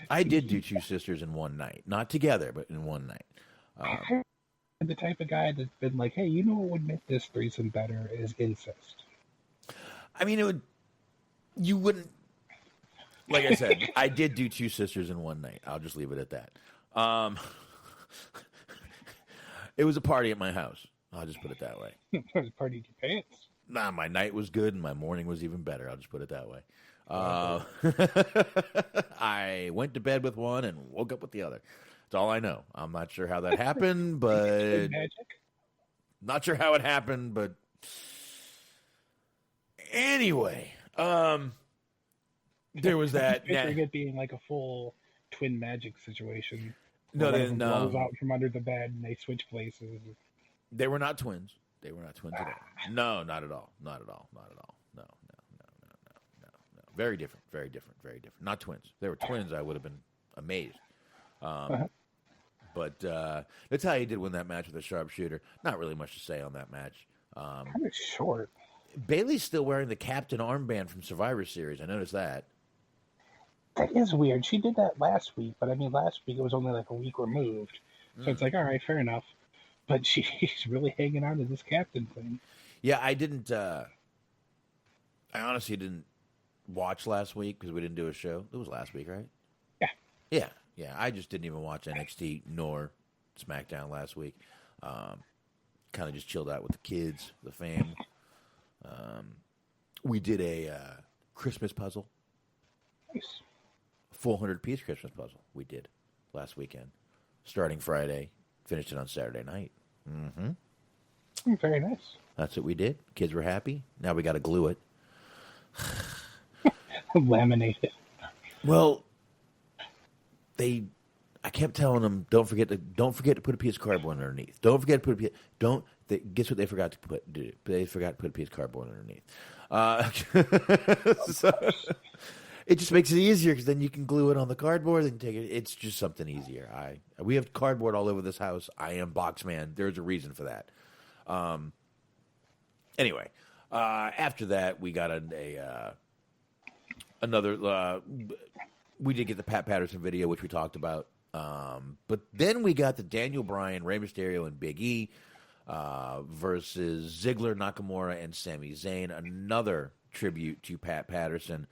I did do two sisters in one night, not together, but in one night. I'm the type of guy that's been like, hey, you know what would make this threesome better is incest. I mean, you wouldn't. Like I said, I did do two sisters in one night. I'll just leave it at that. It was a party at my house. I'll just put it that way. It was a party in your pants. Nah, my night was good and my morning was even better. I'll just put it that way. I went to bed with one and woke up with the other. That's all I know. I'm not sure how that happened, but magic. Not sure how it happened, but anyway, there was that. Picturing it being like a full twin magic situation. No, blows out from under the bed and they switch places. They were not twins. They were not twins at all. No, not at all. Not at all. Not at all. No. Very different. Very different. Very different. Not twins. If they were twins, I would have been amazed. But Natalya did win that match with a sharpshooter. Not really much to say on that match. Kind of short. Bayley's still wearing the captain armband from Survivor Series. I noticed that. That is weird. She did that last week, but I mean, last week it was only like a week removed. So it's like, all right, fair enough. But she's really hanging on to this captain thing. Yeah, I didn't. I honestly didn't watch last week because we didn't do a show. It was last week, right? Yeah. Yeah. I just didn't even watch NXT nor SmackDown last week. Kind of just chilled out with the kids, the fam. We did a Christmas puzzle. Nice. 400-piece Christmas puzzle we did last weekend. Starting Friday, finished it on Saturday night. Mm-hmm. Very nice. That's what we did. Kids were happy. Now we got to glue it. Laminate it. Well, I kept telling them, don't forget to put a piece of cardboard underneath. Don't forget to put a piece. Guess what they forgot to put? They forgot to put a piece of cardboard underneath. So, it just makes it easier because then you can glue it on the cardboard and take it. It's just something easier. We have cardboard all over this house. I am box man. There's a reason for that. Anyway, after that we got another. We did get the Pat Patterson video, which we talked about. But then we got the Daniel Bryan, Rey Mysterio, and Big E versus Ziggler, Nakamura, and Sami Zayn. Another tribute to Pat Patterson.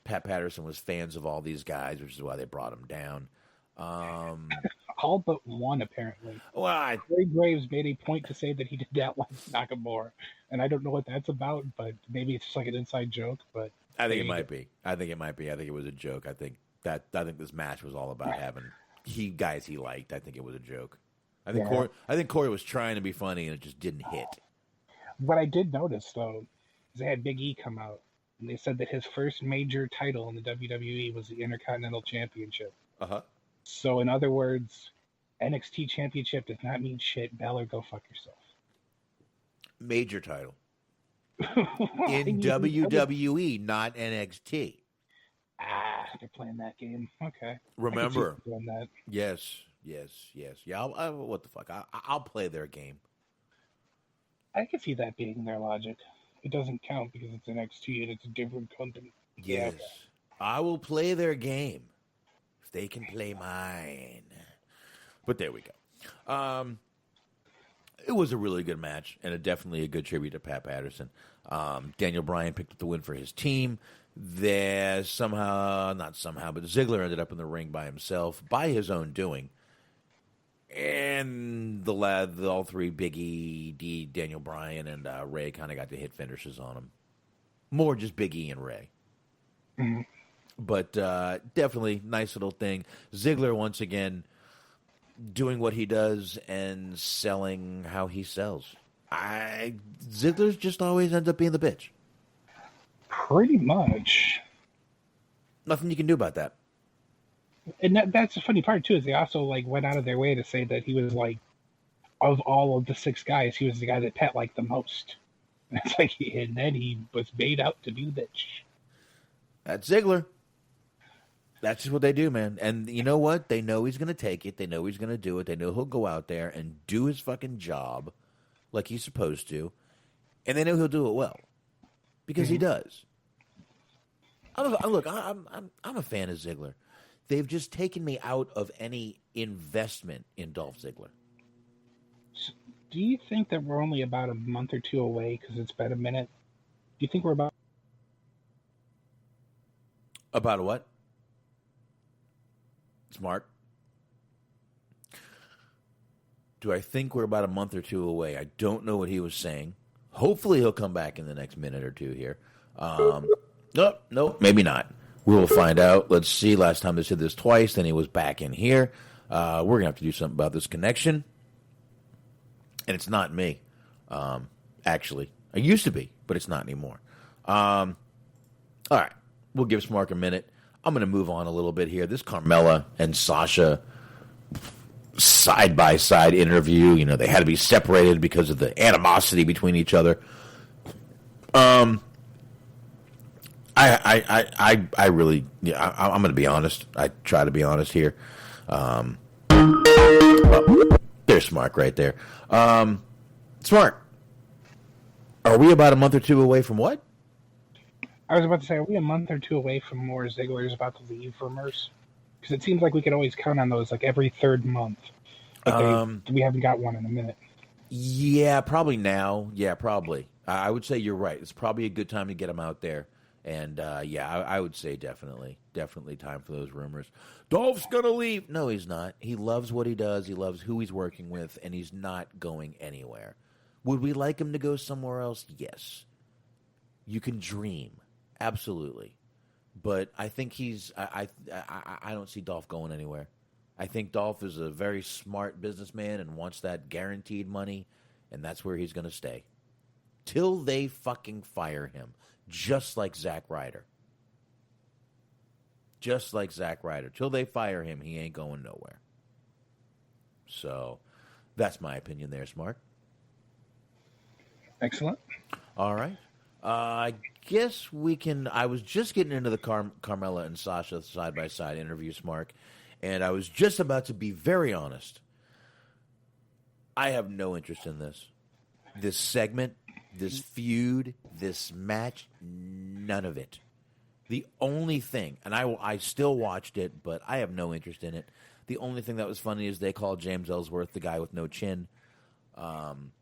Pat Patterson was fans of all these guys, which is why they brought him down. All but one, apparently. Well, Corey Graves made a point to say that he did that one with Nakamura, and I don't know what that's about, but maybe it's just like an inside joke. But I think it might be. I think it was a joke. I think this match was all about having guys he liked. I think it was a joke. I think Corey was trying to be funny and it just didn't hit. What I did notice though is they had Big E come out and they said that his first major title in the WWE was the Intercontinental Championship. So in other words, NXT Championship does not mean shit. Balor, go fuck yourself. Major title in WWE, not NXT. They're playing that game. Okay. Remember. Doing that. Yes. Yeah, what the fuck? I'll play their game. I can see that being their logic. It doesn't count because it's NXT and it's a different company. Yes. Yeah. I will play their game if they can play mine. But there we go. It was a really good match and definitely a good tribute to Pat Patterson. Daniel Bryan picked up the win for his team. But Ziggler ended up in the ring by himself, by his own doing. And all three, Big E, Daniel Bryan, and Ray kind of got to hit finishes on him. More just Big E and Ray. Mm-hmm. But definitely nice little thing. Ziggler, once again, doing what he does and selling how he sells. Ziggler's just always ends up being the bitch. Pretty much. Nothing you can do about that. And that's the funny part, too, is they also went out of their way to say that he was, of all of the six guys, he was the guy that Pat liked the most. And it's and then he was made out to be the bitch. That's Ziggler. That's just what they do, man. And you know what? They know he's going to take it. They know he's going to do it. They know he'll go out there and do his fucking job like he's supposed to. And they know he'll do it well. Because he does. I'm a fan of Ziggler. They've just taken me out of any investment in Dolph Ziggler. Do you think that we're only about a month or two away because it's been a minute? Do you think we're about... About a what? Smart. Do I think we're about a month or two away? I don't know what he was saying. Hopefully he'll come back in the next minute or two here. Nope, maybe not. We will find out. Let's see. Last time they said this twice, then he was back in here. We're going to have to do something about this connection. And it's not me, actually. It used to be, but it's not anymore. All right. We'll give Smark a minute. I'm going to move on a little bit here. This Carmella and Sasha side-by-side interview. They had to be separated because of the animosity between each other. I really, I'm going to be honest. I try to be honest here. Well, there's Smart right there. Smart. Are we about a month or two away from what? I was about to say, are we a month or two away from more Ziggler's about to leave rumors? Because it seems like we could always count on those like every third month. But we haven't got one in a minute. Yeah, probably now. Yeah, probably. I would say you're right. It's probably a good time to get them out there. And, I would say definitely time for those rumors. Dolph's going to leave. No, he's not. He loves what he does. He loves who he's working with, and he's not going anywhere. Would we like him to go somewhere else? Yes. You can dream. Absolutely. But I think I don't see Dolph going anywhere. I think Dolph is a very smart businessman and wants that guaranteed money, and that's where he's going to stay. Till they fucking fire him. Just like Zack Ryder. Just like Zack Ryder. Till they fire him, he ain't going nowhere. So, that's my opinion there, Smart. Excellent. All right. I guess we can... I was just getting into the Carmella and Sasha side-by-side interview, Smart, and I was just about to be very honest. I have no interest in this. This segment, this feud, this match, none of it. The only thing, and I still watched it, but I have no interest in it. The only thing that was funny is they called James Ellsworth the guy with no chin. And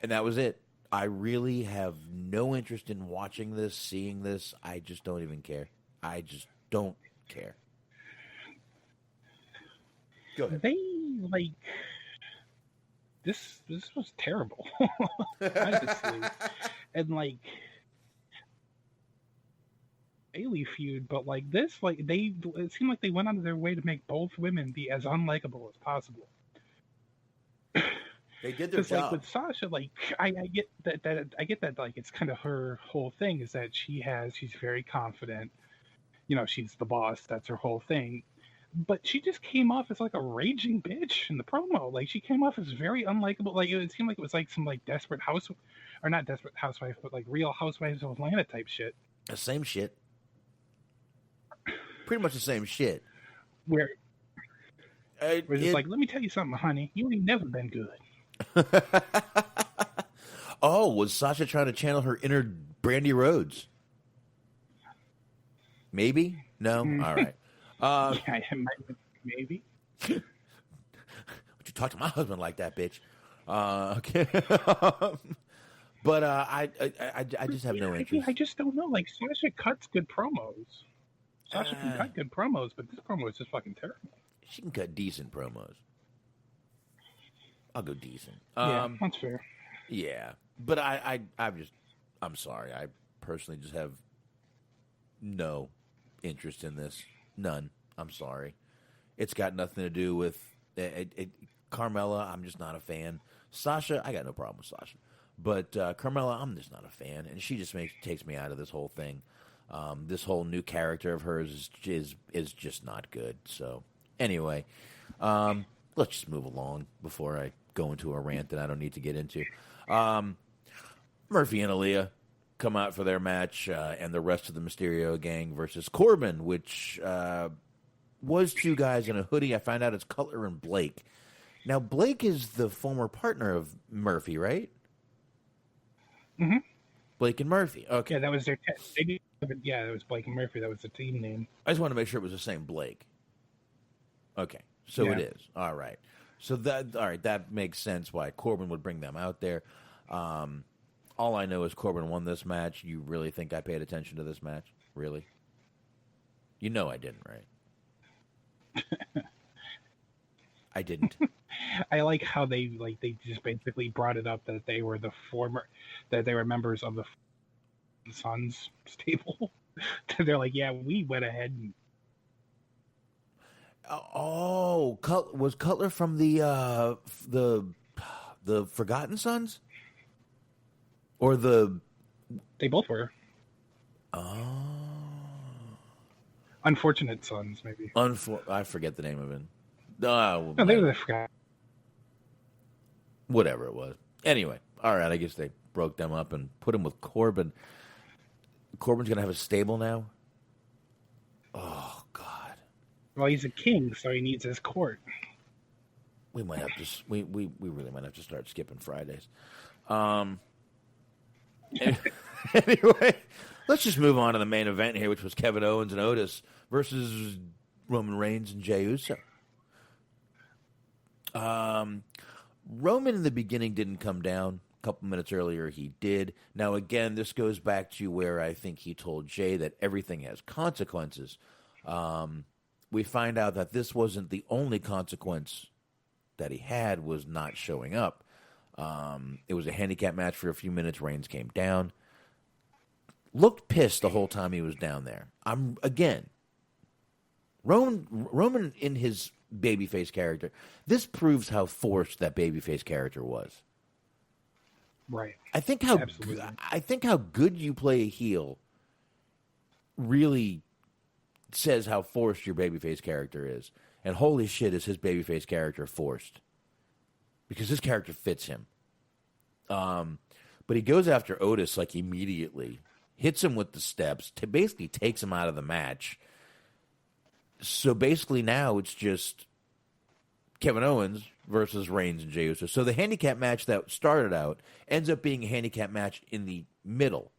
that was it. I really have no interest in watching this, seeing this. I just don't even care. I just don't care. Go ahead. They, this was terrible. Honestly. And, Bayley feud, but this, it seemed like they went out of their way to make both women be as unlikable as possible. They did their job. With Sasha, I get that I get that it's kind of her whole thing is that she's very confident. She's the boss. That's her whole thing. But she just came off as a raging bitch in the promo. She came off as very unlikable. It seemed like it was some desperate house, or not desperate housewife, but Real Housewives of Atlanta type shit. The same shit. Pretty much the same shit. Where it's let me tell you something, honey. You ain't never been good. Oh, was Sasha trying to channel her inner Brandy Rhodes? Maybe? No? All right. Maybe. Would you talk to my husband like that, bitch? Okay. But I just have no interest. I just don't know. Sasha cuts good promos. Sasha can cut good promos, but this promo is just fucking terrible. She can cut decent promos. I'll go decent. Yeah, that's fair. Yeah, but I'm sorry. I personally just have no interest in this. None. I'm sorry. It's got nothing to do with Carmella. I'm just not a fan. Sasha, I got no problem with Sasha, but Carmella, I'm just not a fan, and she just takes me out of this whole thing. This whole new character of hers is just not good. So anyway, let's just move along before I go into a rant that I don't need to get into. Murphy and Aaliyah come out for their match, and the rest of the Mysterio gang versus Corbin, which was two guys in a hoodie. I found out it's Cutler and Blake. Now, Blake is the former partner of Murphy, right? Mm-hmm. Blake and Murphy. Okay. Yeah, that was their yeah, it was Blake and Murphy. That was the team name. I just want to make sure it was the same Blake. Okay, so yeah. It is. All right. So that makes sense why Corbin would bring them out there. All I know is Corbin won this match. You really think I paid attention to this match? Really? You know I didn't, right? I didn't. I like how they just basically brought it up that they were members of the Sons stable. They're like, yeah, we went ahead and. Oh, was Cutler from the Forgotten Sons? Or the... They both were. Oh. Unfortunate Sons, maybe. I forget the name of it. No, they were the Forgotten. Whatever it was. Anyway, all right, I guess they broke them up and put him with Corbin. Corbin's going to have a stable now? Oh, God. Well, he's a king, so he needs his court. We might have to. We really might have to start skipping Fridays. Anyway, let's just move on to the main event here, which was Kevin Owens and Otis versus Roman Reigns and Jey Uso. Roman in the beginning didn't come down. A couple minutes earlier, he did. Now, again, this goes back to where I think he told Jey that everything has consequences. We find out that this wasn't the only consequence that he had, was not showing up. It was a handicap match for a few minutes. Reigns came down. Looked pissed the whole time he was down there. Roman in his babyface character, this proves how forced that babyface character was. Right. I think how good you play a heel really says how forced your babyface character is. And holy shit, is his babyface character forced. Because his character fits him. But he goes after Otis like immediately. Hits him with the steps. Basically takes him out of the match. So basically now it's just Kevin Owens versus Reigns and Jey Uso. So the handicap match that started out ends up being a handicap match in the middle.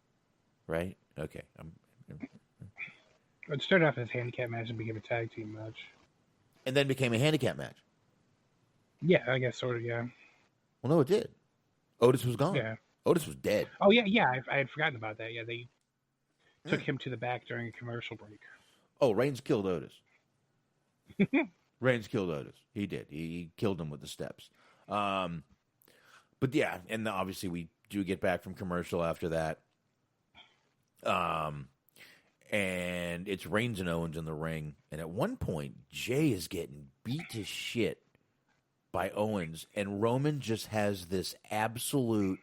Right? Okay. It started off as a handicap match and became a tag team match. And then became a handicap match. Yeah, I guess sort of, yeah. Well, no, it did. Otis was gone. Yeah. Otis was dead. Oh, yeah. I had forgotten about that. Yeah, they took him to the back during a commercial break. Oh, Reigns killed Otis. Reigns killed Otis. He did. He killed him with the steps. But yeah, and obviously we do get back from commercial after that. And it's Reigns and Owens in the ring. And at one point, Jey is getting beat to shit by Owens. And Roman just has this absolute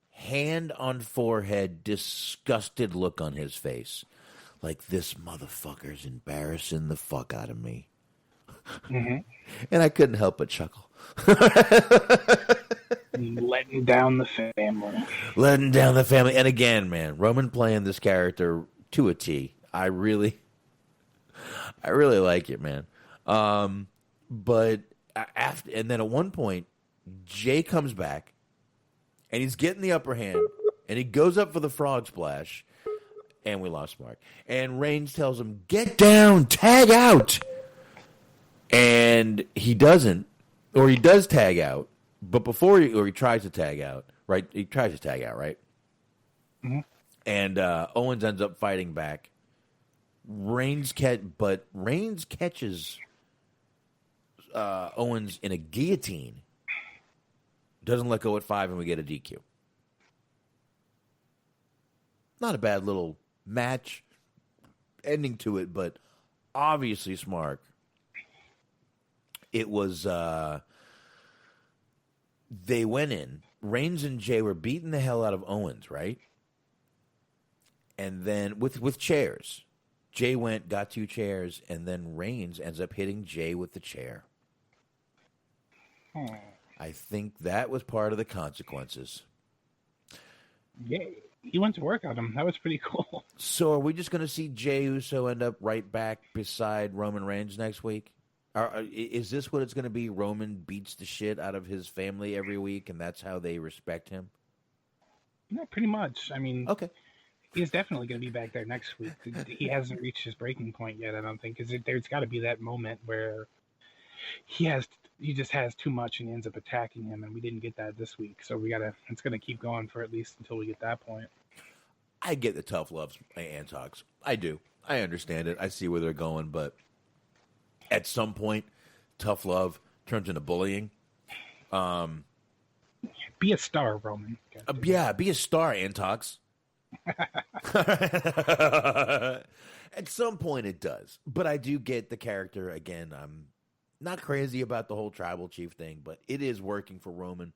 hand on forehead, disgusted look on his face. Like, this motherfucker's embarrassing the fuck out of me. Mm-hmm. And I couldn't help but chuckle. Letting down the family. Letting down the family. And again, man, Roman playing this character to a T. I really like it, man. But after, and then at one point, Jey comes back, and he's getting the upper hand, and he goes up for the frog splash, and we lost Mark. And Reigns tells him, "Get down, tag out." And he doesn't, or he does tag out, but he tries to tag out, right? He tries to tag out, right? Mm-hmm. And Owens ends up fighting back. Reigns catches Owens in a guillotine. Doesn't let go at 5, and we get a DQ. Not a bad little match ending to it, but obviously smart. It was, they went in. Reigns and Jey were beating the hell out of Owens, right? And then with chairs. Jey got 2 chairs, and then Reigns ends up hitting Jey with the chair. I think that was part of the consequences. Yeah, he went to work on him. That was pretty cool. So are we just going to see Jey Uso end up right back beside Roman Reigns next week? Is this what it's going to be? Roman beats the shit out of his family every week, and that's how they respect him? Yeah, pretty much. I mean, okay. He's definitely going to be back there next week. He hasn't reached his breaking point yet, I don't think, because there's got to be that moment where he just has too much and he ends up attacking him, and we didn't get that this week. So it's going to keep going for at least until we get that point. I get the tough loves and talks. I do. I understand it. I see where they're going, but at some point, tough love turns into bullying. Be a star, Roman. Yeah, be a star, Antox. At some point it does, but I do get the character. Again, I'm not crazy about the whole tribal chief thing, but it is working for Roman,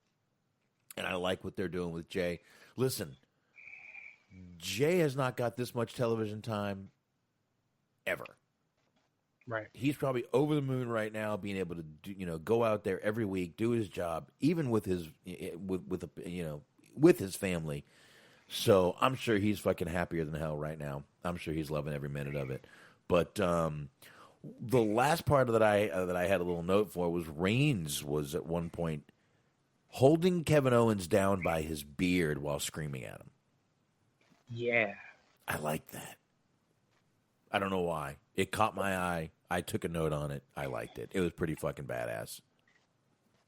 and I like what they're doing with Jey. Listen, Jey has not got this much television time ever. Right. He's probably over the moon right now, being able to do, go out there every week, do his job, even with his with his family. So I'm sure he's fucking happier than hell right now. I'm sure he's loving every minute of it. But the last part that I had a little note for was Reigns was at one point holding Kevin Owens down by his beard while screaming at him. Yeah. I like that. I don't know why. It caught my eye. I took a note on it. I liked it. It was pretty fucking badass.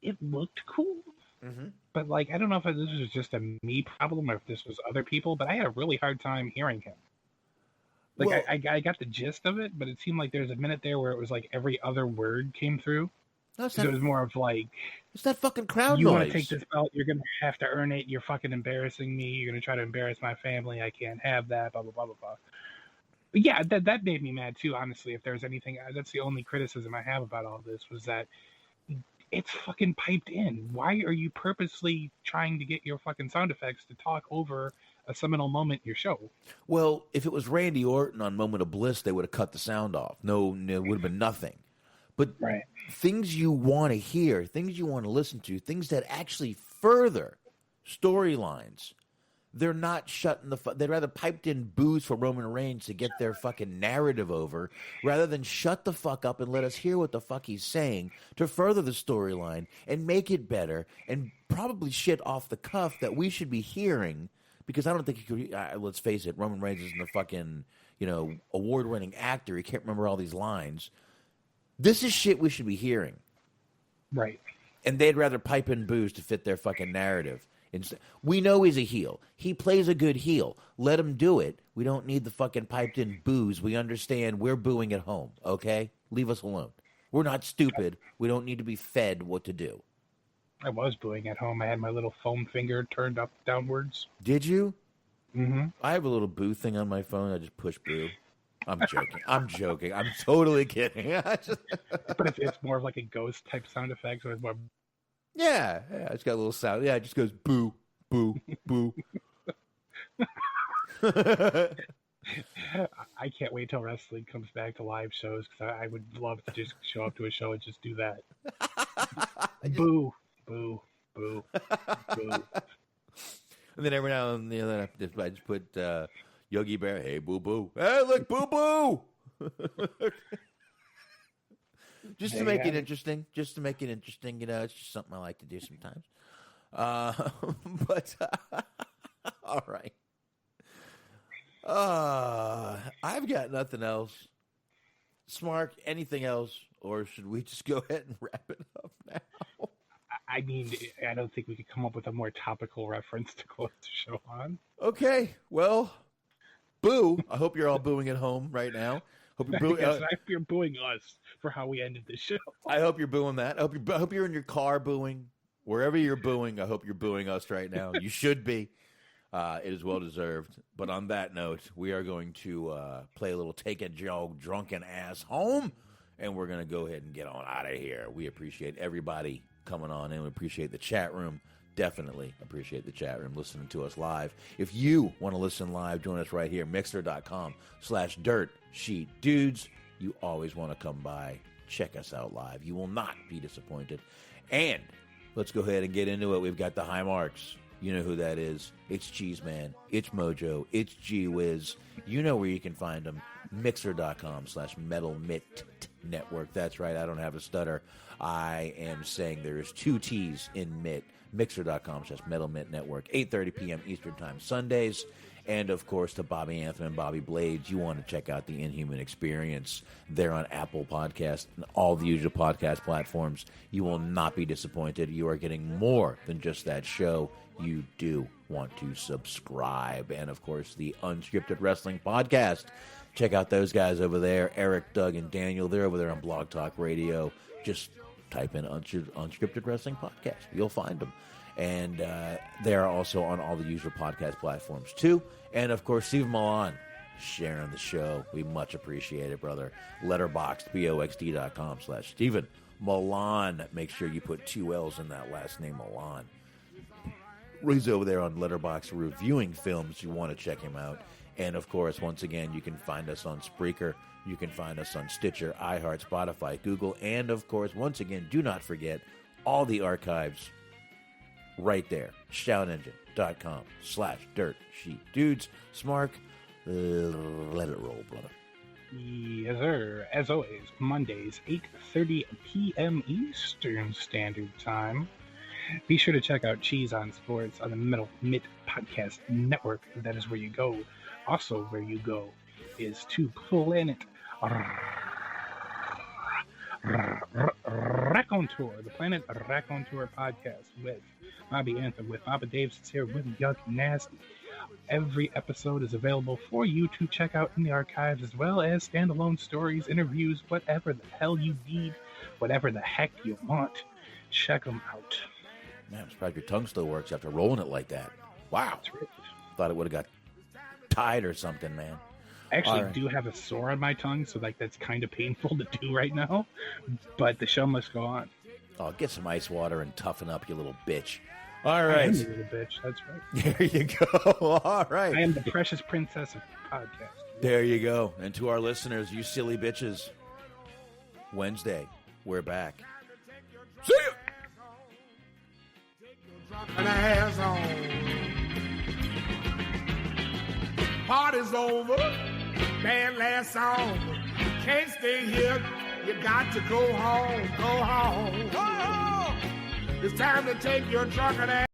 It looked cool. Mm-hmm. But, like, I don't know if this was just a me problem or if this was other people, but I had a really hard time hearing him. Like, Well, I got the gist of it, but it seemed like there was a minute there where it was like every other word came through. no, it's So not, it was more of like, it's that fucking crowd you noise. want to take this belt, you're going to have to earn it, you're fucking embarrassing me, you're going to try to embarrass my family, I can't have that, blah, blah, blah, blah, blah. But yeah, that made me mad too, honestly. If there's anything, that's the only criticism I have about all this, was that it's fucking piped in. Why are you purposely trying to get your fucking sound effects to talk over a seminal moment in your show? Well, if it was Randy Orton on Moment of Bliss, they would have cut the sound off. No, it would have been nothing. But Right. things you want to hear, things you want to listen to, things that actually further storylines, they're not shutting the they'd rather piped in booze for Roman Reigns to get their fucking narrative over rather than shut the fuck up and let us hear what the fuck he's saying to further the storyline and make it better and probably shit off the cuff that we should be hearing, because I don't think he could, let's face it, Roman Reigns isn't a fucking, award-winning actor. He can't remember all these lines. This is shit we should be hearing. Right. And they'd rather pipe in booze to fit their fucking narrative. We know he's a heel. He plays a good heel. Let him do it. We don't need the fucking piped in booze. We understand we're booing at home, okay? Leave us alone. We're not stupid. We don't need to be fed what to do. I was booing at home. I had my little foam finger turned up downwards. Did you? Mm-hmm. I have a little boo thing on my phone. I just push boo. I'm joking. I'm joking. I'm totally kidding. But it's more of like a ghost type sound effect, so it's more... Yeah, it's got a little sound. Yeah, it just goes boo, boo, boo. I can't wait till wrestling comes back to live shows, because I would love to just show up to a show and just do that. Boo, boo, boo, boo. And then every now and then I just put Yogi Bear, hey, boo, boo. Hey, look, boo, boo. Just to make it interesting. Just to make it interesting. It's just something I like to do sometimes. But, all right. I've got nothing else. Smark, anything else? Or should we just go ahead and wrap it up now? I mean, I don't think we could come up with a more topical reference to close the show on. Okay, well, boo. I hope you're all booing at home right now. Hope you're booing. I hope you're booing us for how we ended the show. I hope you're booing that. I hope you're in your car booing. Wherever you're booing, I hope you're booing us right now. You should be. It is well deserved. But on that note, we are going to play a little Take a Jog Drunken Ass Home, and we're going to go ahead and get on out of here. We appreciate everybody coming on in. We appreciate the chat room. Definitely appreciate the chat room listening to us live. If you want to listen live, join us right here, mixer.com/dirtsheetdudes. You always want to come by, check us out live. You will not be disappointed. And let's go ahead and get into it. We've got the high marks. You know who that is. It's Cheeseman. It's Mojo. It's G-Wiz. You know where you can find them. Mixer.com/metalmittnetwork. That's right. I don't have a stutter. I am saying there is 2 T's in Mitt. Mixer.com/metalmittnetwork. 8:30 p.m. Eastern Time Sundays. And, of course, to Bobby Anthem and Bobby Blades, you want to check out the Inhuman Experience. They're on Apple Podcasts and all the usual podcast platforms. You will not be disappointed. You are getting more than just that show. You do want to subscribe. And, of course, the Unscripted Wrestling Podcast. Check out those guys over there, Eric, Doug, and Daniel. They're over there on Blog Talk Radio. Just type in Unscripted Wrestling Podcast. You'll find them. And they are also on all the usual podcast platforms, too. And, of course, Stephen Milan sharing the show. We much appreciate it, brother. Letterboxd, boxd.com/Stephen Milan. Make sure you put 2 L's in that last name, Milan. He's over there on Letterboxd reviewing films. You want to check him out. And, of course, once again, you can find us on Spreaker. You can find us on Stitcher, iHeart, Spotify, Google. And, of course, once again, do not forget all the archives right there. Shout Engine. Facebook.com/DirtSheetDudes. Smark, let it roll, brother. Yes, sir. As always, Mondays, 8:30 p.m. Eastern Standard Time. Be sure to check out Cheese on Sports on the Metal Mitt Podcast Network. That is where you go. Also, where you go is to Planet Raconteur, the Planet Raconteur podcast with Bobby Anthem, with Papa Dave Sincere, with Yuck Nasty. Every episode is available for you to check out in the archives, as well as standalone stories, interviews, whatever the hell you need, whatever the heck you want. Check them out. Man, I'm surprised your tongue still works after rolling it like that. Wow. That's right. Thought it would have got tied or something, man. I actually do have a sore on my tongue, so that's kind of painful to do right now, but the show must go on. Oh, get some ice water and toughen up, you little bitch. All right. I am a little bitch, that's right. There you go. All right. I am the precious princess of podcast. There you go. And to our listeners, you silly bitches, Wednesday, we're back. See ya! Party's over, band last song. Can't stay here, you got to go home, go home, go home. It's time to take your drunken ass